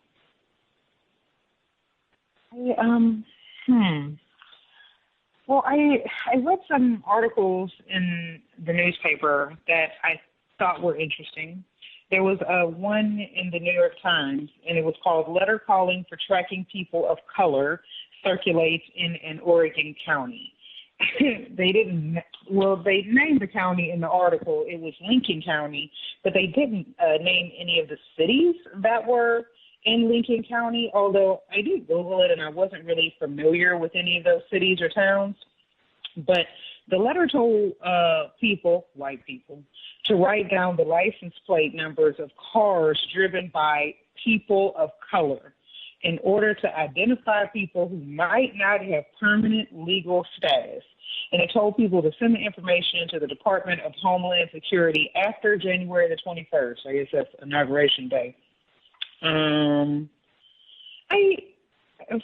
Well, I read some articles in the newspaper that I thought were interesting. There was one in the New York Times, and it was called "Letter Calling for Tracking People of Color Circulates in an Oregon County." They named the county in the article. It was Lincoln County, but they didn't name any of the cities that were in Lincoln County, although I did Google it and I wasn't really familiar with any of those cities or towns. But the letter told people, white people, to write down the license plate numbers of cars driven by people of color in order to identify people who might not have permanent legal status. And it told people to send the information to the Department of Homeland Security after January the 21st. I guess that's Inauguration Day. I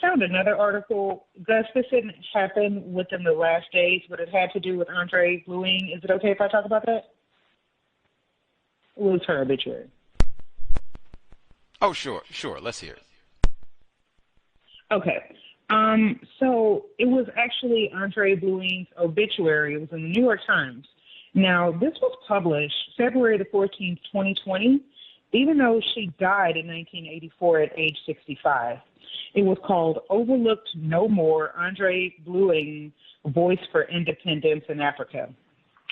found another article. Gus, this didn't happen within the last days, but it had to do with Andre Bluing. Is it okay if I talk about that? It was her obituary. Oh, sure. Let's hear it. Okay. So it was actually Andre Bluing's obituary. It was in the New York Times. Now, this was published February the 14th, 2020, even though she died in 1984 at age 65. It was called "Overlooked No More, Andre Bluing, Voice for Independence in Africa."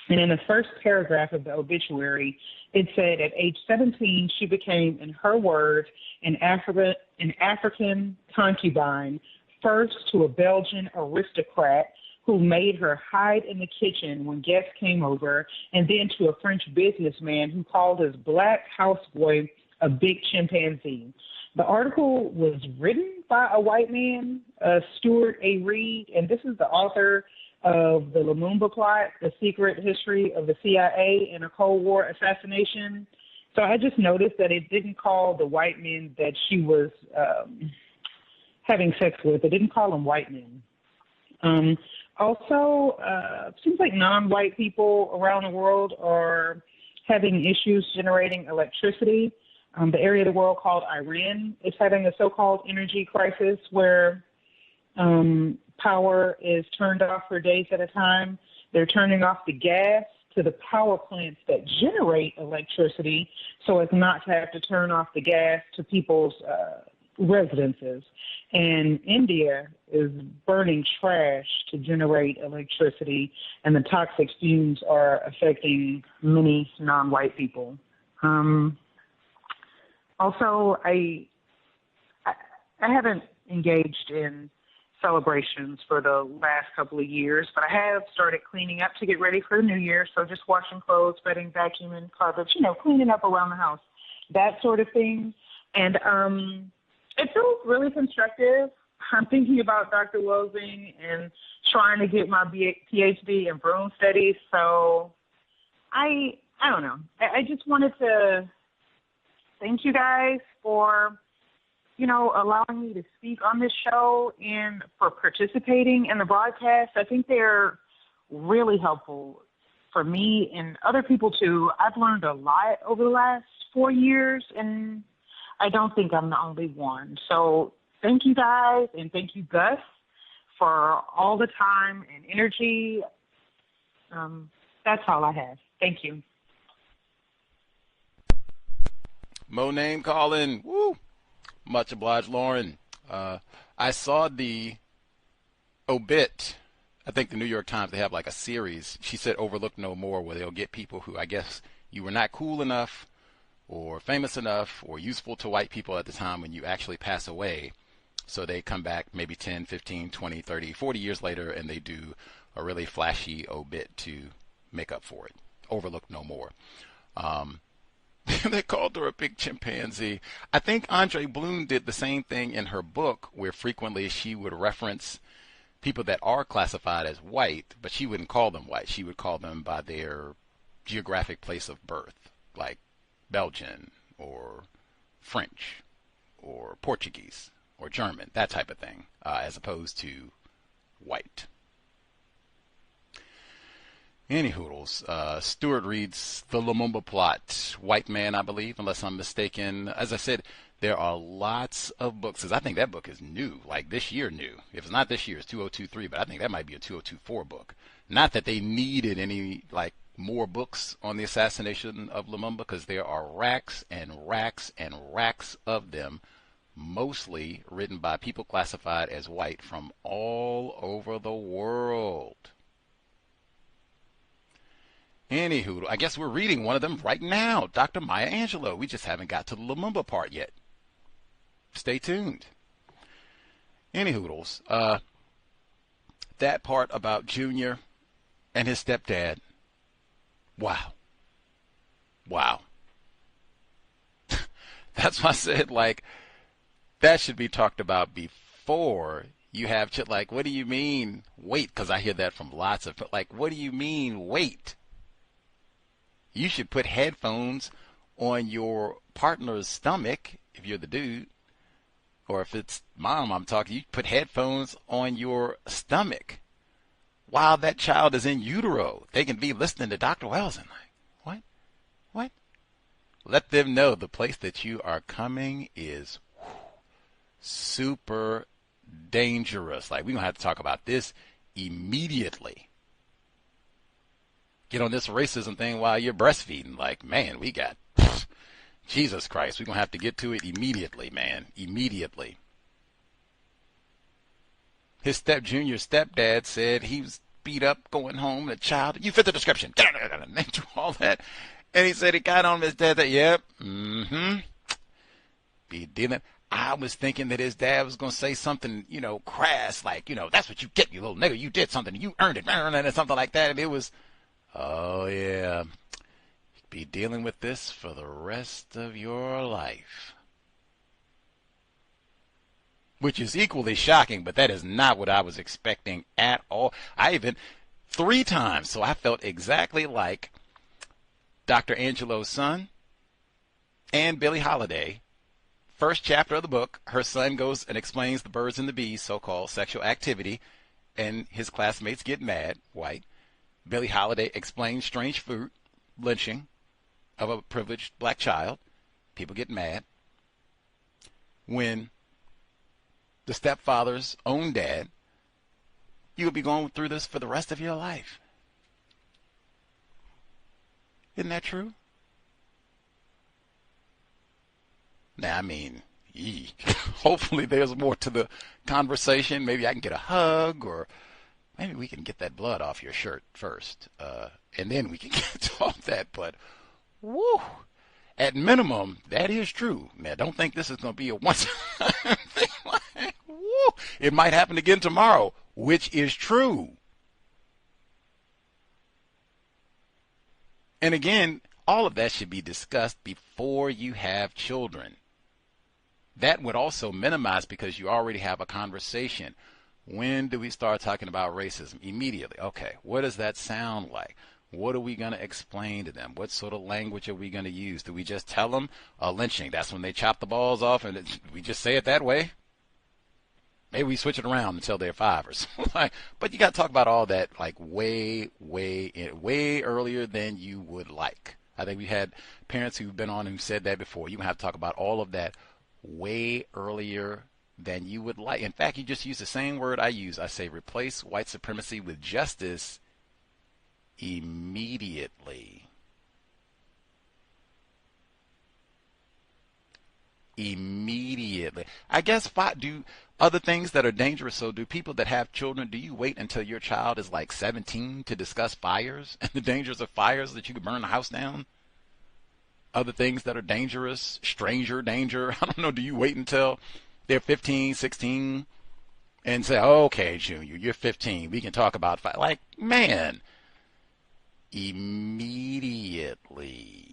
And in the first paragraph of the obituary, it said at age 17, she became, in her words, an African concubine, first to a Belgian aristocrat who made her hide in the kitchen when guests came over, and then to a French businessman who called his black houseboy a big chimpanzee. The article was written by a white man, Stuart A. Reed, and this is the author of The Lumumba Plot, The Secret History of the CIA and a Cold War Assassination. So I just noticed that it didn't call the white men that she was having sex with. It didn't call them white men. Also, seems like non-white people around the world are having issues generating electricity. The area of the world called Iran is having a so-called energy crisis where power is turned off for days at a time. They're turning off the gas to the power plants that generate electricity so as not to have to turn off the gas to people's residences. And India is burning trash to generate electricity, and the toxic fumes are affecting many non-white people. Also, I haven't engaged in celebrations for the last couple of years, but I have started cleaning up to get ready for the new year. So just washing clothes, bedding, vacuuming, carpets, cleaning up around the house, that sort of thing. And it feels really constructive. I'm thinking about Dr. Welsing and trying to get my PhD in broom studies. So I don't know. I just wanted to thank you guys for, allowing me to speak on this show and for participating in the broadcast. I think they're really helpful for me and other people too. I've learned a lot over the last 4 years, and I don't think I'm the only one. So thank you guys, and thank you, Gus, for all the time and energy. That's all I have. Thank you. Mo name calling. Woo. Much obliged, Lauren. I saw the obit. I think the New York Times, they have like a series. She said Overlook No More, where they'll get people who I guess you were not cool enough or famous enough or useful to white people at the time when you actually pass away. So they come back maybe 10, 15, 20, 30, 40 years later, and they do a really flashy obit to make up for it. Overlook No More. They called her a big chimpanzee. I think Andre Bloom did the same thing in her book, where frequently she would reference people that are classified as white, but she wouldn't call them white. She would call them by their geographic place of birth, like Belgian or French or Portuguese or German, that type of thing, as opposed to white. Any hoodles. Stuart reads The Lumumba Plot, white man, I believe, unless I'm mistaken. As I said, there are lots of books. I think that book is new, like this year new. If it's not this year, it's 2023, but I think that might be a 2024 book. Not that they needed any, more books on the assassination of Lumumba, because there are racks and racks and racks of them, mostly written by people classified as white from all over the world. Anywho, I guess we're reading one of them right now, Dr. Maya Angelou. We just haven't got to the Lumumba part yet. Stay tuned. Anyhoodles, that part about Junior and his stepdad, wow. That's why I said, that should be talked about before you have shit like, what do you mean wait? Because I hear that from lots of, what do you mean wait? You should put headphones on your partner's stomach if you're the dude. Or if it's mom I'm talking, you put headphones on your stomach while that child is in utero. They can be listening to Dr. Wells and what? Let them know the place that you are coming is super dangerous. We're going to have to talk about this immediately. Get on this racism thing while you're breastfeeding. Man, we got, Jesus Christ, we're going to have to get to it immediately, man. Immediately. His junior stepdad said he was beat up going home, a child. You fit the description. All that. And he said he got on his dad that, yep, be dealing. I was thinking that his dad was going to say something, crass, that's what you get, you little nigga. You did something. You earned it, or something like that. And it was, oh, yeah. be dealing with this for the rest of your life. Which is equally shocking, but that is not what I was expecting at all. I even 3 times, so I felt exactly like Dr. Angelo's son and Billie Holiday. First chapter of the book, her son goes and explains the birds and the bees, so-called sexual activity, and his classmates get mad, white. Billie Holiday explains strange fruit, lynching of a privileged black child. People get mad. When the stepfather's own dad, you'll be going through this for the rest of your life. Isn't that true? Now, I mean, hopefully there's more to the conversation. Maybe I can get a hug, or maybe we can get that blood off your shirt first, and then we can get to all that. But, woo, at minimum, that is true. Now, don't think this is going to be a one-time thing. Like, woo, it might happen again tomorrow, which is true. And again, all of that should be discussed before you have children. That would also minimize, because you already have a conversation. When do we start talking about racism? Immediately. Okay, what does that sound like? What are we going to explain to them? What sort of language are we going to use? Do we just tell them lynching? That's when they chop the balls off, and we just say it that way? Maybe we switch it around until they're 5 or something. But you got to talk about all that like way earlier than you would like. I think we had parents who've been on who said that before. You have to talk about all of that way earlier than you would like. In fact, you just use the same word I use. I say replace white supremacy with justice immediately. Immediately. I guess do other things that are dangerous. So do people that have children, do you wait until your child is like 17 to discuss fires and the dangers of fires, that you could burn the house down? Other things that are dangerous, stranger danger, I don't know, do you wait until they're 15, 16 and say, okay, Junior, you're 15, we can talk about fire? Like, man, immediately.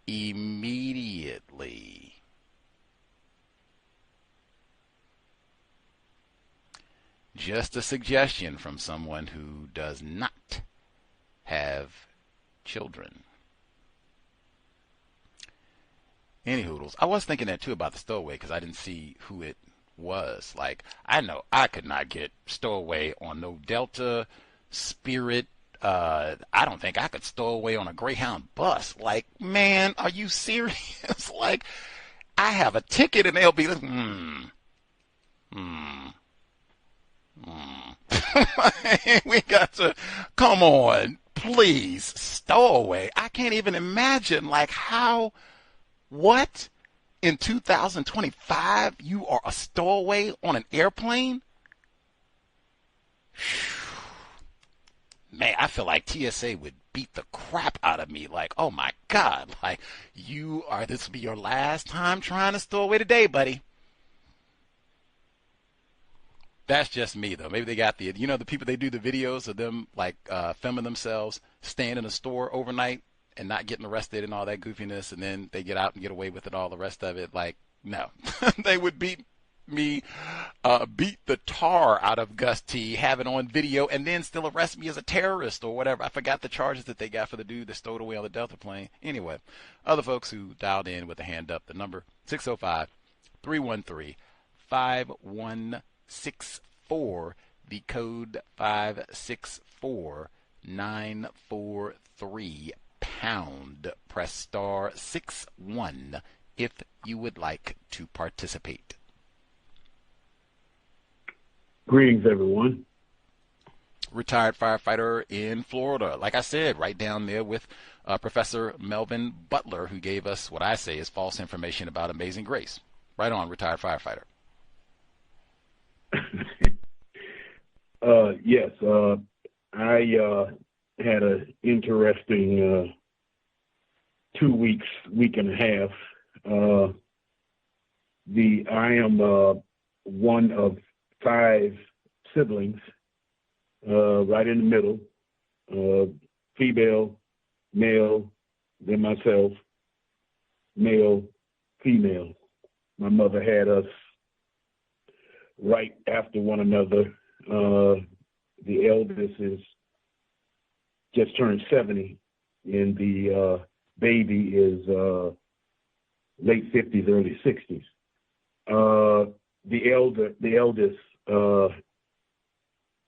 Immediately. Just a suggestion from someone who does not have children. Any hoodles. I was thinking that too about the stowaway, because I didn't see who it was. Like, I know I could not get stowaway on no Delta, Spirit. I don't think I could stow away on a Greyhound bus. Like, man, are you serious? Like, I have a ticket and they'll be like, we got to, come on, please, stow away. I can't even imagine, like, how, what, in 2025, you are a stowaway on an airplane? Man, I feel like TSA would beat the crap out of me. Like, oh my God, like, this will be your last time trying to stow away today, buddy. That's just me, though. Maybe they got the people, they do the videos of them, like, filming themselves staying in a store overnight and not getting arrested and all that goofiness, and then they get out and get away with it, all the rest of it. Like, no. They would beat the tar out of Gus T, have it on video, and then still arrest me as a terrorist or whatever. I forgot the charges that they got for the dude that stowed away on the Delta plane. Anyway, other folks who dialed in with a hand up, the number 605-313-5164, the code 564943 pound. Press star 61 if you would like to participate. Greetings, everyone. Retired firefighter in Florida. Like I said, right down there with Professor Melvin Butler, who gave us what I say is false information about Amazing Grace. Right on, retired firefighter. Yes, I had an interesting 2 weeks, week and a half. I am one of 5 siblings, right in the middle. female, male, then myself, male, female. My mother had us right after one another. The eldest is just turned 70, and the baby is late 50s, early 60s. The eldest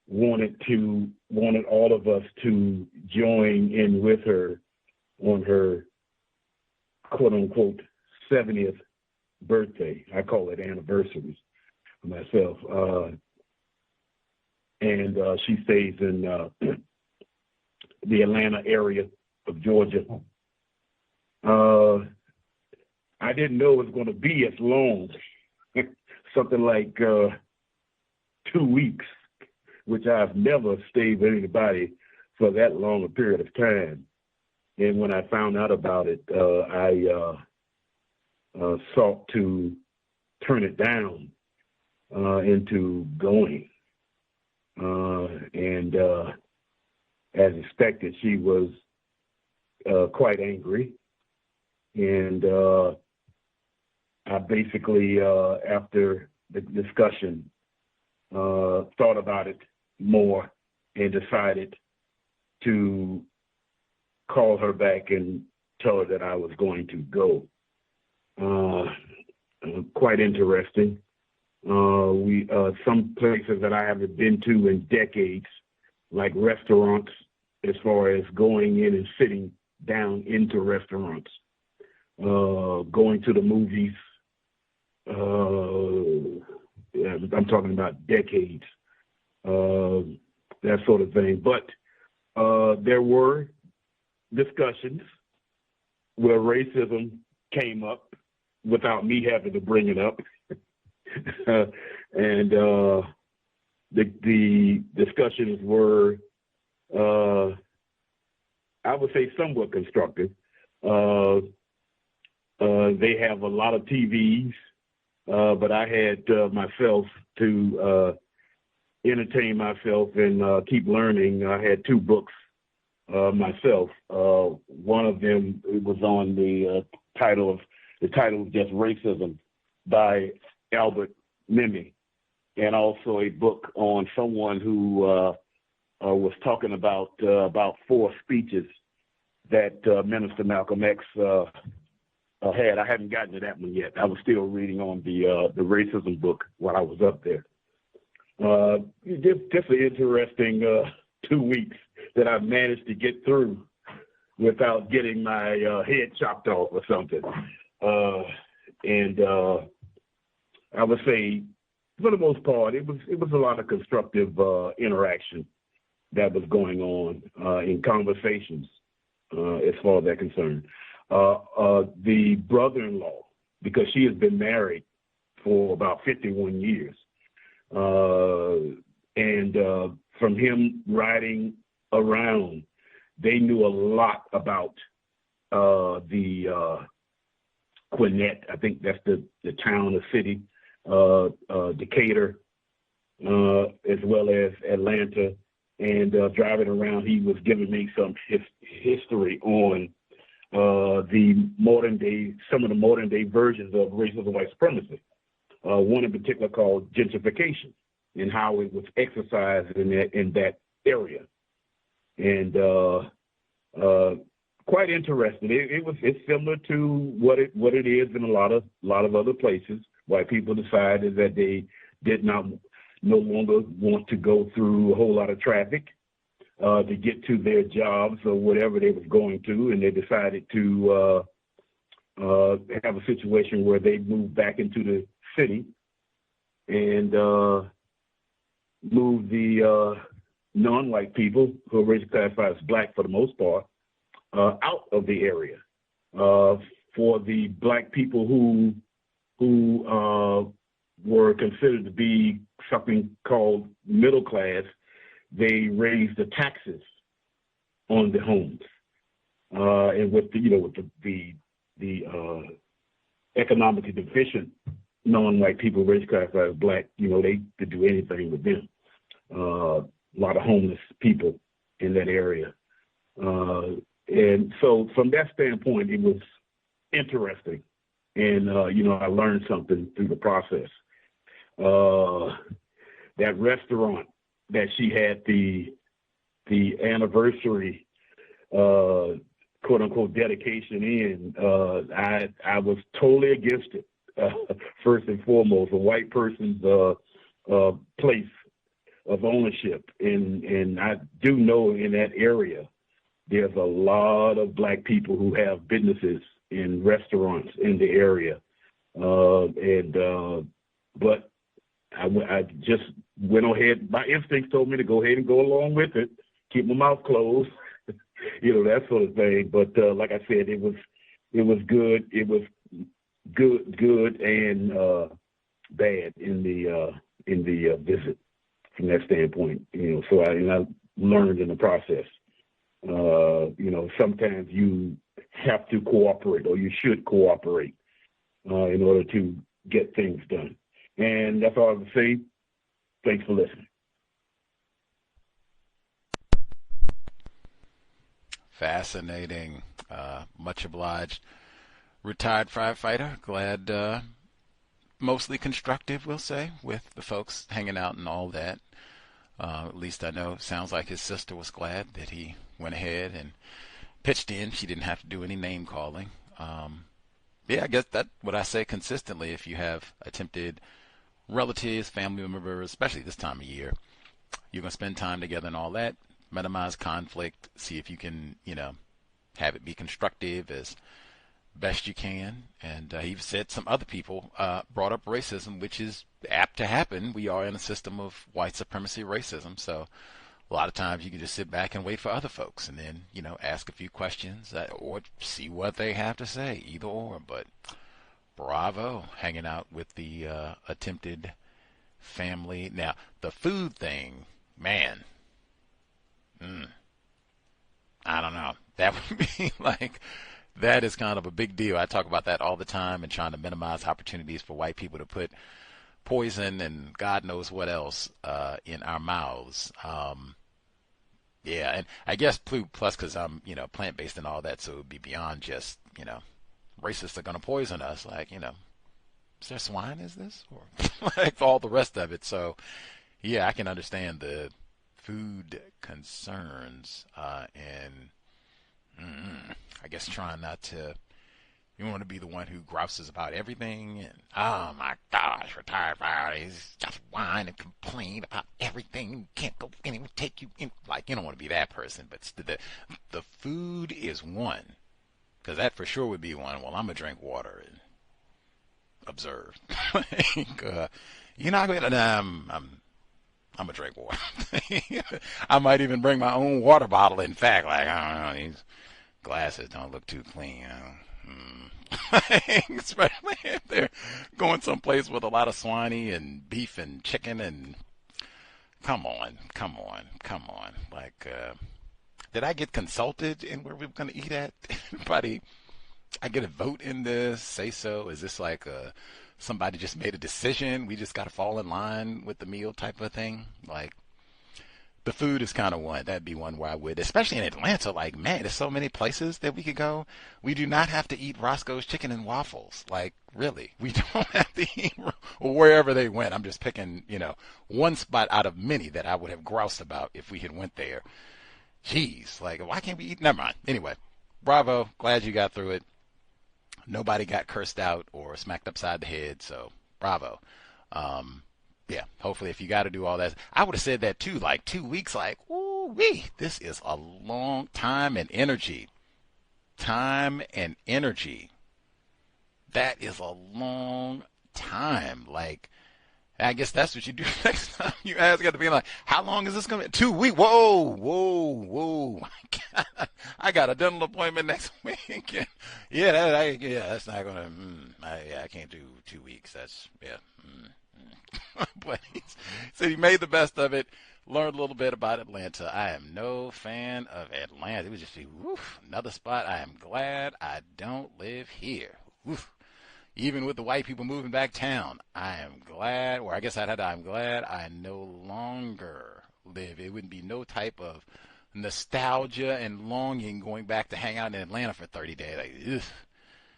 wanted all of us to join in with her on her quote unquote 70th birthday. I call it anniversaries for myself. And she stays in the Atlanta area of Georgia. I didn't know it was going to be as long, something like 2 weeks, which I've never stayed with anybody for that long a period of time. And when I found out about it, I sought to turn it down into going. And as expected, she was quite angry. And I basically, after the discussion, thought about it more and decided to call her back and tell her that I was going to go. Quite interesting. Some places that I haven't been to in decades, like restaurants, as far as going in and sitting down into restaurants, going to the movies. I'm talking about decades, that sort of thing. But there were discussions where racism came up without me having to bring it up. And the discussions were, I would say, somewhat constructive. They have a lot of TVs, but I had myself to entertain myself and keep learning. I had 2 books myself. One of them was on the title was just Racism by Albert Memmi, and also a book on someone who was talking about 4 speeches that Minister Malcolm X had. I hadn't gotten to that one yet. I was still reading on the racism book while I was up there. Just an interesting 2 weeks that I managed to get through without getting my head chopped off or something. And I would say, for the most part, it was a lot of constructive interaction that was going on in conversations as far as that concerned. The brother-in-law, because she has been married for about 51 years, and from him riding around, they knew a lot about the Gwinnett, I think that's the town or city, Decatur, as well as Atlanta. And driving around, he was giving me some history on some of the modern day versions of racism and white supremacy. One in particular called gentrification, and how it was exercised in that area. And quite interesting. It's similar to what it is in a lot of other places. White people decided that they did no longer want to go through a whole lot of traffic to get to their jobs or whatever they was going to, and they decided to have a situation where they moved back into the city and moved the non-white people, who are racially classified as black for the most part, out of the area. For the black people who were considered to be something called middle class, they raised the taxes on the homes, and with the economically deficient non-white people racially classified as black, they could do anything with them. A lot of homeless people in that area. And so from that standpoint, it was interesting. And, I learned something through the process. That restaurant that she had the anniversary, quote unquote, dedication in, I was totally against it. First and foremost, a white person's place of ownership. And I do know in that area, there's a lot of black people who have businesses in restaurants in the area. But I just went ahead. My instincts told me to go ahead and go along with it, keep my mouth closed, that sort of thing. But like I said, it was good. It was good and bad in the visit from that standpoint. So I learned in the process. Sometimes you have to cooperate, or you should cooperate, in order to get things done. And that's all I would say. Thanks for listening. Fascinating. Much obliged. Retired firefighter. Glad, mostly constructive, we'll say, with the folks hanging out and all that. At least I know, sounds like his sister was glad that he went ahead and pitched in. She didn't have to do any name calling. I guess that's what I say consistently. If you have attempted relatives, family members, especially this time of year, you're going to spend time together and all that, minimize conflict, see if you can, have it be constructive as best you can. And he said some other people brought up racism, which is apt to happen. We are in a system of white supremacy racism. So a lot of times you can just sit back and wait for other folks and then, ask a few questions or see what they have to say, either or. But bravo, hanging out with the attempted family. Now, the food thing, man, I don't know. That would be that is kind of a big deal. I talk about that all the time and trying to minimize opportunities for white people to put poison and God knows what else in our mouths. And I guess plus because I'm, plant-based and all that, so it would be beyond just, racists are going to poison us. Is there swine, is this? Or all the rest of it. So, yeah, I can understand the food concerns and I guess trying not to, you want to be the one who grouses about everything and, oh my gosh, retired firefighter, just whine and complain about everything. Can't go anywhere, take you in. You don't want to be that person, but the food is one, because that for sure would be one. Well, I'm going to drink water and observe. You're not going to, I'm going to drink water. I might even bring my own water bottle, in fact. I don't know, these glasses don't look too clean. Especially if they're going someplace with a lot of swiney and beef and chicken and come on. Did I get consulted in where we were going to eat at? Anybody, I get a vote in this? Say so? Is this somebody just made a decision? We just got to fall in line with the meal type of thing? The food is kind of one. That'd be one where I would, especially in Atlanta. Man, there's so many places that we could go. We do not have to eat Roscoe's Chicken and Waffles. Really, we don't have to eat wherever they went. I'm just picking, one spot out of many that I would have groused about if we had went there. Jeez, why can't we eat? Never mind. Anyway, bravo. Glad you got through it. Nobody got cursed out or smacked upside the head. So bravo. Yeah, hopefully if you got to do all that, I would have said that too, 2 weeks, ooh-wee, this is a long time and energy. Time and energy. That is a long time. I guess that's what you do next time you ask at the beginning, how long is this going to be? 2 weeks. Whoa. I got a dental appointment next week. That's not going to, I can't do 2 weeks. That's, yeah. But he said he made the best of it, learned a little bit about Atlanta. I am no fan of Atlanta. It would just be, another spot. I am glad I don't live here. Even with the white people moving back town, I am glad, I'm glad I no longer live. It wouldn't be no type of nostalgia and longing going back to hang out in Atlanta for 30 days. Like, ugh.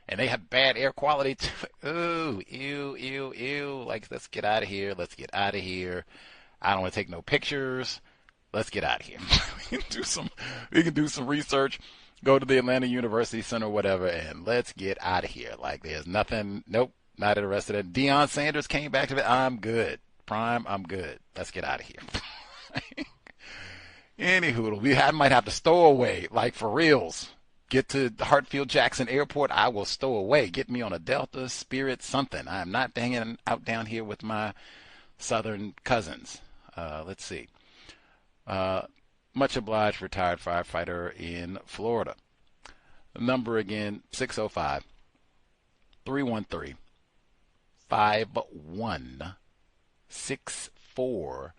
And they have bad air quality too. Ooh, ew, ew, ew. Like, let's get out of here. Let's get out of here. I don't want to take no pictures. Let's get out of here. We can do some research. Go to the Atlanta University Center or whatever, and let's get out of here. Like, there's nothing. Nope, not interested in. Deion Sanders came back to it. I'm good. Prime, I'm good. Let's get out of here. Anywho, we might have to stow away, like for reals. Get to Hartfield Jackson Airport, I will stow away. Get me on a Delta, Spirit, something. I'm not hanging out down here with my southern cousins. Let's see. Much obliged, retired firefighter in Florida. The number again, 605-313-5164.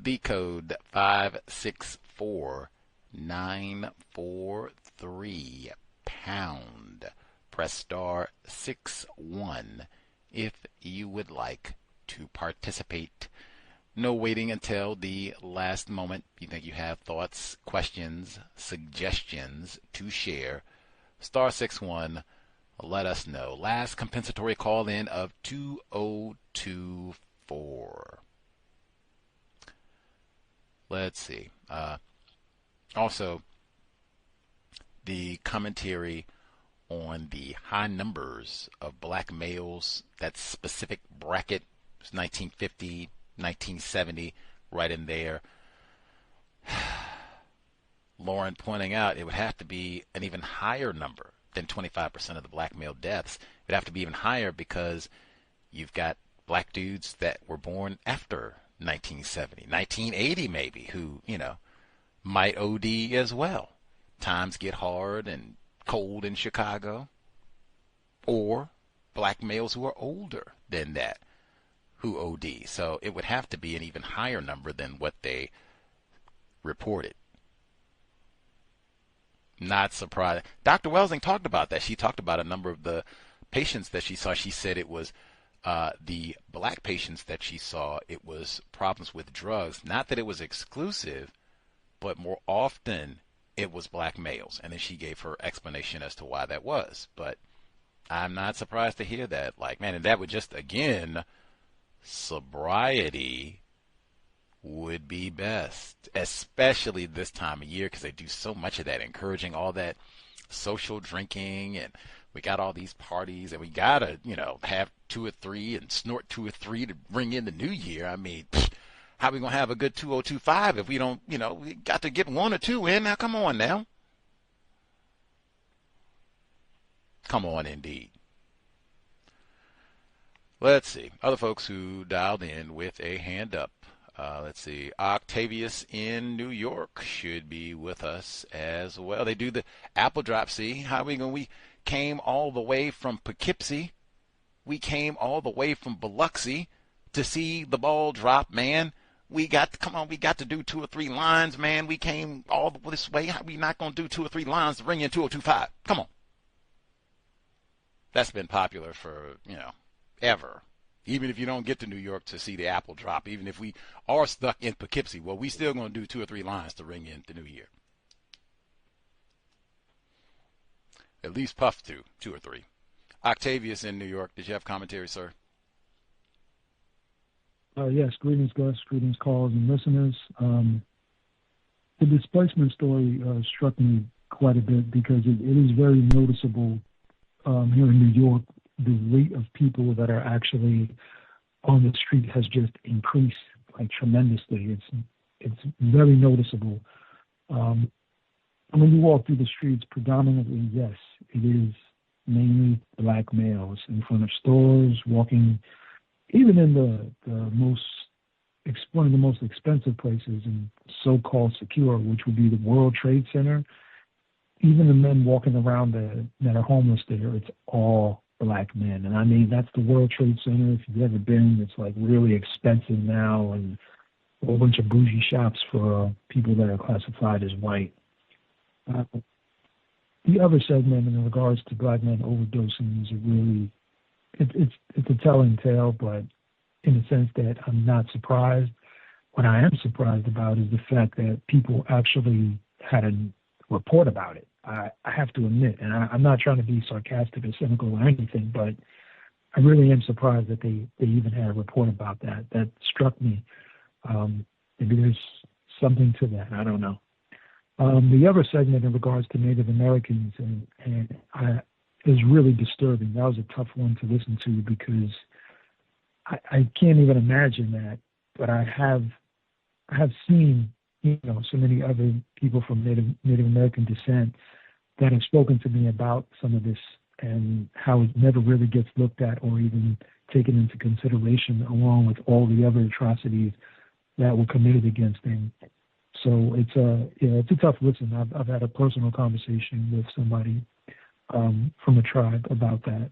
The code 564943 pound. Press star 61 if you would like to participate. No waiting until the last moment. You think you have thoughts, questions, suggestions to share. Star 61. Let us know. Last compensatory call-in of 2024. Let's see. Also, the commentary on the high numbers of black males, that specific bracket, 1950, 1970, right in there. Lauren pointing out it would have to be an even higher number than 25% of the black male deaths. It would have to be even higher because you've got black dudes that were born after 1970, 1980 maybe, who, might OD as well. Times get hard and cold in Chicago. Or black males who are older than that who OD. So it would have to be an even higher number than what they reported. Not surprised. Dr. Welsing talked about that. She talked about a number of the patients that she saw. She said it was the black patients that she saw, it was problems with drugs. Not that it was exclusive, but more often it was black males. And then she gave her explanation as to why that was. But I'm not surprised to hear that. Like, man, and that would just, again, sobriety would be best, especially this time of year, because they do so much of that, encouraging all that social drinking, and we got all these parties, and we gotta, have 2 or 3 and snort 2 or 3 to bring in the new year. I mean, how we gonna have a good 2025 if we don't, we got to get 1 or 2 in. Now, come on now. Come on, indeed. Let's see. Other folks who dialed in with a hand up. Let's see. Octavius in New York should be with us as well. They do the apple drop. See how we came all the way from Poughkeepsie. We came all the way from Biloxi to see the ball drop, man. We got to do 2 or 3 lines, man. We came all this way. How we not going to do 2 or 3 lines to bring in 2025? Come on. That's been popular for, ever. Even if you don't get to New York to see the apple drop, even if we are stuck in Poughkeepsie, well, we still going to do 2 or 3 lines to ring in the new year. At least puff 2 or 3. Octavius in New York, did you have commentary, sir? Yes, greetings, Gus, greetings, calls and listeners. The displacement story struck me quite a bit because it is very noticeable here in New York. The rate of people that are actually on the street has just increased tremendously. It's very noticeable. When you walk through the streets, predominantly, yes, it is mainly black males in front of stores, walking, even in one of the most expensive places and so-called secure, which would be the World Trade Center. Even the men walking around that are homeless there, it's all black men. And I mean, that's the World Trade Center. If you've ever been, it's really expensive now, and a whole bunch of bougie shops for people that are classified as white. The other segment in regards to black men overdosing is it's a telling tale, but in the sense that I'm not surprised. What I am surprised about is the fact that people actually had a report about it. I have to admit, and I'm not trying to be sarcastic or cynical or anything, but I really am surprised that they even had a report about that. That struck me. Maybe there's something to that. I don't know. The other segment in regards to Native Americans is really disturbing. That was a tough one to listen to because I can't even imagine that. But I have seen, so many other people from Native American descent that have spoken to me about some of this and how it never really gets looked at or even taken into consideration along with all the other atrocities that were committed against them. So it's a tough listen. I've had a personal conversation with somebody from a tribe about that.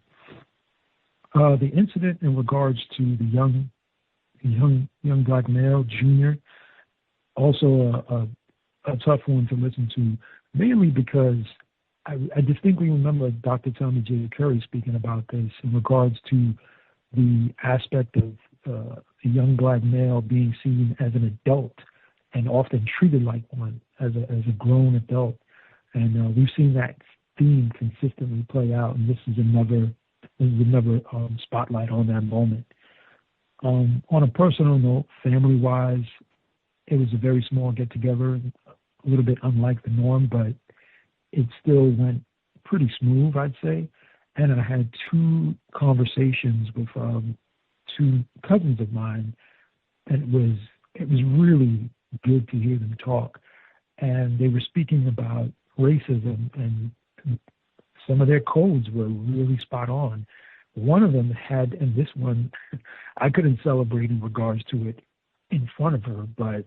The incident in regards to the young black male, Junior, also a tough one to listen to, mainly because I distinctly remember Dr. Tommy J. Curry speaking about this in regards to the aspect of a young black male being seen as an adult and often treated like one as a grown adult. And we've seen that theme consistently play out, and this is another spotlight on that moment. On a personal note, family-wise, it was a very small get-together, a little bit unlike the norm, but it still went pretty smooth, I'd say. And I had two conversations with two cousins of mine, and it was really good to hear them talk. And they were speaking about racism, and some of their codes were really spot on. One of them had, and this one I couldn't celebrate in regards to it in front of her, but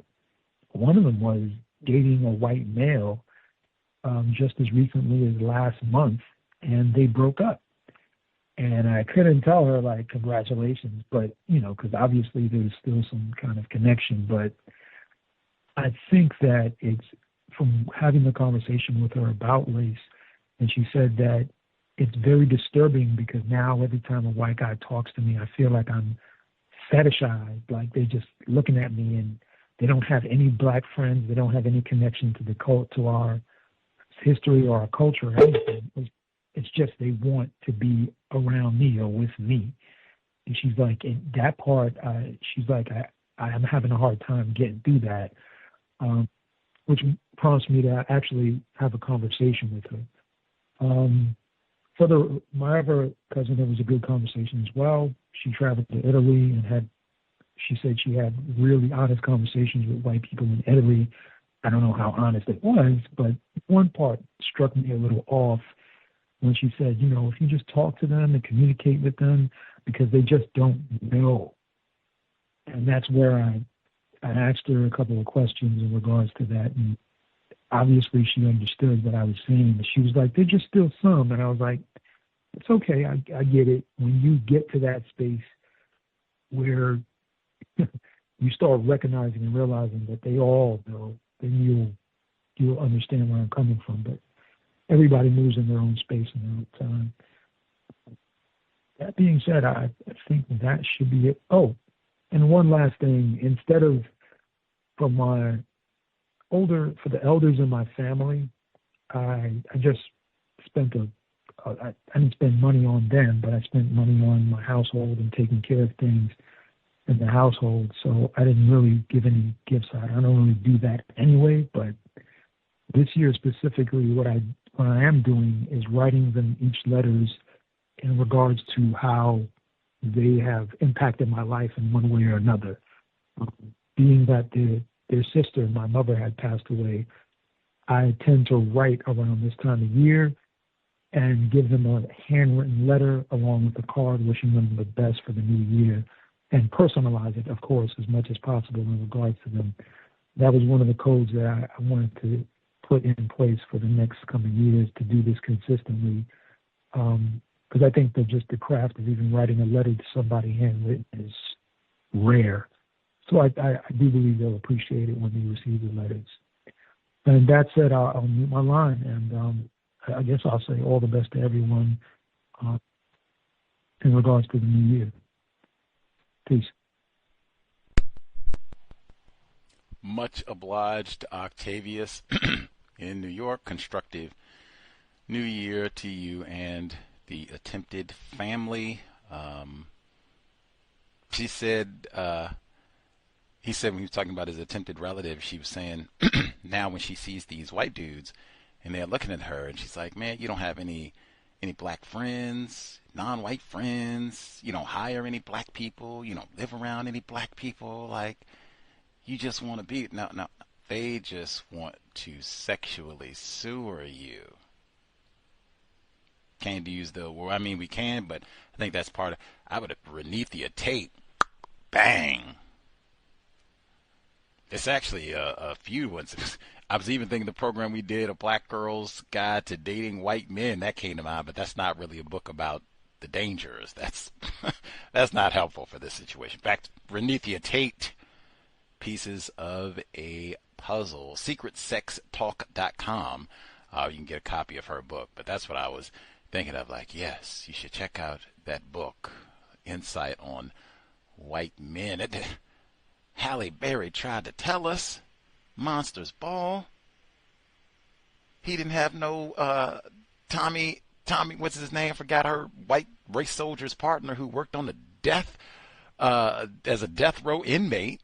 one of them was dating a white male just as recently as last month, and they broke up. And I couldn't tell her, like, congratulations, but, because obviously there's still some kind of connection. But I think that it's from having a conversation with her about race, and she said that it's very disturbing because now every time a white guy talks to me, I feel like I'm fetishized, like they're just looking at me and they don't have any black friends. They don't have any connection to the cult, to our history or our culture or anything. It's just they want to be around me or with me. And she's like, in that part, she's like, I'm having a hard time getting through that, which prompts me to actually have a conversation with her. For my other cousin, there was a good conversation as well. She traveled to Italy and she said she had really honest conversations with white people in Italy. I don't know how honest it was, but one part struck me a little off when she said, if you just talk to them and communicate with them, because they just don't know. And that's where I asked her a couple of questions in regards to that. And obviously she understood what I was saying, but she was like, there's just still some. And I was like, it's okay. I get it. When you get to that space where you start recognizing and realizing that they all know, then you'll understand where I'm coming from. But everybody moves in their own space and their own time. That being said, I think that should be it. Oh, and one last thing. Instead of for the elders in my family, I just spent I didn't spend money on them, but I spent money on my household and taking care of things in the household. So I didn't really give any gifts out. I don't really do that anyway, but this year specifically, what I am doing is writing them each letters in regards to how they have impacted my life in one way or another. Being that their sister, my mother, had passed away, I tend to write around this time of year and give them a handwritten letter along with a card wishing them the best for the new year, and personalize it, of course, as much as possible in regards to them. That was one of the codes that I wanted to put in place for the next coming years, to do this consistently. Because I think that just the craft of even writing a letter to somebody handwritten is rare. So I do believe they'll appreciate it when they receive the letters. And that said, I'll mute my line, and I guess I'll say all the best to everyone in regards to the new year. Peace. Much obliged, Octavius. in New York. Constructive New Year to you and the attempted family. She said, he said when he was talking about his attempted relative, she was saying now when she sees these white dudes and they're looking at her and she's like, man, you don't have any black friends, non-white friends, you don't hire any black people, you don't live around any black people, like you just want to be, no, they just want to sexually sewer you. Can't use the word, I mean we can, but I think that's part of, I would have renethiate, bang. It's actually a few ones. I was even thinking the program we did, A Black Girl's Guide to Dating White Men, that came to mind, but that's not really a book about the dangers. That's that's not helpful for this situation. In fact, renethiate, Pieces of a Puzzle, secretsextalk.com. You can get a copy of her book, but that's what I was thinking of, like, yes, you should check out that book, Insight on White Men. Halle Berry tried to tell us, Monsters Ball. He didn't have no Tommy, what's his name? I forgot her white race soldier's partner who worked on the death as a death row inmate,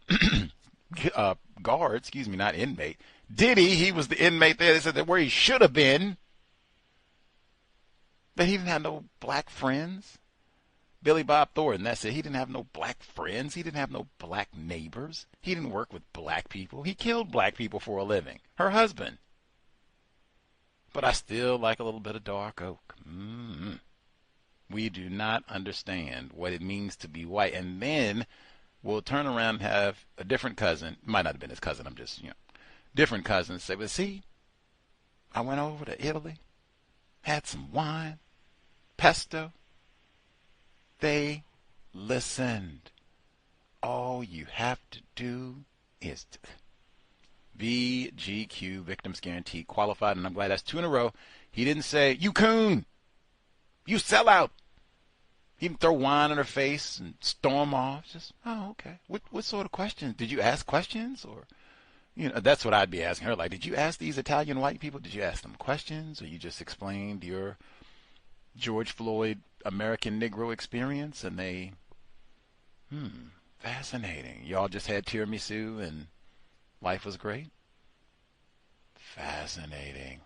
guard, excuse me, not inmate. Diddy, he was the inmate there. They said that where he should have been. But he didn't have no black friends. Billy Bob Thornton, that's it. He didn't have no black friends. He didn't have no black neighbors. He didn't work with black people. He killed black people for a living. Her husband. But I still like a little bit of dark oak. We do not understand what it means to be white. And then we'll turn around and have a different cousin. Might not have been his cousin. I'm just, different cousins say, well, see, I went over to Italy, had some wine, pesto. They listened. All you have to do is VGQ, Victims Guaranteed, qualified, and I'm glad that's 2 in a row. He didn't say, you coon, you sell out. He didn't throw wine in her face and storm off. Just, oh, okay. What sort of questions? Did you ask questions? Or, that's what I'd be asking her. Like, did you ask these Italian white people, did you ask them questions? Or you just explained your George Floyd American Negro experience, and they, fascinating. Y'all just had tiramisu and life was great? Fascinating.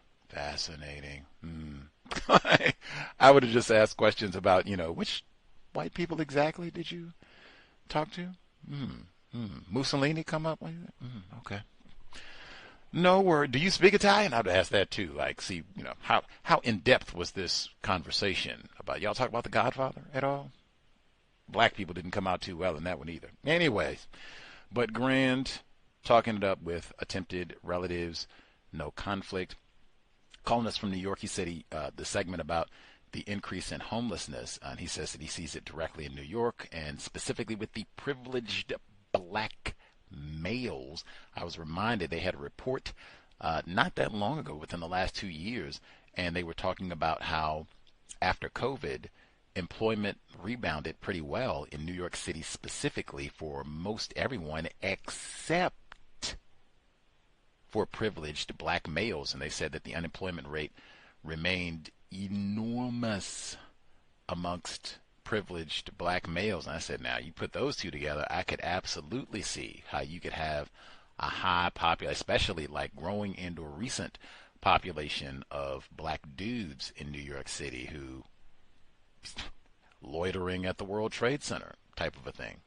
I would have just asked questions about, which white people exactly did you talk to? Mussolini come up with it? Okay. No word. Do you speak Italian? I'd ask that too. Like, see, how in depth was this conversation about? Y'all talk about The Godfather at all? Black people didn't come out too well in that one either. Anyways, but Grant talking it up with attempted relatives, no conflict. Calling us from New York, he said the segment about the increase in homelessness, and he says that he sees it directly in New York and specifically with the privileged black males. I was reminded they had a report not that long ago, within the last 2 years, and they were talking about how after COVID, employment rebounded pretty well in New York City specifically for most everyone except for privileged black males. And they said that the unemployment rate remained enormous amongst privileged black males. And I said, now you put those two together, I could absolutely see how you could have a high population, especially like growing into a recent population of black dudes in New York City who loitering at the World Trade Center type of a thing.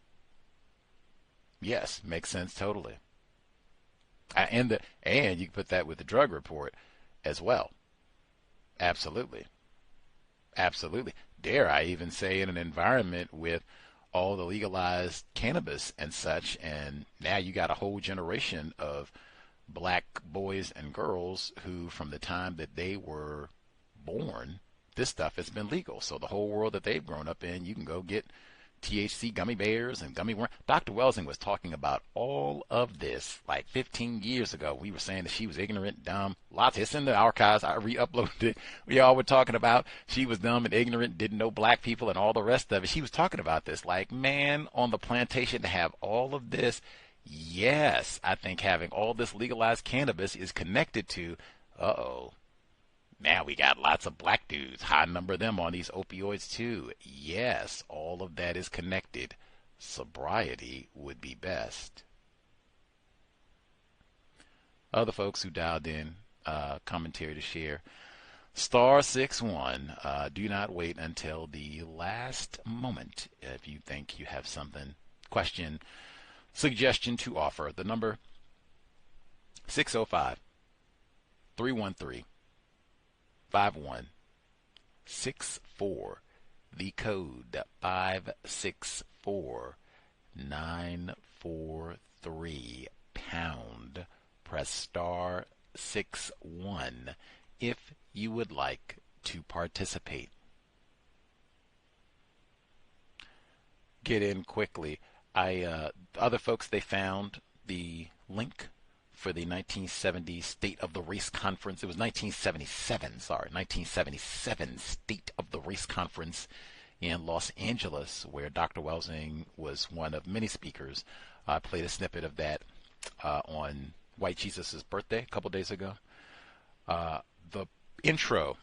Yes, makes sense totally. And you can put that with the drug report as well. Absolutely. Dare I even say in an environment with all the legalized cannabis and such, and now you got a whole generation of black boys and girls who, from the time that they were born, this stuff has been legal. So the whole world that they've grown up in, you can go get THC gummy bears and gummy worms. Dr. Welsing was talking about all of this like 15 years ago. We were saying that she was ignorant, dumb. Lots. It's in the archives. I re-uploaded it. We all were talking about she was dumb and ignorant, didn't know black people and all the rest of it. She was talking about this. Like, man, on the plantation to have all of this. Yes, I think having all this legalized cannabis is connected to, uh-oh. Now we got lots of black dudes, high number of them on these opioids too. Yes, all of that is connected. Sobriety would be best. Other folks who dialed in, commentary to share. *61. Do not wait until the last moment if you think you have something, question, suggestion to offer. The number 605-313-5164. The code 564-943 pound. Press *61 if you would like to participate. Get in quickly. Other folks, they found the link for the 1970 State of the Race Conference. It was 1977 State of the Race Conference in Los Angeles, where Dr. Welsing was one of many speakers. I played a snippet of that on White Jesus' birthday a couple days ago. The intro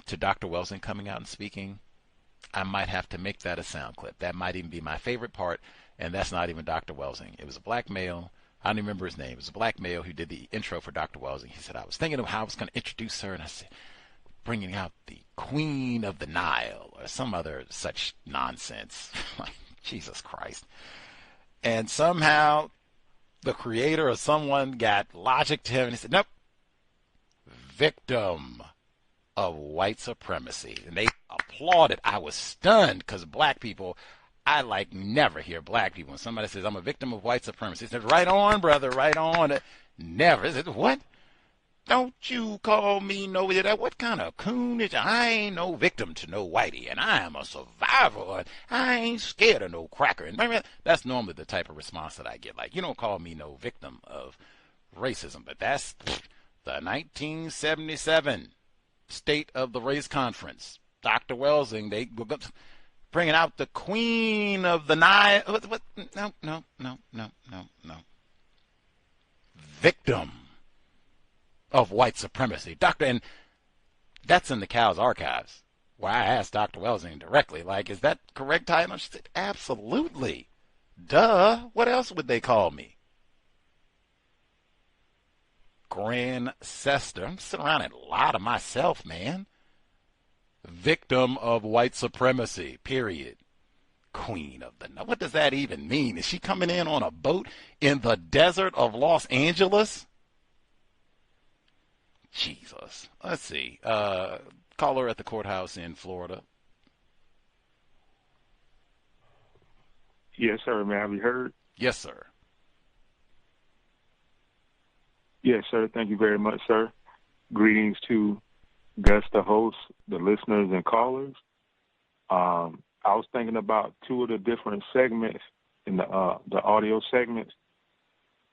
to Dr. Welsing coming out and speaking, I might have to make that a sound clip. That might even be my favorite part, and that's not even Dr. Welsing. It was a black male. I don't even remember his name. It was a black male who did the intro for Dr. Welsing. He said, I was thinking of how I was going to introduce her, and I said, bringing out the Queen of the Nile, or some other such nonsense. Like, Jesus Christ. And somehow the creator or someone got logic to him, and he said, nope, victim of white supremacy. And they applauded. I was stunned because black people, I like never hear black people. When somebody says, I'm a victim of white supremacy, they said, right on, brother, right on. Never. They said, what? Don't you call me no, what kind of coon is you? I ain't no victim to no whitey, and I am a survivor. I ain't scared of no cracker. And that's normally the type of response that I get. Like, you don't call me no victim of racism, but that's the 1977 State of the Race Conference. Dr. Welsing, they were bringing out the Queen of the Nile. What? No. Victim of white supremacy. And that's in the Cow's archives, where I asked Dr. Welsing directly, like, is that correct title? She said, absolutely. Duh. What else would they call me? Grandcester. I'm sitting around and lie to myself, man. Victim of white supremacy, period. Queen of the Nile. What does that even mean? Is she coming in on a boat in the desert of Los Angeles? Jesus. Let's see. Caller at the courthouse in Florida. Yes, sir. May I be heard? Yes, sir. Yes, sir. Thank you very much, sir. Greetings to Gus, the host, the listeners, and callers. I was thinking about two of the different segments in the audio segments.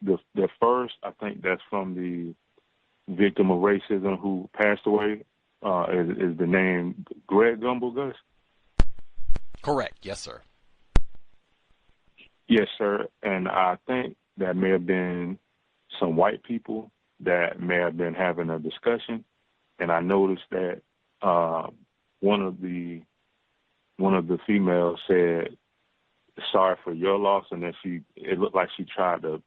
The first, I think that's from the victim of racism who passed away, is the name Greg Gumbel, Gus? Correct. Yes, sir. Yes, sir. And I think that may have been some white people that may have been having a discussion. And I noticed that one of the females said, sorry for your loss, and then it looked like she tried to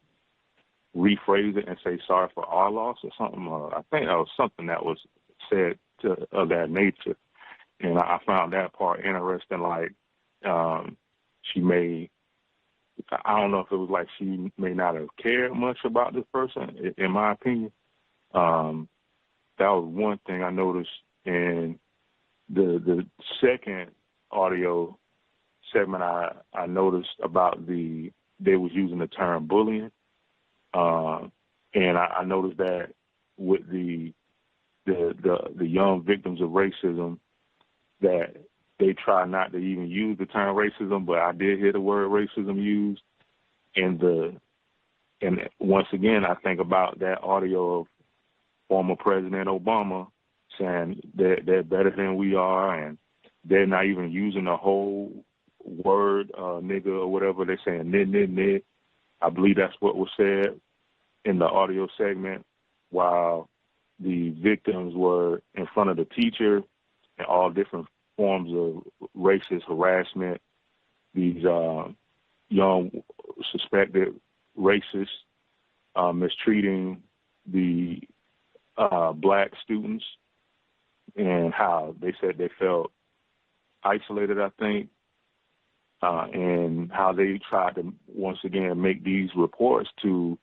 rephrase it and say sorry for our loss or something. I think that was something that was said of that nature. And I found that part interesting. Like, she may, I don't know if it was like she may not have cared much about this person, in my opinion. That was one thing I noticed. And the second audio segment I noticed about they was using the term bullying. And I noticed that with the young victims of racism, that they try not to even use the term racism, but I did hear the word racism used. And once again, I think about that audio of former President Obama saying they're better than we are, and they're not even using the whole word nigga or whatever. They're saying nit. I believe that's what was said in the audio segment, while the victims were in front of the teacher and all different forms of racist harassment. These young suspected racists mistreating the black students, and how they said they felt isolated, I think, and how they tried to once again make these reports to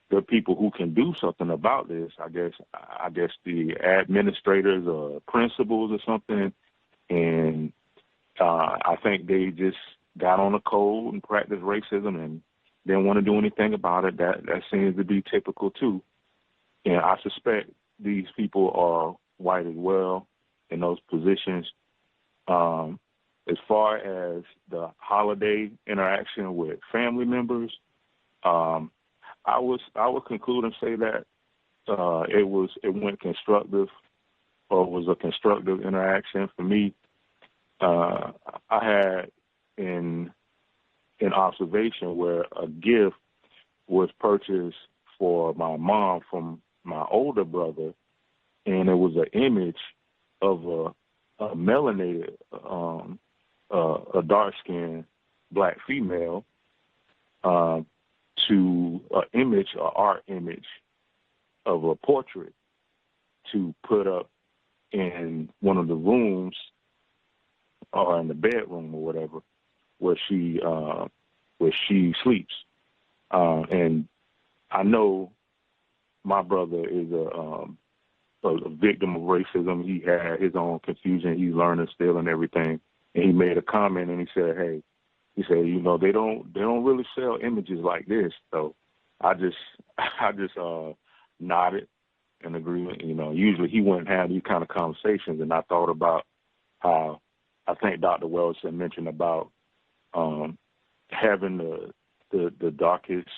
the people who can do something about this. I guess the administrators or principals or something, and I think they just got on a code and practiced racism and didn't want to do anything about it. That seems to be typical too. And I suspect these people are white as well in those positions. As far as the holiday interaction with family members, I would conclude and say that it went constructive, or was a constructive interaction for me. I had in observation where a gift was purchased for my mom from my older brother, and it was an image of a melanated, a dark-skinned black female, to an art image of a portrait to put up in one of the rooms or in the bedroom or whatever where she sleeps. And I know my brother is a victim of racism. He had his own confusion. He's learning still and everything. And he made a comment and he said, hey, you know, they don't really sell images like this. So I just nodded in agreement. You know, usually he wouldn't have these kind of conversations. And I thought about how I think Dr. Wells had mentioned about having the darkest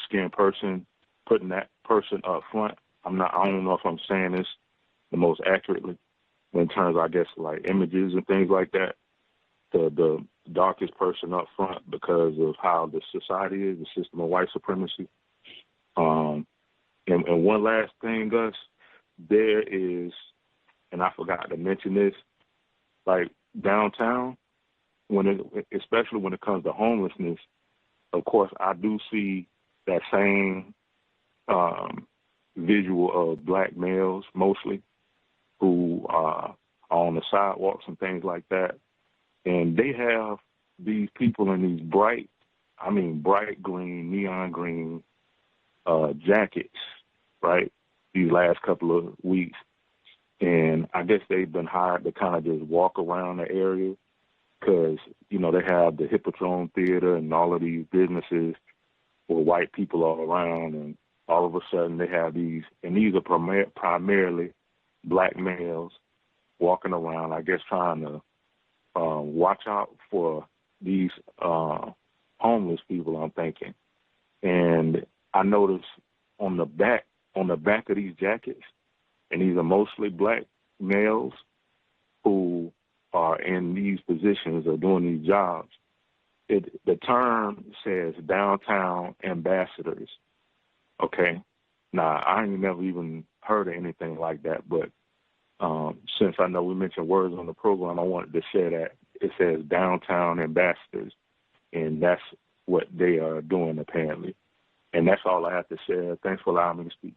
skinned person, putting that person up front. I don't know if I'm saying this the most accurately in terms of, I guess, like images and things like that. The darkest person up front because of how the society is, the system of white supremacy. And one last thing, Gus, there is, and I forgot to mention this, like downtown, especially when it comes to homelessness, of course, I do see that same visual of black males mostly who are on the sidewalks and things like that. And they have these people in these bright green, neon green jackets, right, these last couple of weeks. And I guess they've been hired to kind of just walk around the area because, you know, they have the Hippodrome Theater and all of these businesses where white people are around. And all of a sudden they have these, and these are primarily black males walking around, I guess, trying to watch out for these homeless people, I'm thinking. And I noticed on the back of these jackets, and these are mostly black males who are in these positions or doing these jobs, the term says downtown ambassadors. Okay. Now, I ain't never even heard of anything like that, but since I know we mentioned words on the program, I wanted to share that. It says downtown ambassadors, and that's what they are doing apparently. And that's all I have to share. Thanks for allowing me to speak.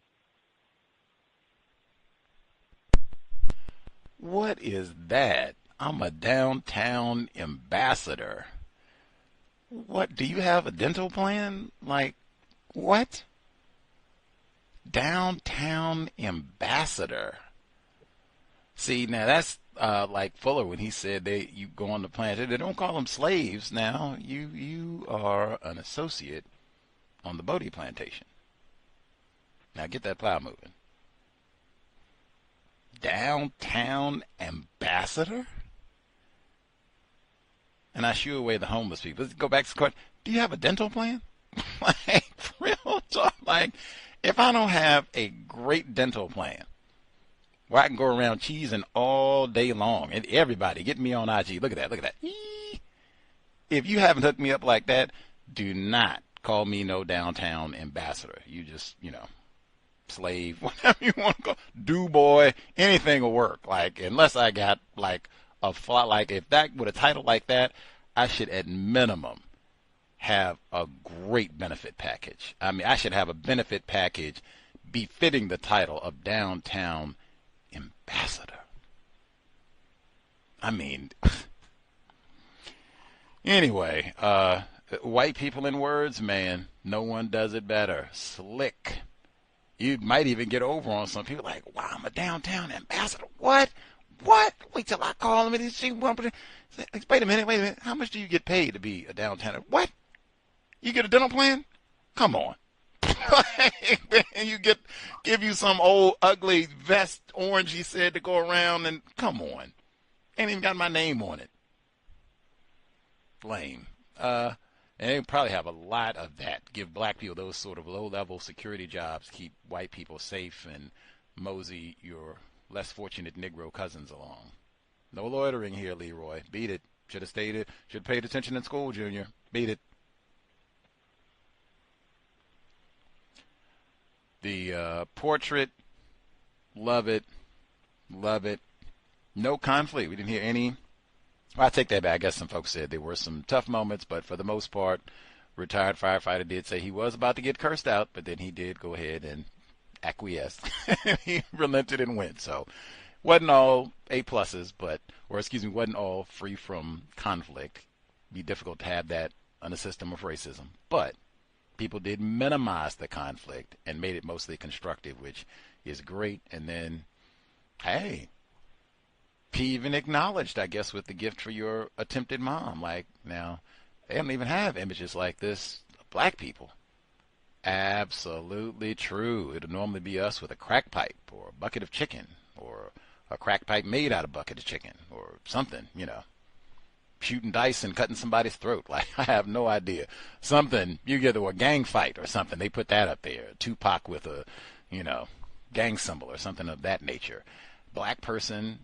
What is that? I'm a downtown ambassador. What, do you have a dental plan? Like, what? Downtown ambassador. See, now that's like Fuller when he said you go on the plantation. They don't call them slaves now. You are an associate on the Bodie plantation. Now get that plow moving. Downtown ambassador? And I shoo away the homeless people. Let's go back to the question. Do you have a dental plan? Like, real talk. Like, if I don't have a great dental plan, where I can go around cheesing all day long, and everybody get me on IG. Look at that. If you haven't hooked me up like that, do not call me no downtown ambassador. You just, slave, whatever you want to call, do boy, anything will work. Like, unless I got like a flat, like if that with a title like that, I should at minimum have a great benefit package. I mean, I should have a benefit package befitting the title of downtown ambassador. I mean, anyway, white people in words, man, no one does it better. Slick. You might even get over on some people like, wow, I'm a downtown ambassador. What? Wait till I call him. Wait a minute. How much do you get paid to be a downtown? What? You get a dental plan? Come on. And you give you some old ugly vest, orange, he said, to go around, and come on. Ain't even got my name on it. Lame. And they probably have a lot of that. Give black people those sort of low-level security jobs, keep white people safe, and mosey your less fortunate Negro cousins along. No loitering here, Leroy. Beat it. Should have paid attention in school, Junior. Beat it. The portrait, love it. No conflict. We didn't hear any. Well, I take that back. I guess some folks said there were some tough moments, but for the most part, retired firefighter did say he was about to get cursed out, but then he did go ahead and acquiesce. He relented and went. So wasn't all A pluses, wasn't all free from conflict. Be difficult to have that on a system of racism, but people did minimize the conflict and made it mostly constructive, which is great. And then, hey, he even acknowledged, I guess, with the gift for your attempted mom. Like, now, they don't even have images like this of black people. Absolutely true. It'll normally be us with a crack pipe or a bucket of chicken, or a crack pipe made out of a bucket of chicken, or something, shooting dice and cutting somebody's throat. Like, I have no idea. Something, you get to a gang fight or something, they put that up there. Tupac with a, gang symbol or something of that nature. Black person,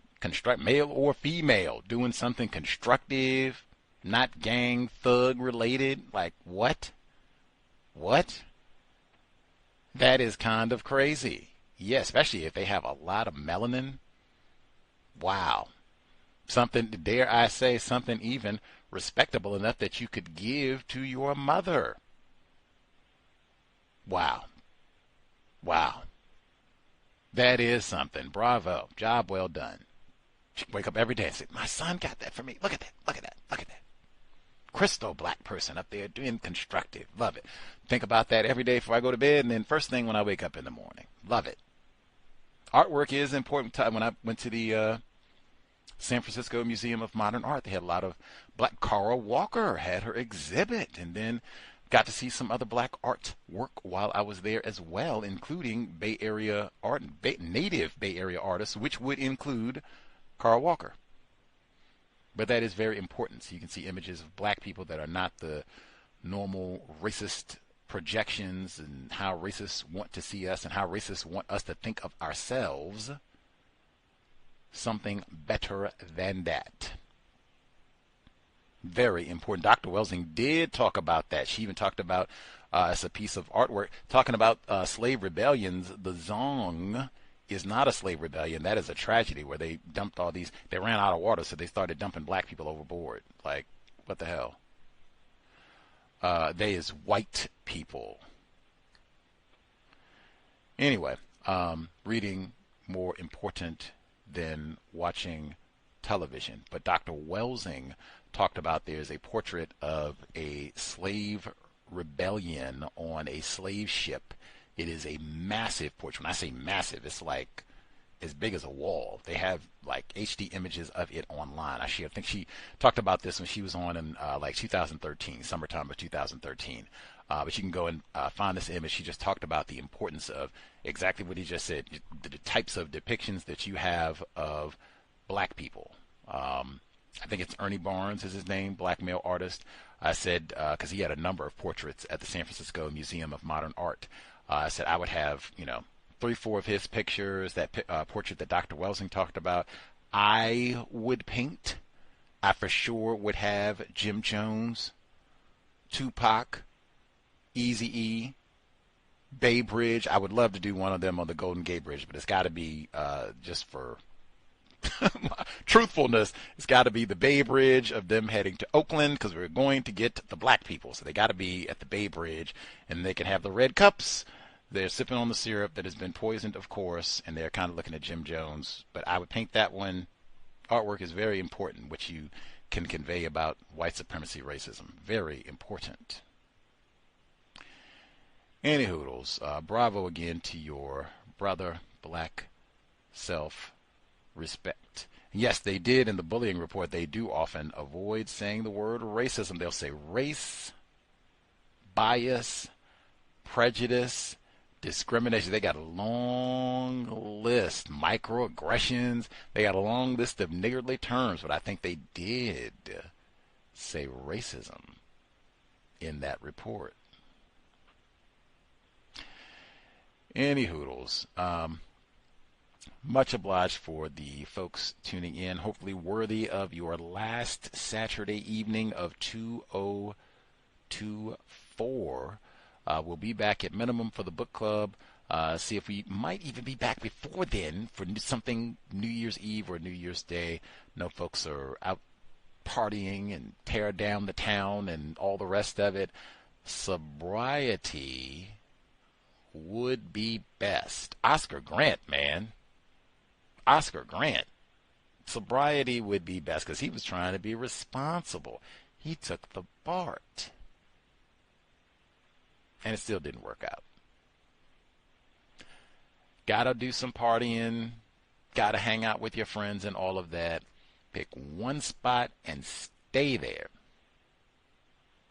male or female, doing something constructive, not gang thug related. Like, what? That is kind of crazy. Yeah, especially if they have a lot of melanin. Wow. Something, dare I say, something even respectable enough that you could give to your mother. Wow. That is something. Bravo. Job well done. She can wake up every day and say, my son got that for me. Look at that. Crystal black person up there doing constructive. Love it. Think about that every day before I go to bed, and then first thing when I wake up in the morning. Love it. Artwork is important. When I went to the San Francisco Museum of Modern Art, they had a lot of black. Carl Walker had her exhibit, and then got to see some other black artwork while I was there as well, including Bay Area art, native Bay Area artists, which would include Carl Walker. But that is very important. So you can see images of black people that are not the normal racist projections, and how racists want to see us and how racists want us to think of ourselves. Something better than that. Very important. Dr. Welsing did talk about that. She even talked about, as a piece of artwork, talking about slave rebellions. The Zong is not a slave rebellion. That is a tragedy where they dumped they ran out of water, so they started dumping black people overboard. Like, what the hell? They is white people. Anyway, reading more important than watching television. But Dr. Welsing talked about there's a portrait of a slave rebellion on a slave ship. It is a massive portrait. When I say massive, it's like as big as a wall. They have like HD images of it online. I think she talked about this when she was on in like 2013, summertime of 2013. But you can go and find this image. She just talked about the importance of exactly what he just said, the types of depictions that you have of black people. I think it's Ernie Barnes is his name, black male artist. I said, because he had a number of portraits at the San Francisco Museum of Modern Art. I said I would have, 3-4 of his pictures, that portrait that Dr. Welsing talked about, I would paint. I for sure would have Jim Jones, Tupac, Eazy-E, Bay Bridge. I would love to do one of them on the Golden Gate Bridge, but it's got to be just for truthfulness. It's got to be the Bay Bridge of them heading to Oakland because we're going to get the black people. So they got to be at the Bay Bridge, and they can have the red cups. They're sipping on the syrup that has been poisoned, of course, and they're kind of looking at Jim Jones. But I would paint that one. Artwork is very important, which you can convey about white supremacy, racism. Very important. Any hoodles, bravo again to your brother, black self-respect. Yes, they did in the bullying report. They do often avoid saying the word racism. They'll say race, bias, prejudice, discrimination. They got a long list. Microaggressions. They got a long list of niggardly terms, but I think they did say racism in that report. Any hoodles. Much obliged for the folks tuning in. Hopefully worthy of your last Saturday evening of 2024. We'll be back at minimum for the book club. See if we might even be back before then for something New Year's Eve or New Year's Day. No folks are out partying and tear down the town and all the rest of it. Sobriety would be best. Oscar Grant, man. Oscar Grant. Sobriety would be best because he was trying to be responsible. He took the BART. And it still didn't work out. Gotta do some partying. Gotta hang out with your friends and all of that. Pick one spot and stay there.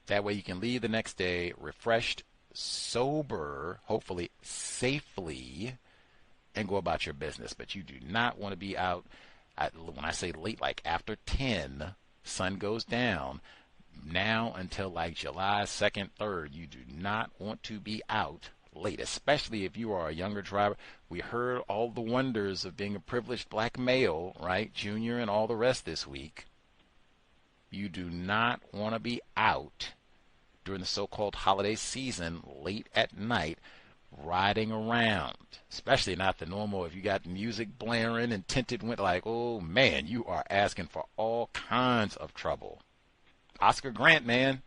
That way you can leave the next day refreshed, sober, hopefully safely, and go about your business. But you do not want to be out, when I say late, like after 10, sun goes down, now until like July 2nd, 3rd, you do not want to be out late, especially if you are a younger driver. We heard all the wonders of being a privileged black male, right, junior and all the rest this week. You do not want to be out during the so-called holiday season late at night riding around, especially not the normal. If you got music blaring and tinted windows, like, oh man, you are asking for all kinds of trouble. Oscar Grant, man.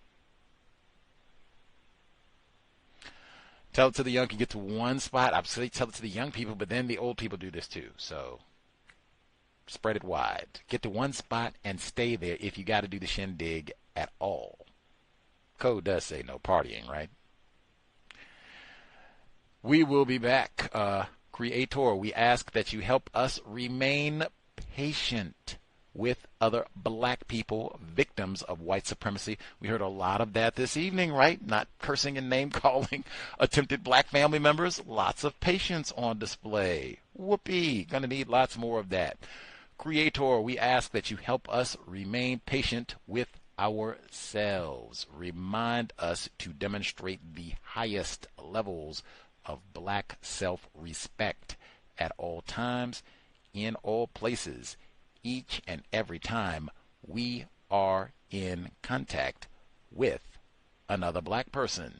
Tell it to the young, you get to one spot. I'm saying tell it to the young people, but then the old people do this too. So spread it wide. Get to one spot and stay there if you got to do the shindig at all. Code does say no partying, right? We will be back. Creator, we ask that you help us remain patient with other black people, victims of white supremacy. We heard a lot of that this evening, right? Not cursing and name-calling attempted black family members. Lots of patience on display. Whoopee. Gonna need lots more of that. Creator, we ask that you help us remain patient with ourselves. Remind us to demonstrate the highest levels of black self-respect at all times, in all places, each and every time we are in contact with another black person.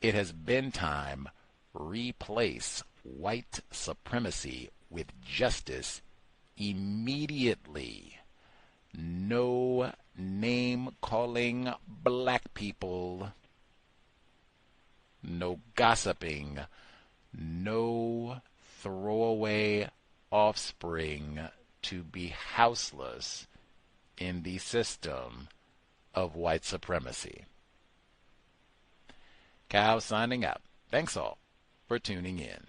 It has been time. Replace white supremacy with justice immediately. No name-calling black people. No gossiping. No throwaway offspring to be houseless in the system of white supremacy. Cal signing out. Thanks all for tuning in.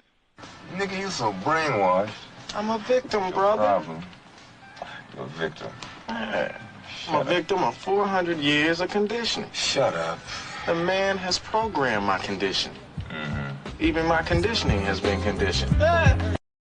Nigga, you so brainwashed. I'm a victim, brother. No problem. You're a victim. I'm a victim of 400 years of conditioning. Shut up. The man has programmed my condition. Even my conditioning has been conditioned.